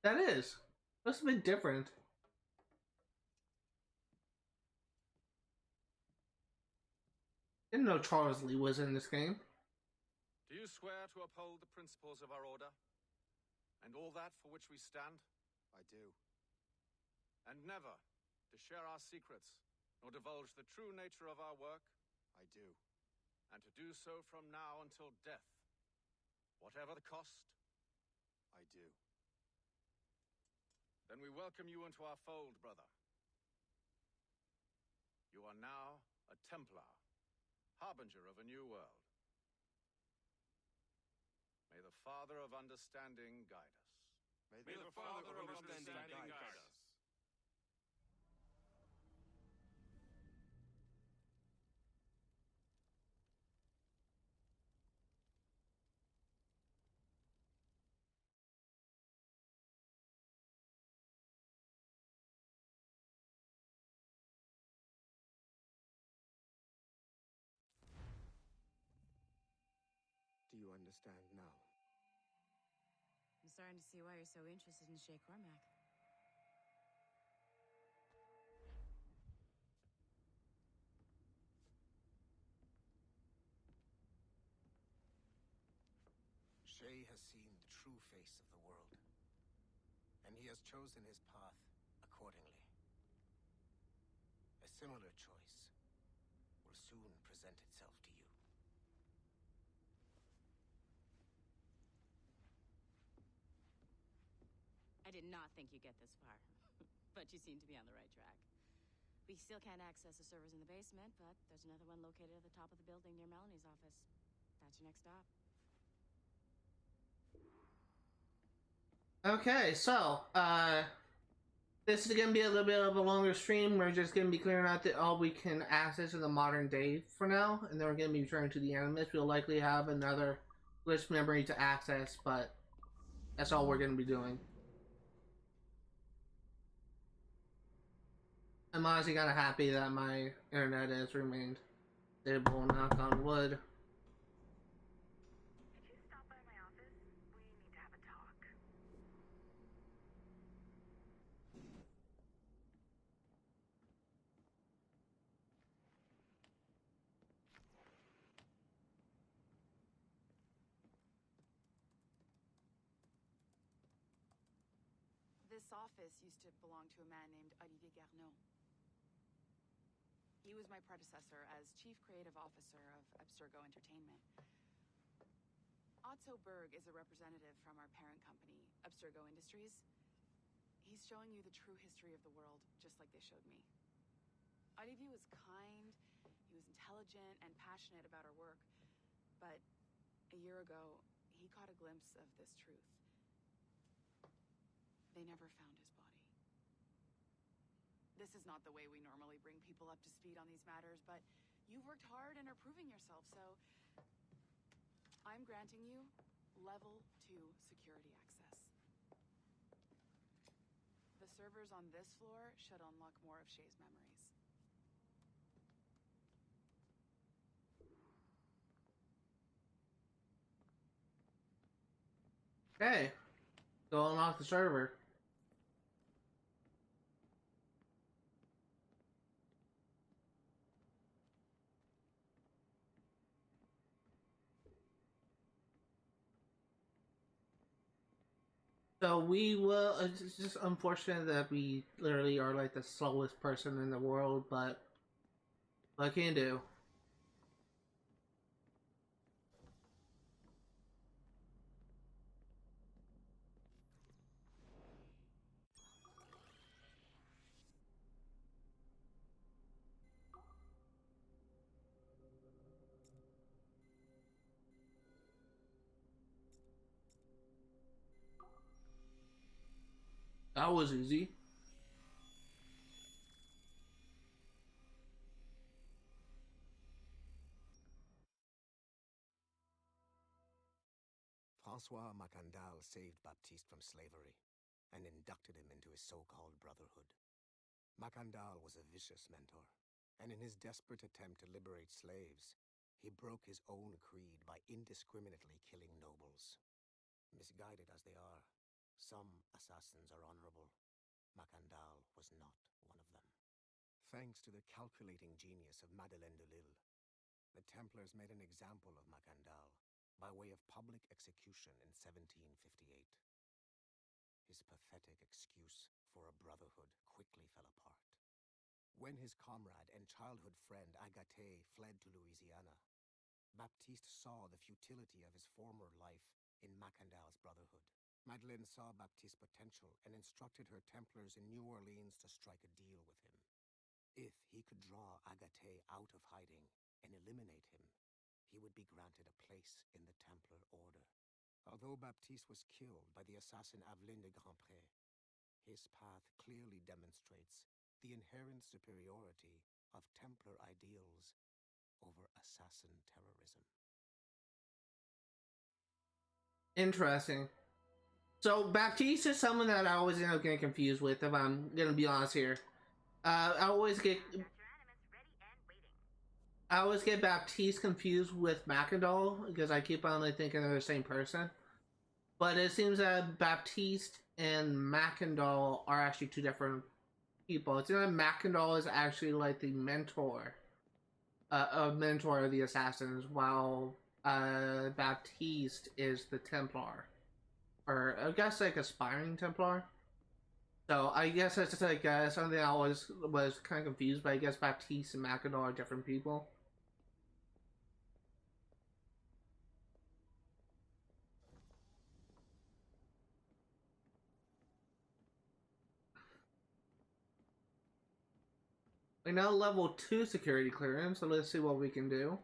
A: That is. That's a bit different. Didn't know Charles Lee was in this game.
E: Do you swear to uphold the principles of our order? And all that for which we stand?
D: I do.
E: And never to share our secrets, nor divulge the true nature of our work?
D: I do.
E: And to do so from now until death, whatever the cost?
D: I do.
E: Then we welcome you into our fold, brother. You are now a Templar, harbinger of a new world. May the Father of Understanding guide us.
F: May the Father of Understanding guide us.
D: Do you understand now?
J: I'm starting to see why you're so interested in Shay Cormac.
K: Shay has seen the true face of the world, and he has chosen his path accordingly. A similar choice will soon present itself to you.
J: I did not think you'd get this far, but you seem to be on the right track. We still can't access the servers in the basement, but there's another one located at the top of the building near Melanie's office. That's your next stop.
A: Okay, so, this is going to be a little bit of a longer stream. We're just going to be clearing out all we can access in the modern day for now, and then we're going to be returning to the Animus. We'll likely have another glitch memory to access, but that's all we're going to be doing. I'm honestly kind of happy that my internet has remained stable, knock on wood.
L: Could you stop by my office? We need to have a talk.
J: This office used to belong to a man named Olivier Garneau. He was my predecessor as Chief Creative Officer of Abstergo Entertainment. Otto Berg is a representative from our parent company, Abstergo Industries. He's showing you the true history of the world, just like they showed me. Olivier was kind, he was intelligent and passionate about our work, but a year ago, he caught a glimpse of this truth. They never found his body. This is not the way we normally bring people up to speed on these matters, but you've worked hard and are proving yourself, so I'm granting you level 2 security access. The servers on this floor should unlock more of Shay's memories.
A: Okay, go unlock the server. So we will, it's just unfortunate that we literally are like the slowest person in the world, but what can you do? That was easy.
K: Francois Macandal saved Baptiste from slavery and inducted him into his so-called brotherhood. Macandal was a vicious mentor, and in his desperate attempt to liberate slaves, he broke his own creed by indiscriminately killing nobles. Misguided as they are, some assassins are honorable. Macandal was not one of them. Thanks to the calculating genius of Madeleine de Lille, the Templars made an example of Macandal by way of public execution in 1758. His pathetic excuse for a brotherhood quickly fell apart. When his comrade and childhood friend Agathe fled to Louisiana, Baptiste saw the futility of his former life in Macandal's brotherhood. Madeleine saw Baptiste's potential and instructed her Templars in New Orleans to strike a deal with him. If he could draw Agathe out of hiding and eliminate him, he would be granted a place in the Templar Order. Although Baptiste was killed by the assassin Aveline de Grandpré, his path clearly demonstrates the inherent superiority of Templar ideals over assassin terrorism.
A: Interesting. So Baptiste is someone that I always end up getting confused with, if I'm gonna be honest here. I always get Baptiste confused with Macandal because I keep on thinking they're the same person. But it seems that Baptiste and Macandal are actually two different people. It's not Macandal is actually like the mentor, a mentor of the assassins, while Baptiste is the Templar, or I guess like aspiring Templar. So I guess that's just like something I was kind of confused, but I guess Baptiste and Macandal are different people. We now level 2 security clearance, so let's see what we can do.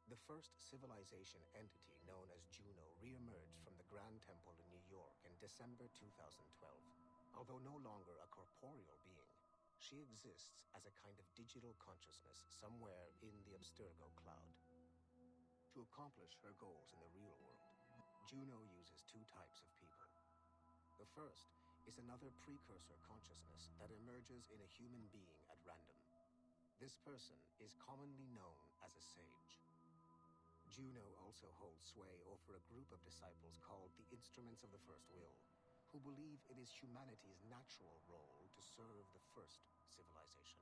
K: The first civilization entity known as Juno re-emerged from the Grand Temple in New York in December 2012. Although no longer a corporeal being, she exists as a kind of digital consciousness somewhere in the Abstergo cloud. To accomplish her goals in the real world, Juno uses two types of people. The first is another precursor consciousness that emerges in a human being at random. This person is commonly known as a sage. Juno also holds sway over a group of disciples called the Instruments of the First Will, who believe it is humanity's natural role to serve the first civilization.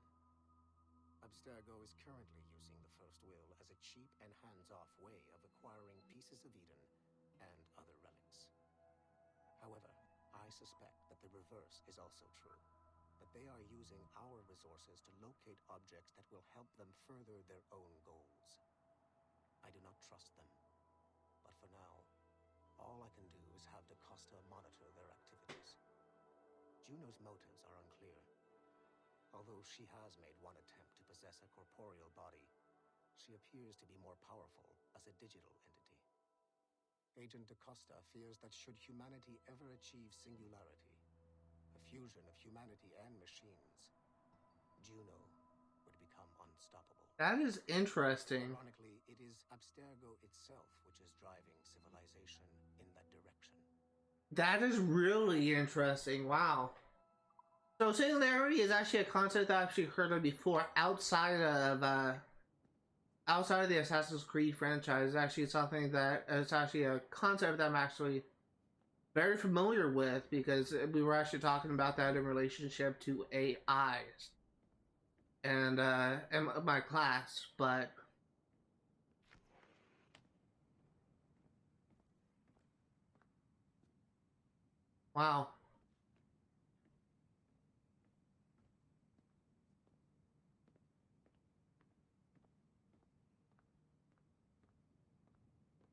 K: Abstergo is currently using the First Will as a cheap and hands-off way of acquiring pieces of Eden and other relics. However, I suspect that the reverse is also true, that they are using our resources to locate objects that will help them further their own goals. I do not trust them, but for now, all I can do is have DaCosta monitor their activities. Juno's motives are unclear. Although she has made one attempt to possess a corporeal body, she appears to be more powerful as a digital entity. Agent DaCosta fears that should humanity ever achieve singularity, a fusion of humanity and machines, Juno would become unstoppable.
A: That is interesting.
K: Ironically, it is Abstergo itself which is driving civilization in that direction.
A: That is really interesting. Wow. So singularity is actually a concept that I've actually heard of before outside of the Assassin's Creed franchise. It's actually something that it's actually a concept that I'm actually very familiar with because we were actually talking about that in relationship to AIs and my class, but Wow.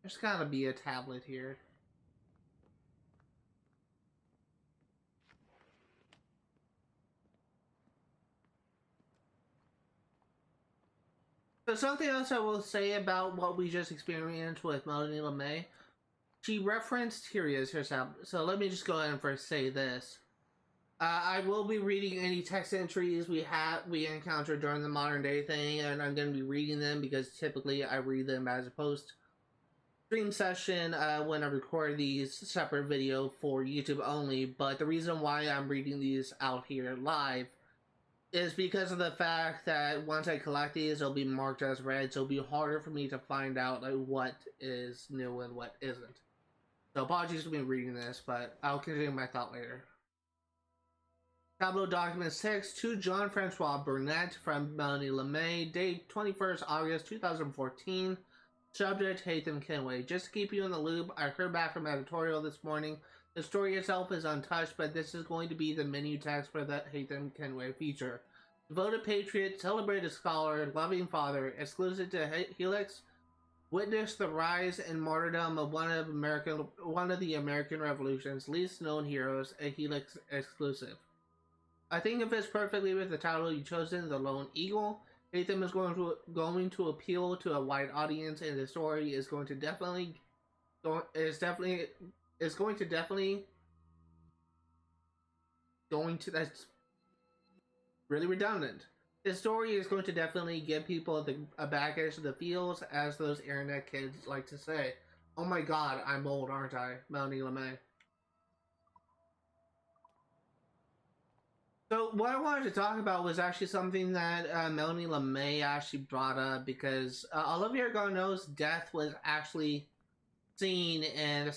A: There's gotta be a tablet here. So something else I will say about what we just experienced with Melanie LeMay. She referenced, here he is, here's how. So let me just go ahead and first say this. I will be reading any text entries we encountered during the modern day thing, and I'm going to be reading them because typically I read them as a post stream session when I record these separate video for YouTube only. But the reason why I'm reading these out here live is because of the fact that once I collect these, they'll be marked as read, so it'll be harder for me to find out like what is new and what isn't. So apologies for me reading this, but I'll continue my thought later. Tableau document 6 to John Francois Burnett from Melanie LeMay, date 21st August 2014. Subject Haytham Kenway. Just to keep you in the loop, I heard back from editorial this morning. The story itself is untouched, but this is going to be the menu text for the Haytham Kenway feature. Devoted patriot, celebrated scholar, loving father, exclusive to Helix, witnessed the rise and martyrdom of one of the American Revolution's least known heroes, a Helix exclusive. I think it fits perfectly with the title you've chosen, The Lone Eagle. Haytham is going to appeal to a wide audience, and the story is going to definitely that's really redundant. This story is going to definitely give people a baggage of the feels, as those internet kids like to say. Oh my god, I'm old, aren't I? Melanie LeMay. So what I wanted to talk about was actually something that Melanie LeMay actually brought up, because Olivier Garneau's death was actually seen in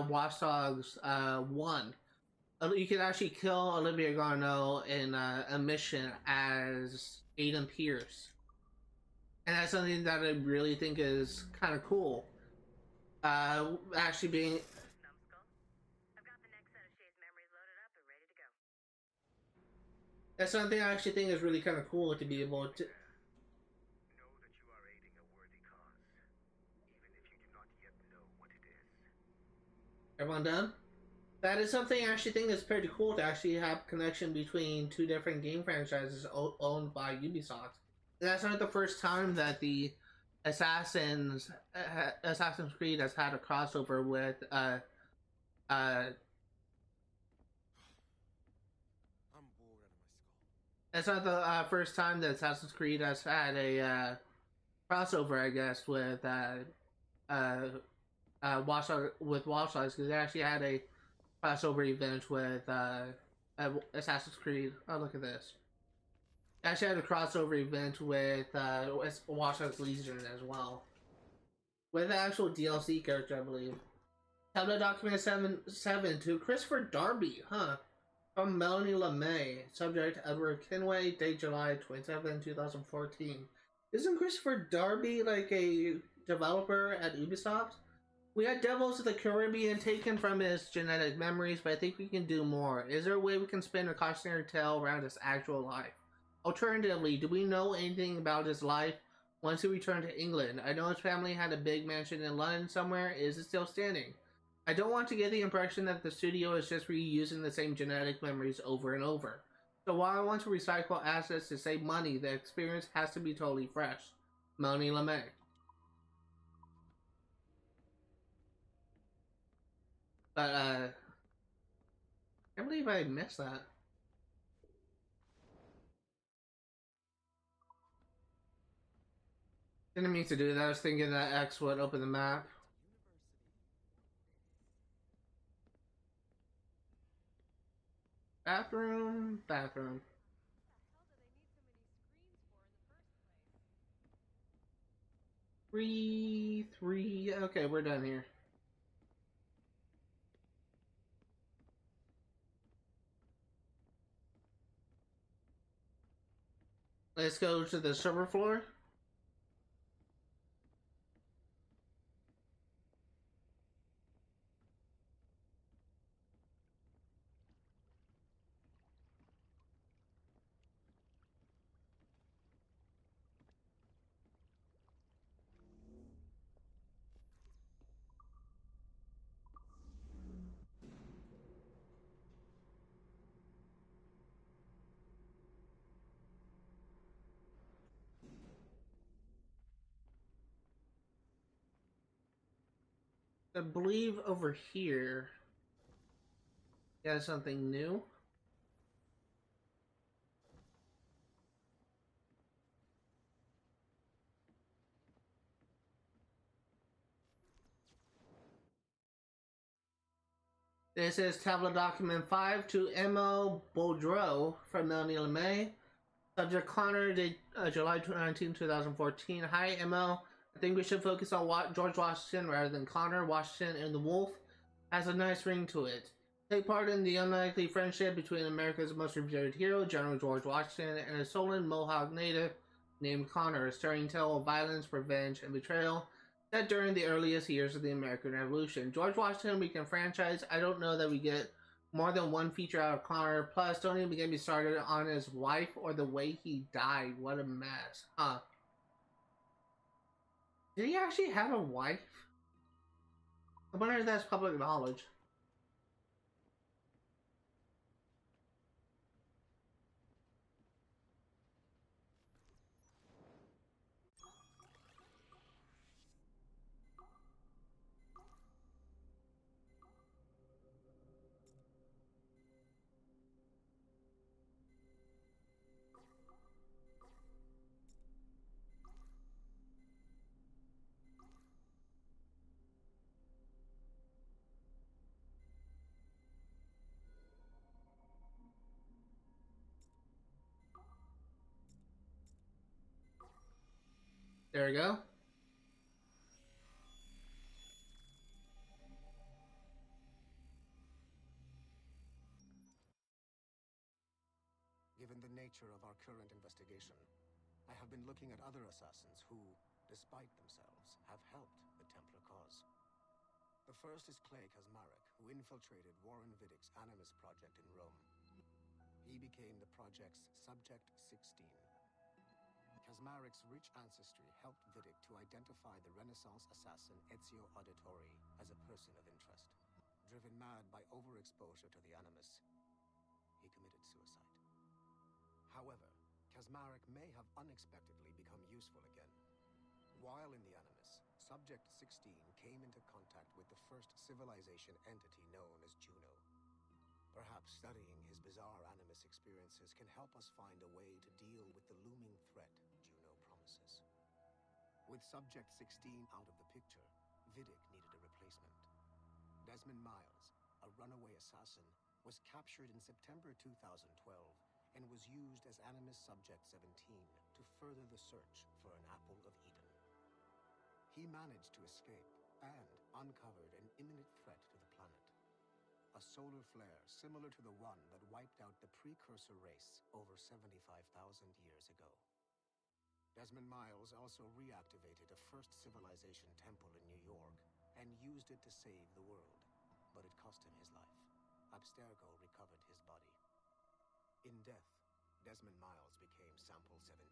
A: Watch Dogs 1. You can actually kill Olivier Garneau in a mission as Aiden Pierce. And that's something that I really think is kind of cool. Actually being... That's something I actually think is really kind of cool to be able to...
C: Know that you are aiding a worthy cause, even if you do not yet know what it is.
A: Everyone done? That is something I actually think is pretty cool, to actually have connection between two different game franchises owned by Ubisoft. And that's not the first time that the Assassin's Creed has had a crossover with That's not the first time that Assassin's Creed has had a crossover, I guess, with Watch Dogs, because they actually had a crossover event with Assassin's Creed. Oh, look at this! They actually had a crossover event with Watch Dogs Legion as well, with the actual DLC character, I believe. Tablet document 7 to Christopher Darby, huh? From Melanie LeMay. Subject Edward Kenway. Date July 27, 2014. Isn't Christopher Darby like a developer at Ubisoft? We had Devils of the Caribbean taken from his genetic memories, but I think we can do more. Is there a way we can spin a cautionary tale around his actual life? Alternatively, do we know anything about his life once he returned to England? I know his family had a big mansion in London somewhere. Is it still standing? I don't want to get the impression that the studio is just reusing the same genetic memories over and over. So while I want to recycle assets to save money, the experience has to be totally fresh. Melanie LeMay. But, I can't believe I missed that. Didn't mean to do that. I was thinking that X would open the map. Bathroom. 3. Okay, we're done here. Let's go to the server floor. I believe over here, got something new. This is tablet document 5 to M.O. Baudreau from Melanie LeMay. Subject Connor, July 19, 2014. Hi, M.O. I think we should focus on George Washington rather than Connor. Washington and the Wolf has a nice ring to it. Take part in the unlikely friendship between America's most revered hero, General George Washington, and a Solon Mohawk native named Connor, a stirring tale of violence, revenge, and betrayal set during the earliest years of the American Revolution. George Washington Weekend franchise. I don't know that we get more than one feature out of Connor. Plus, don't even get me started on his wife or the way he died. What a mess. Huh. Did he actually have a wife? I wonder if that's public knowledge. There we go.
K: Given the nature of our current investigation, I have been looking at other assassins who, despite themselves, have helped the Templar cause. The first is Clay Kazmarek, who infiltrated Warren Viddick's Animus project in Rome. He became the project's Subject 16. Kazmarek's rich ancestry helped Viddick to identify the Renaissance assassin Ezio Auditore as a person of interest. Driven mad by overexposure to the Animus, he committed suicide. However, Kazmarek may have unexpectedly become useful again. While in the Animus, Subject 16 came into contact with the first civilization entity known as Juno. Perhaps studying his bizarre Animus experiences can help us find a way to deal with the looming threat Juno promises. With Subject 16 out of the picture, Viddick needed a replacement. Desmond Miles, a runaway assassin, was captured in September 2012 and was used as Animus Subject 17 to further the search for an Apple of Eden. He managed to escape and uncovered an imminent threat to the planet. A solar flare similar to the one that wiped out the precursor race over 75,000 years ago. Desmond Miles also reactivated a first civilization temple in New York and used it to save the world, but it cost him his life. Abstergo recovered his body. In death, Desmond Miles became Sample 17,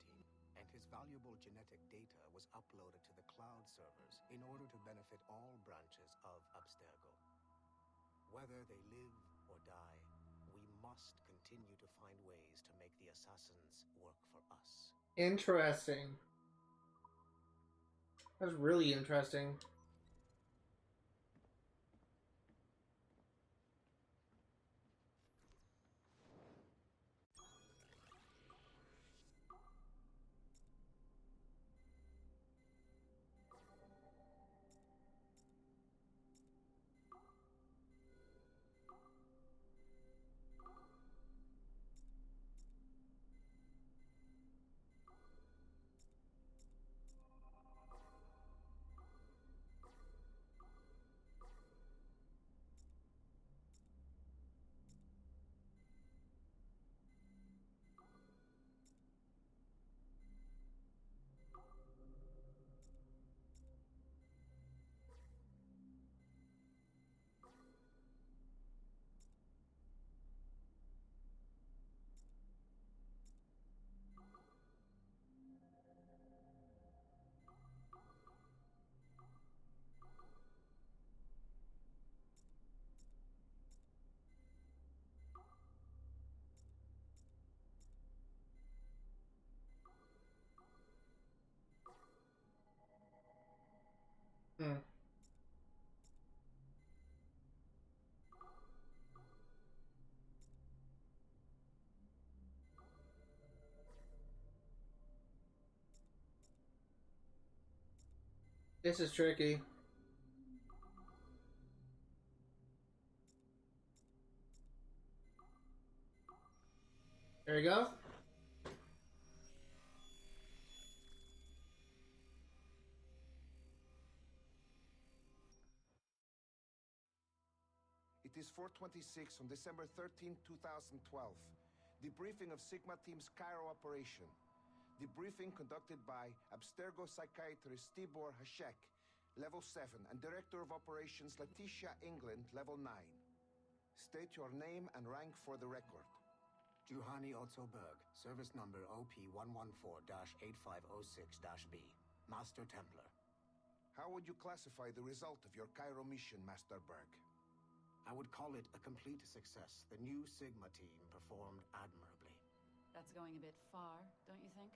K: and his valuable genetic data was uploaded to the cloud servers in order to benefit all branches of Abstergo. Whether they live or die, we must continue to find ways to make the assassins work for us.
A: Interesting. That's really interesting. This is tricky. There we go.
K: It is 4:26 on December 13, 2012. Debriefing of Sigma Team's Cairo operation. Debriefing conducted by Abstergo psychiatrist Tibor Hashek, Level 7, and Director of Operations Letitia England, Level 9. State your name and rank for the record. Juhani Otzoberg, service number OP114-8506-B, Master Templar. How would you classify the result of your Cairo mission, Master Berg? I would call it a complete success. The new Sigma team performed admirably.
J: That's going a bit far, don't you think?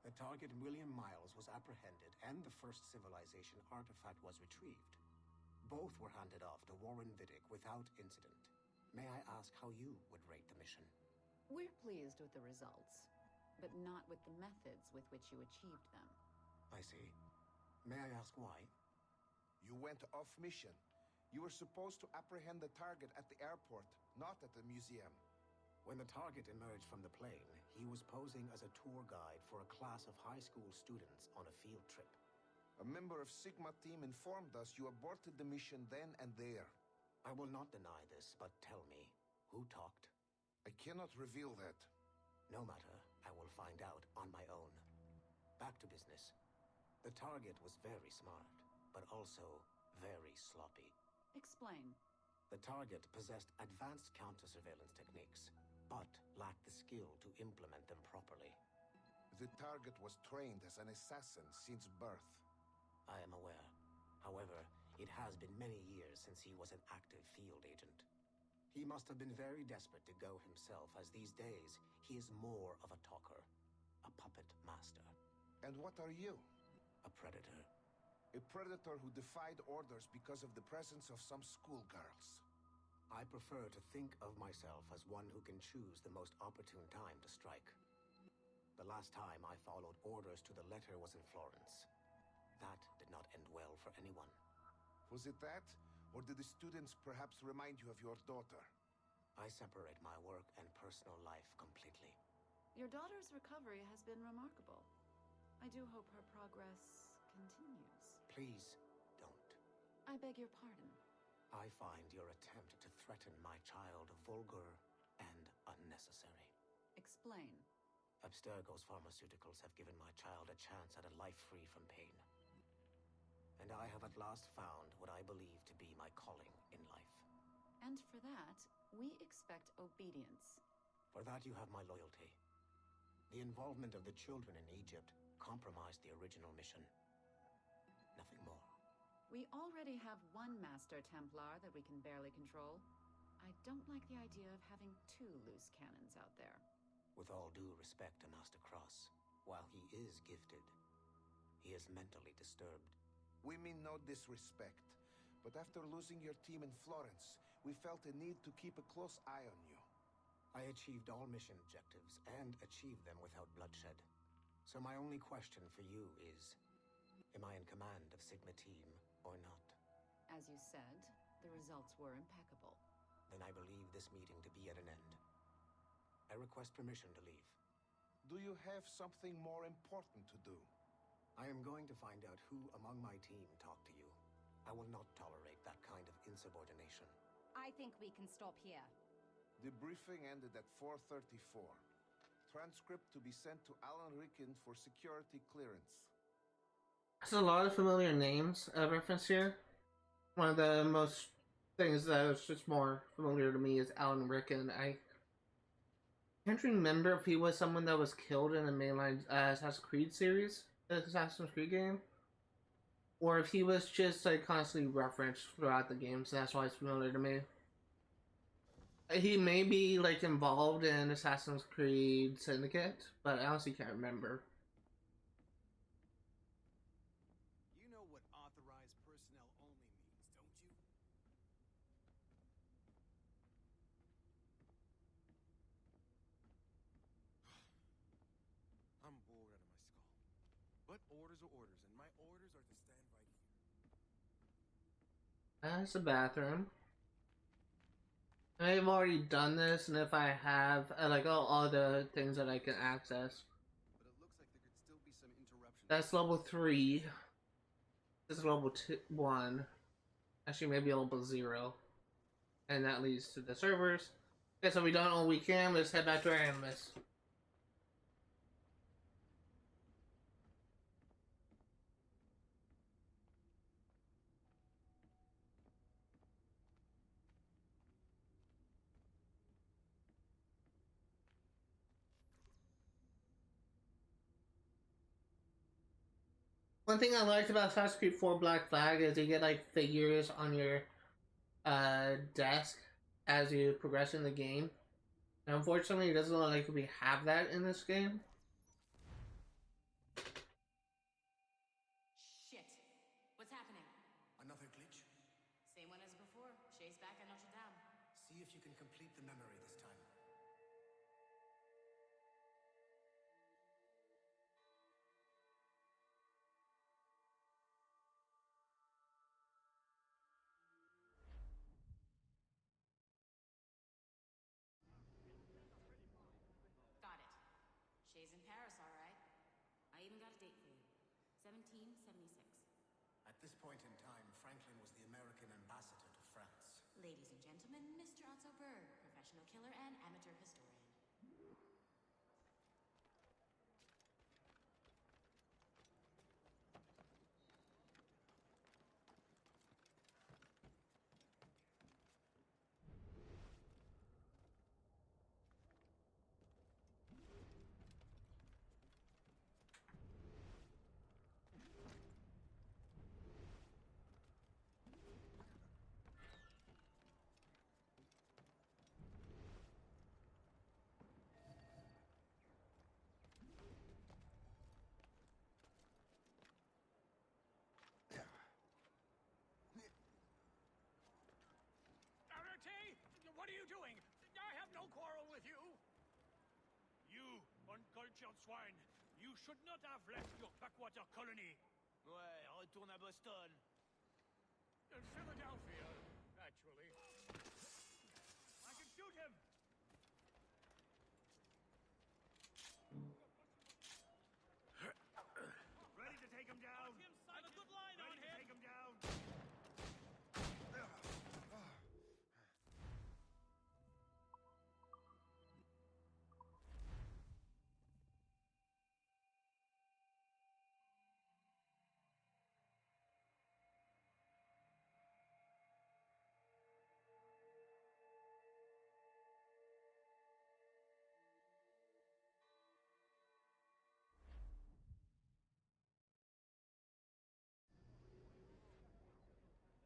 K: The target, William Miles, was apprehended, and the first civilization artifact was retrieved. Both were handed off to Warren Vidic without incident. May I ask how you would rate the mission?
J: We're pleased with the results, but not with the methods with which you achieved them.
K: I see. May I ask why? You went off mission. You were supposed to apprehend the target at the airport, not at the museum. When the target emerged from the plane, he was posing as a tour guide for a class of high school students on a field trip. A member of Sigma team informed us you aborted the mission then and there. I will not deny this, but tell me, who talked? I cannot reveal that. No matter, I will find out on my own. Back to business. The target was very smart, but also very sloppy.
J: Explain.
K: The target possessed advanced counter-surveillance techniques, but lacked the skill to implement them properly. The target was trained as an assassin since birth. I am aware. However, it has been many years since he was an active field agent. He must have been very desperate to go himself, as these days he is more of a talker, a puppet master. And what are you? A predator. A predator who defied orders because of the presence of some schoolgirls. I prefer to think of myself as one who can choose the most opportune time to strike. The last time I followed orders to the letter was in Florence. That did not end well for anyone. Was it that? Or did the students perhaps remind you of your daughter? I separate my work and personal life completely.
J: Your daughter's recovery has been remarkable. I do hope her progress continues.
K: Please, don't.
J: I beg your pardon.
K: I find your attempt to threaten my child vulgar and unnecessary.
J: Explain.
K: Abstergo's pharmaceuticals have given my child a chance at a life free from pain. And I have at last found what I believe to be my calling in life.
J: And for that, we expect obedience.
K: For that you have my loyalty. The involvement of the children in Egypt compromised the original mission. Nothing more.
J: We already have one Master Templar that we can barely control. I don't like the idea of having two loose cannons out there.
K: With all due respect to Master Cross, while he is gifted, he is mentally disturbed. We mean no disrespect, but after losing your team in Florence, we felt a need to keep a close eye on you. I achieved all mission objectives, and achieved them without bloodshed. So my only question for you is, am I in command of Sigma Team or not?
J: As you said, the results were impeccable.
K: Then I believe this meeting to be at an end. I request permission to leave. Do you have something more important to do? I am going to find out who among my team talked to you. I will not tolerate that kind of insubordination.
M: I think we can stop here.
K: The briefing ended at 4:34. Transcript to be sent to Alan Ricken for security clearance.
A: There's a lot of familiar names referenced here. One of the most things that is just more familiar to me is Alan Ricken. I can't remember if he was someone that was killed in the mainline Assassin's Creed series, the Assassin's Creed game, or if he was just like constantly referenced throughout the game, so that's why it's familiar to me. He may be like involved in Assassin's Creed Syndicate, but I honestly can't remember.
B: You know what authorized personnel only means, don't you?
F: I'm bored out of my skull. But orders are orders, and my orders are to stand right here.
A: That's the bathroom. I've already done this, and if I have, like all the things that I can access.
N: But it looks like there could still be some interruptions.
A: That's level 3. This is level 1. Actually, maybe level 0. And that leads to the servers. Okay, so we done all we can. Let's head back to our Animus. One thing I liked about Assassin's Creed 4 Black Flag is you get like figures on your desk as you progress in the game. And unfortunately, it doesn't look like we have that in this game.
J: Shit. What's happening?
K: Another glitch?
J: Same one as before. Shay's back at Notre Dame.
K: See if you can complete the memory this time.
J: Got it. Shay's in Paris, all right. I even got a date for you. 1776.
K: At this point in time, Franklin was the American ambassador to France.
J: Ladies and gentlemen, Mr. Otto Berg, professional killer and amateur historian.
B: What are you doing? I have no quarrel with you. You, uncultured swine. You should not have left your backwater colony. Ouais, retourne à Boston. Philadelphia, actually. I can shoot him. Ready to take him down. I have a good line on him. Take him down.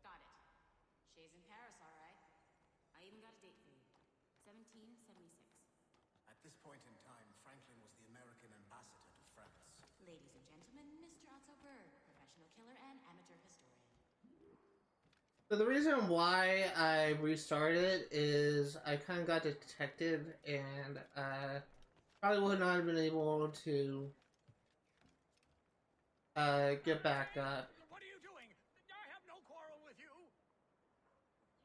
J: Got it. Shay's in Paris, all right. I even got a date for you. 1776.
K: At this point in time, Franklin was the American ambassador to France.
J: Ladies and gentlemen, Mr. Otto Berg, professional killer and amateur historian.
A: So the reason why I restarted is I kind of got detected and probably would not have been able to get back up.
B: What are you doing? I have no quarrel with you.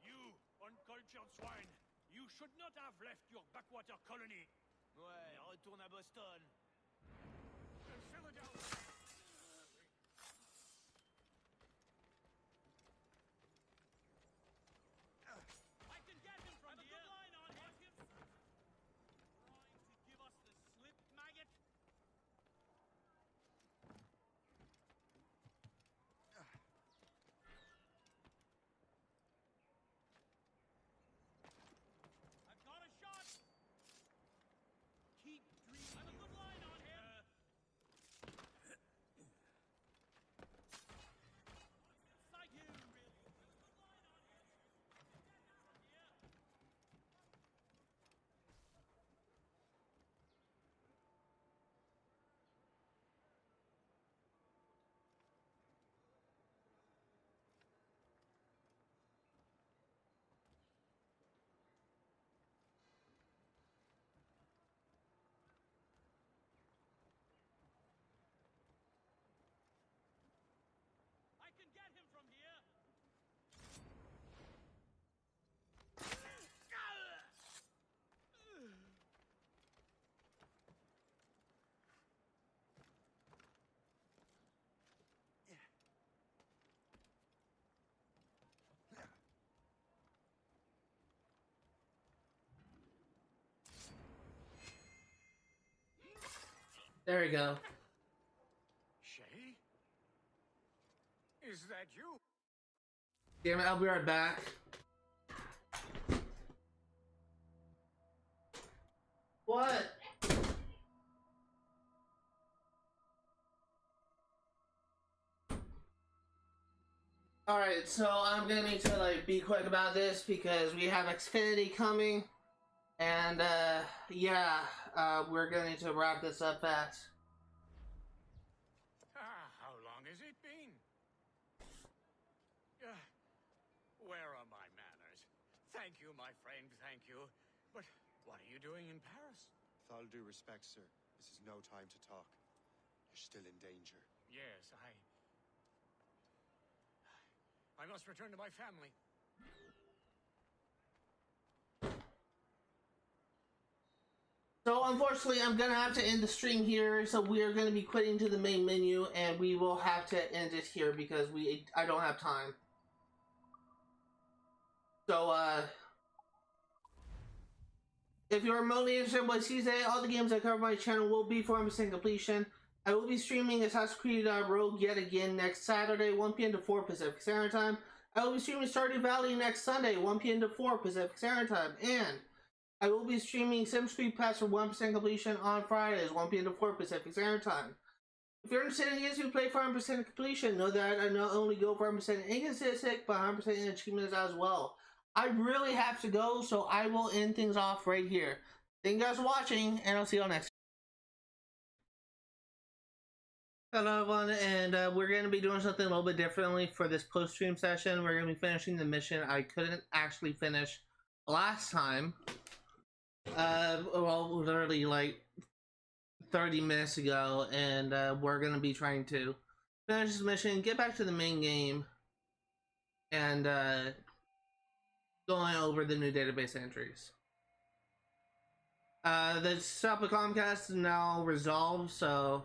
B: You, uncultured swine. You should not have left your backwater colony. Ouais, retourne à Boston. Philadelphia. I can get him from here. Good line on him. Trying to give us the slip, maggot. I've got a shot. Keep dreaming. I have a good line on him.
A: There we go.
B: Shay? Is that you?
A: Damn it, I'll be right back. What? Alright, so I'm gonna need to like be quick about this because we have Xfinity coming, and yeah, we're gonna need to wrap this up fast.
B: How long has it been? Where are my manners? Thank you, my friend, thank you. But what are you doing in Paris?
D: With all due respect, sir, this is no time to talk. You're still in danger.
B: Yes, I must return to my family.
A: So unfortunately, I'm gonna have to end the stream here. So we are gonna be quitting to the main menu, and we will have to end it here because I don't have time. So if you're remotely interested in what sees today, all the games I cover on my channel will be for 100% completion. I will be streaming Assassin's Creed Rogue yet again next Saturday, 1 p.m. to 4 Pacific Standard Time. I will be streaming Stardew Valley next Sunday, 1 p.m. to 4 Pacific Standard Time. And I will be streaming Sims Street Pass for 100% completion on Fridays, 1 p.m. to 4 Pacific Standard Time. If you're interested in games to play for 100% completion, know that I not only go for 100% in statistic, but 100% in achievements as well. I really have to go, so I will end things off right here. Thank you guys for watching, and I'll see you all next time. Hello everyone, and we're going to be doing something a little bit differently for this post-stream session. We're going to be finishing the mission I couldn't actually finish last time. Well, literally like 30 minutes ago, and we're going to be trying to finish this mission, get back to the main game, and going over the new database entries. The stuff with Comcast is now resolved, so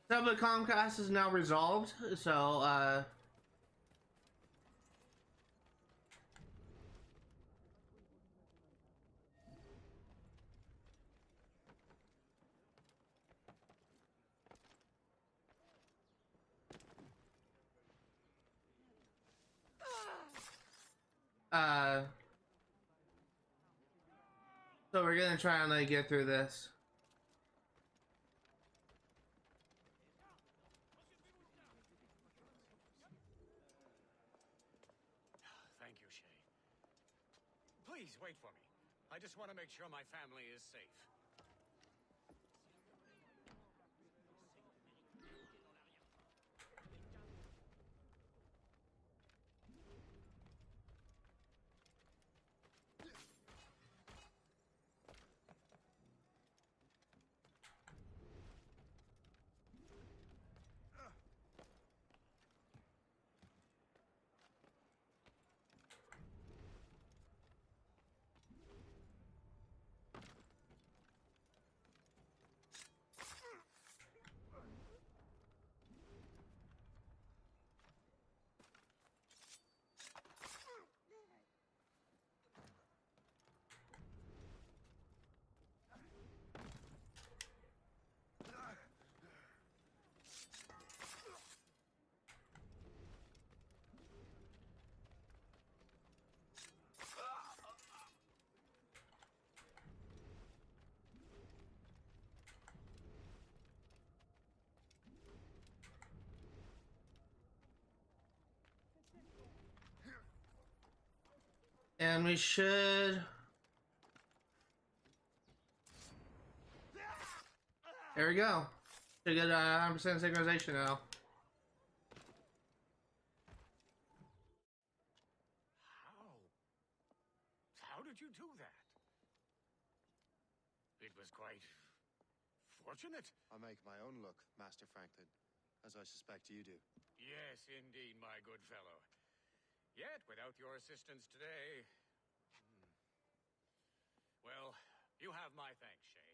A: stuff with Comcast is now resolved, so so we're gonna try and like get through this.
B: Thank you, Shay. Please wait for me. I just want to make sure my family is safe.
A: And we should... There we go. Should get 100% synchronization now.
B: How did you do that? It was quite fortunate.
D: I make my own luck, Master Franklin, as I suspect you do.
B: Yes, indeed, my good fellow. Yet, without your assistance today... Well, you have my thanks, Shay.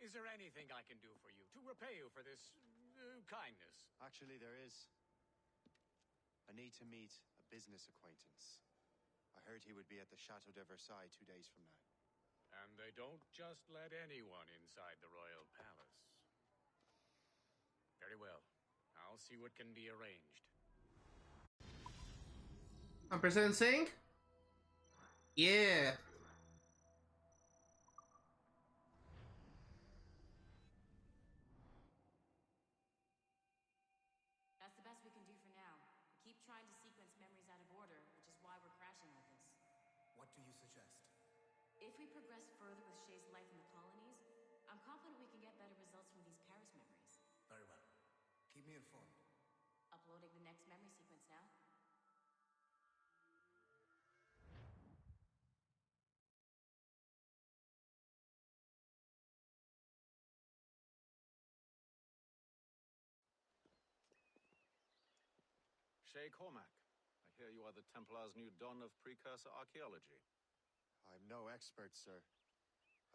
B: Is there anything I can do for you to repay you for this kindness?
D: Actually, there is. I need to meet a business acquaintance. I heard he would be at the Chateau de Versailles 2 days from now.
B: And they don't just let anyone inside the royal palace. Very well. I'll see what can be arranged.
A: 100% sync? Yeah.
O: That's the best we can do for now. We keep trying to sequence memories out of order, which is why we're crashing like this.
K: What do you suggest?
O: If we progress further with Shay's life in the colonies, I'm confident we can get better results from these Paris memories.
K: Very well. Keep me informed.
O: Uploading the next memory sequence now.
P: Shay Cormac, I hear you are the Templars' new don of precursor archaeology.
D: I'm no expert, sir.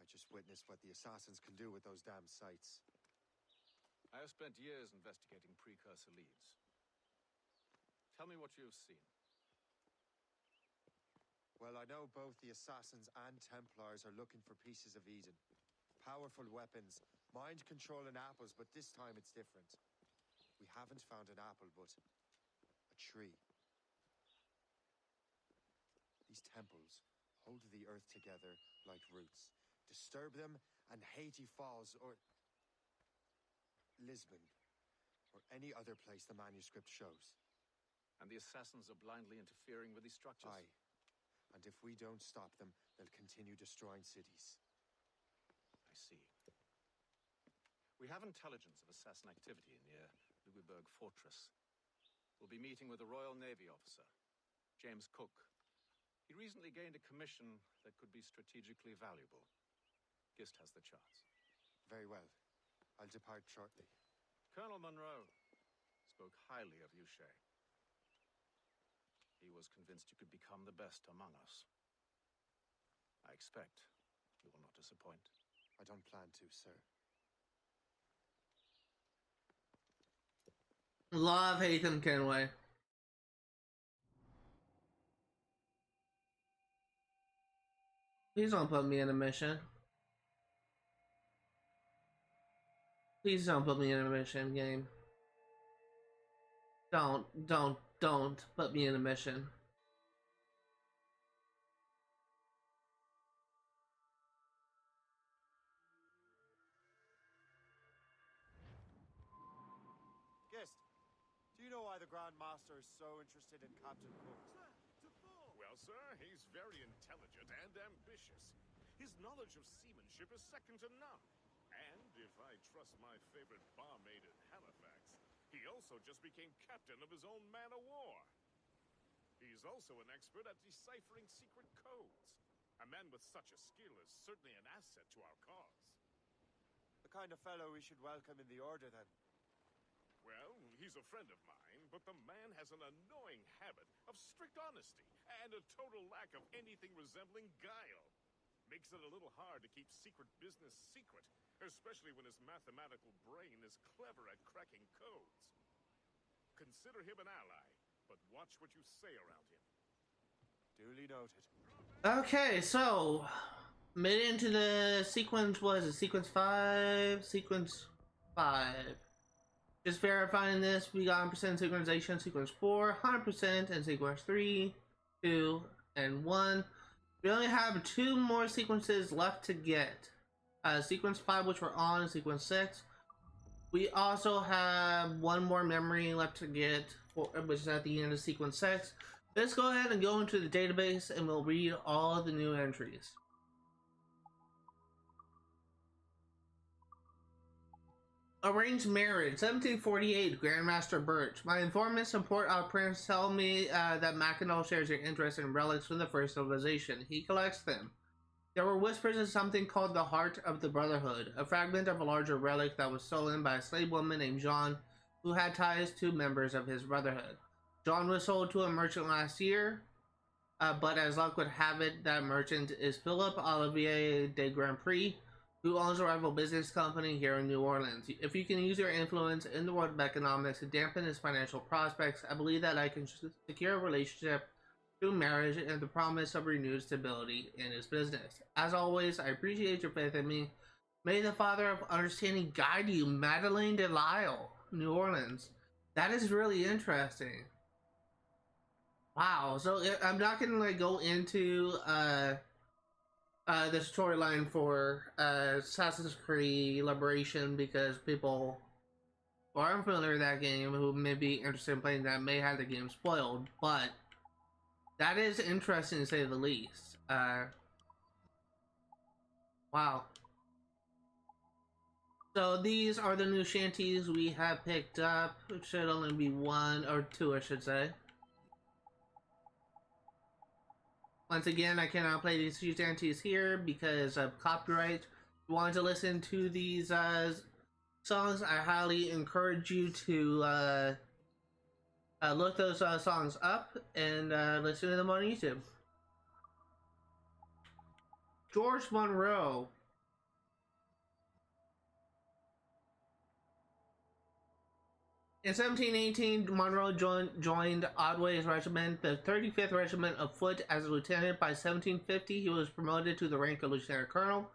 D: I just witnessed what the assassins can do with those damn sites.
P: I have spent years investigating precursor leads. Tell me what you have seen.
D: Well, I know both the assassins and Templars are looking for pieces of Eden. Powerful weapons, mind control and apples, but this time it's different. We haven't found an apple, but a tree. These temples hold the earth together like roots. Disturb them and Haiti falls, or Lisbon, or any other place the manuscript shows.
P: And the assassins are blindly interfering with these structures?
D: Aye. And if we don't stop them, they'll continue destroying cities.
P: I see. We have intelligence of assassin activity near Louisburg Fortress. We'll be meeting with a Royal Navy officer, James Cook. He recently gained a commission that could be strategically valuable. Gist has the charts.
D: Very well. I'll depart shortly.
P: Colonel Monroe spoke highly of you, Shay. He was convinced you could become the best among us. I expect you will not disappoint.
D: I don't plan to, sir.
A: Love Haytham Kenway. Please don't put me in a mission. Please don't put me in a mission, game. Don't put me in a mission.
D: Guest, do you know why the Grand Master is so interested in Captain Cook?
G: Well, sir, he's very intelligent and ambitious. His knowledge of seamanship is second to none. And if I trust my favorite barmaid in Halifax, he also just became captain of his own man-of-war. He's also an expert at deciphering secret codes. A man with such a skill is certainly an asset to our cause.
D: The kind of fellow we should welcome in the Order, then.
G: Well, he's a friend of mine, but the man has an annoying habit of strict honesty and a total lack of anything resembling guile. Makes it a little hard to keep secret business secret, especially when his mathematical brain is clever at cracking codes. Consider him an ally, but watch what you say around him.
D: Duly noted.
A: Okay, so made into the sequence was sequence 5, sequence 5. Just verifying this, we got 100% synchronization, sequence 4, 100%, and sequence 3, 2, and 1. We only have 2 more sequences left to get. Sequence 5, which we're on, sequence 6. We also have 1 more memory left to get, which is at the end of sequence 6. Let's go ahead and go into the database and we'll read all the new entries. Arranged marriage, 1748, Grandmaster Birch. My informants and port prince tell me that Mackinac shares your interest in relics from the first civilization. He collects them. There were whispers of something called the Heart of the Brotherhood, a fragment of a larger relic that was stolen by a slave woman named Jean, who had ties to members of his brotherhood. Jean was sold to a merchant last year, but as luck would have it, that merchant is Philip Olivier de Grand Prix, who owns a rival business company here in New Orleans. If you can use your influence in the world of economics to dampen his financial prospects, I believe that I can secure a relationship through marriage and the promise of renewed stability in his business. As always, I appreciate your faith in me. May the Father of Understanding guide you, Madeleine Delisle, New Orleans. That is really interesting. Wow. So I'm not gonna like go into the storyline for Assassin's Creed Liberation because people who aren't familiar with that game who may be interested in playing that may have the game spoiled, but that is interesting to say the least. Wow. So these are the new shanties we have picked up. It should only be one or two, I should say. Once again, I cannot play these shanties here because of copyright. If you want to listen to these songs, I highly encourage you to look those songs up and listen to them on YouTube. George Monroe. In 1718, Monroe joined Otway's regiment, the 35th Regiment of Foot, as a lieutenant. By 1750, he was promoted to the rank of lieutenant colonel.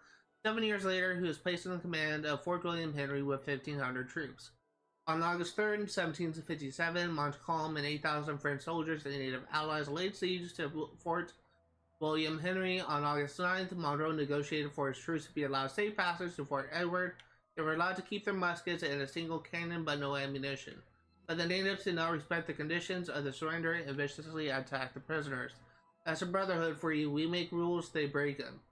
A: 7 years later, he was placed in command of Fort William Henry with 1,500 troops. On August 3rd, 1757, Montcalm and 8,000 French soldiers and native allies laid siege to Fort William Henry. On August 9th, Monroe negotiated for his troops to be allowed safe passage to Fort Edward. They were allowed to keep their muskets and a single cannon but no ammunition. But the natives did not respect the conditions of the surrender and viciously attacked the prisoners. That's a brotherhood for you. We make rules, they break them.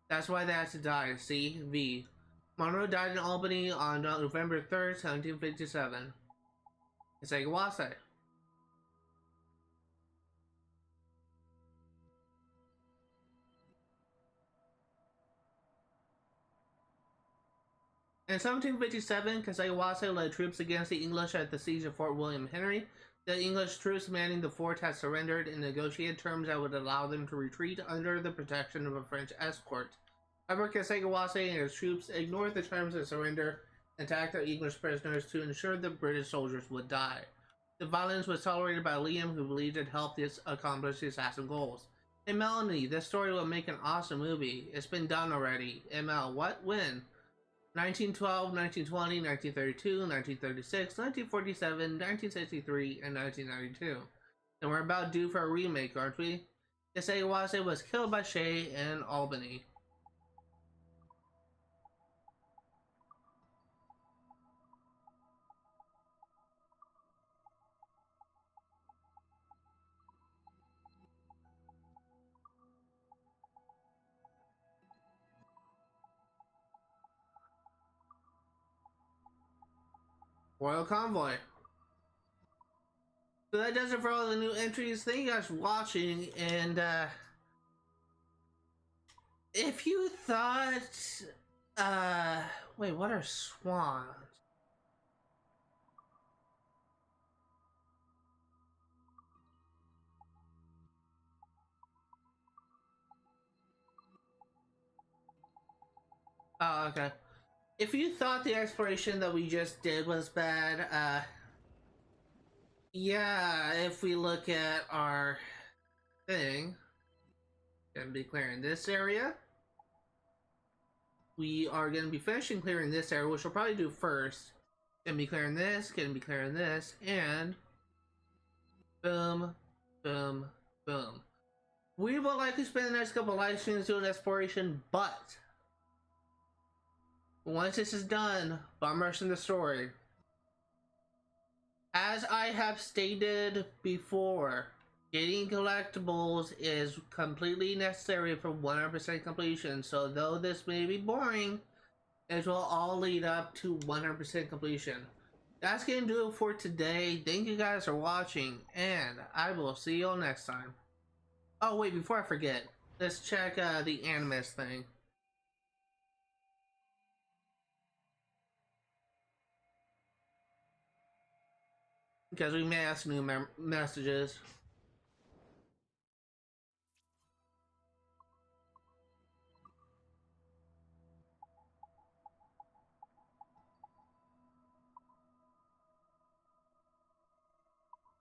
A: That's why they had to die. See? V. Monroe died in Albany on November 3rd, 1757. It's like Wase. In 1757, Kasayawase led troops against the English at the siege of Fort William Henry. The English troops manning the fort had surrendered and negotiated terms that would allow them to retreat under the protection of a French escort. However, Kasayawase and his troops ignored the terms of surrender and attacked the English prisoners to ensure the British soldiers would die. The violence was tolerated by Liam, who believed it helped accomplish the assassin goals. Hey Melanie, this story will make an awesome movie. It's been done already. ML, what? When? 1912, 1920, 1932, 1936, 1947, 1963, and 1992. And we're about due for a remake, aren't we? Kasayawase was killed by Shay in Albany. Royal Convoy. So that does it for all the new entries. Thank you guys for watching, and if you thought wait, what are swans? Oh, okay. If you thought the exploration that we just did was bad, yeah, if we look at our thing, gonna be clearing this area. We are gonna be finishing clearing this area, which we'll probably do first. Gonna be clearing this, and boom, boom, boom. We will likely spend the next couple of live streams doing exploration, but once this is done, Bombers in the story. As I have stated before, getting collectibles is completely necessary for 100% completion. So though this may be boring, it will all lead up to 100% completion. That's gonna do it for today. Thank you guys for watching, and I will see you all next time. Oh wait, before I forget, let's check the Animus thing. Because we may have some new messages.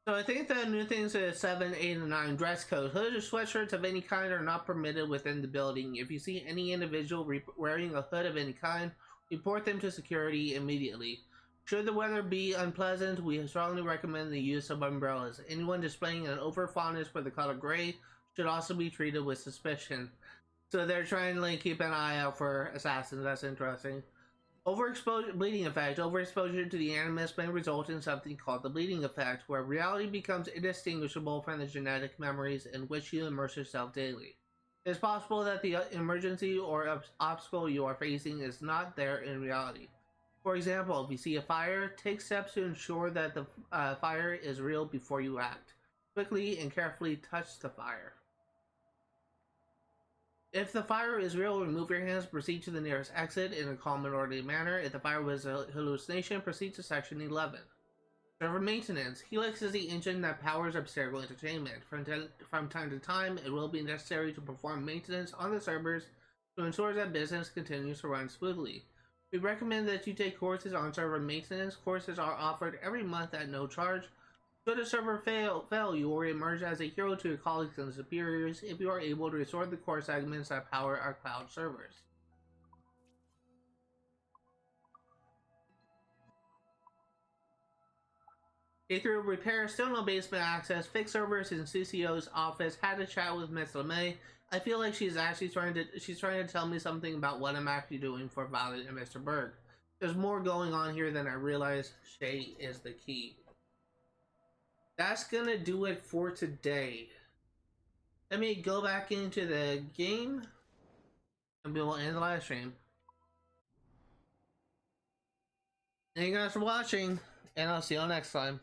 A: So I think the new things is 7, 8, and 9 dress code. Hood or sweatshirts of any kind are not permitted within the building. If you see any individual wearing a hood of any kind, report them to security immediately. Should the weather be unpleasant, we strongly recommend the use of umbrellas. Anyone displaying an over-fondness for the color gray should also be treated with suspicion. So they're trying to like keep an eye out for assassins. That's interesting. Overexposure, bleeding effect. Overexposure to the Animus may result in something called the bleeding effect, where reality becomes indistinguishable from the genetic memories in which you immerse yourself daily. It is possible that the emergency or obstacle you are facing is not there in reality. For example, if you see a fire, take steps to ensure that the fire is real before you act. Quickly and carefully touch the fire. If the fire is real, remove your hands, proceed to the nearest exit in a calm and orderly manner. If the fire was a hallucination, proceed to section 11. Server maintenance. Helix is the engine that powers Abstergo Entertainment. From time to time, it will be necessary to perform maintenance on the servers to ensure that business continues to run smoothly. We recommend that you take courses on server maintenance. Courses are offered every month at no charge. Should a server fail, you will emerge as a hero to your colleagues and superiors if you are able to restore the core segments that power our cloud servers. Day 3 repair, still no basement access, fix servers in CCO's office, had a chat with Miss LeMay. I feel like she's trying to tell me something about what I'm actually doing for Violet and Mr. Berg. There's more going on here than I realized. Shay is the key. That's gonna do it for today. Let me go back into the game and we will end the live stream. Thank you guys for watching, and I'll see you all next time.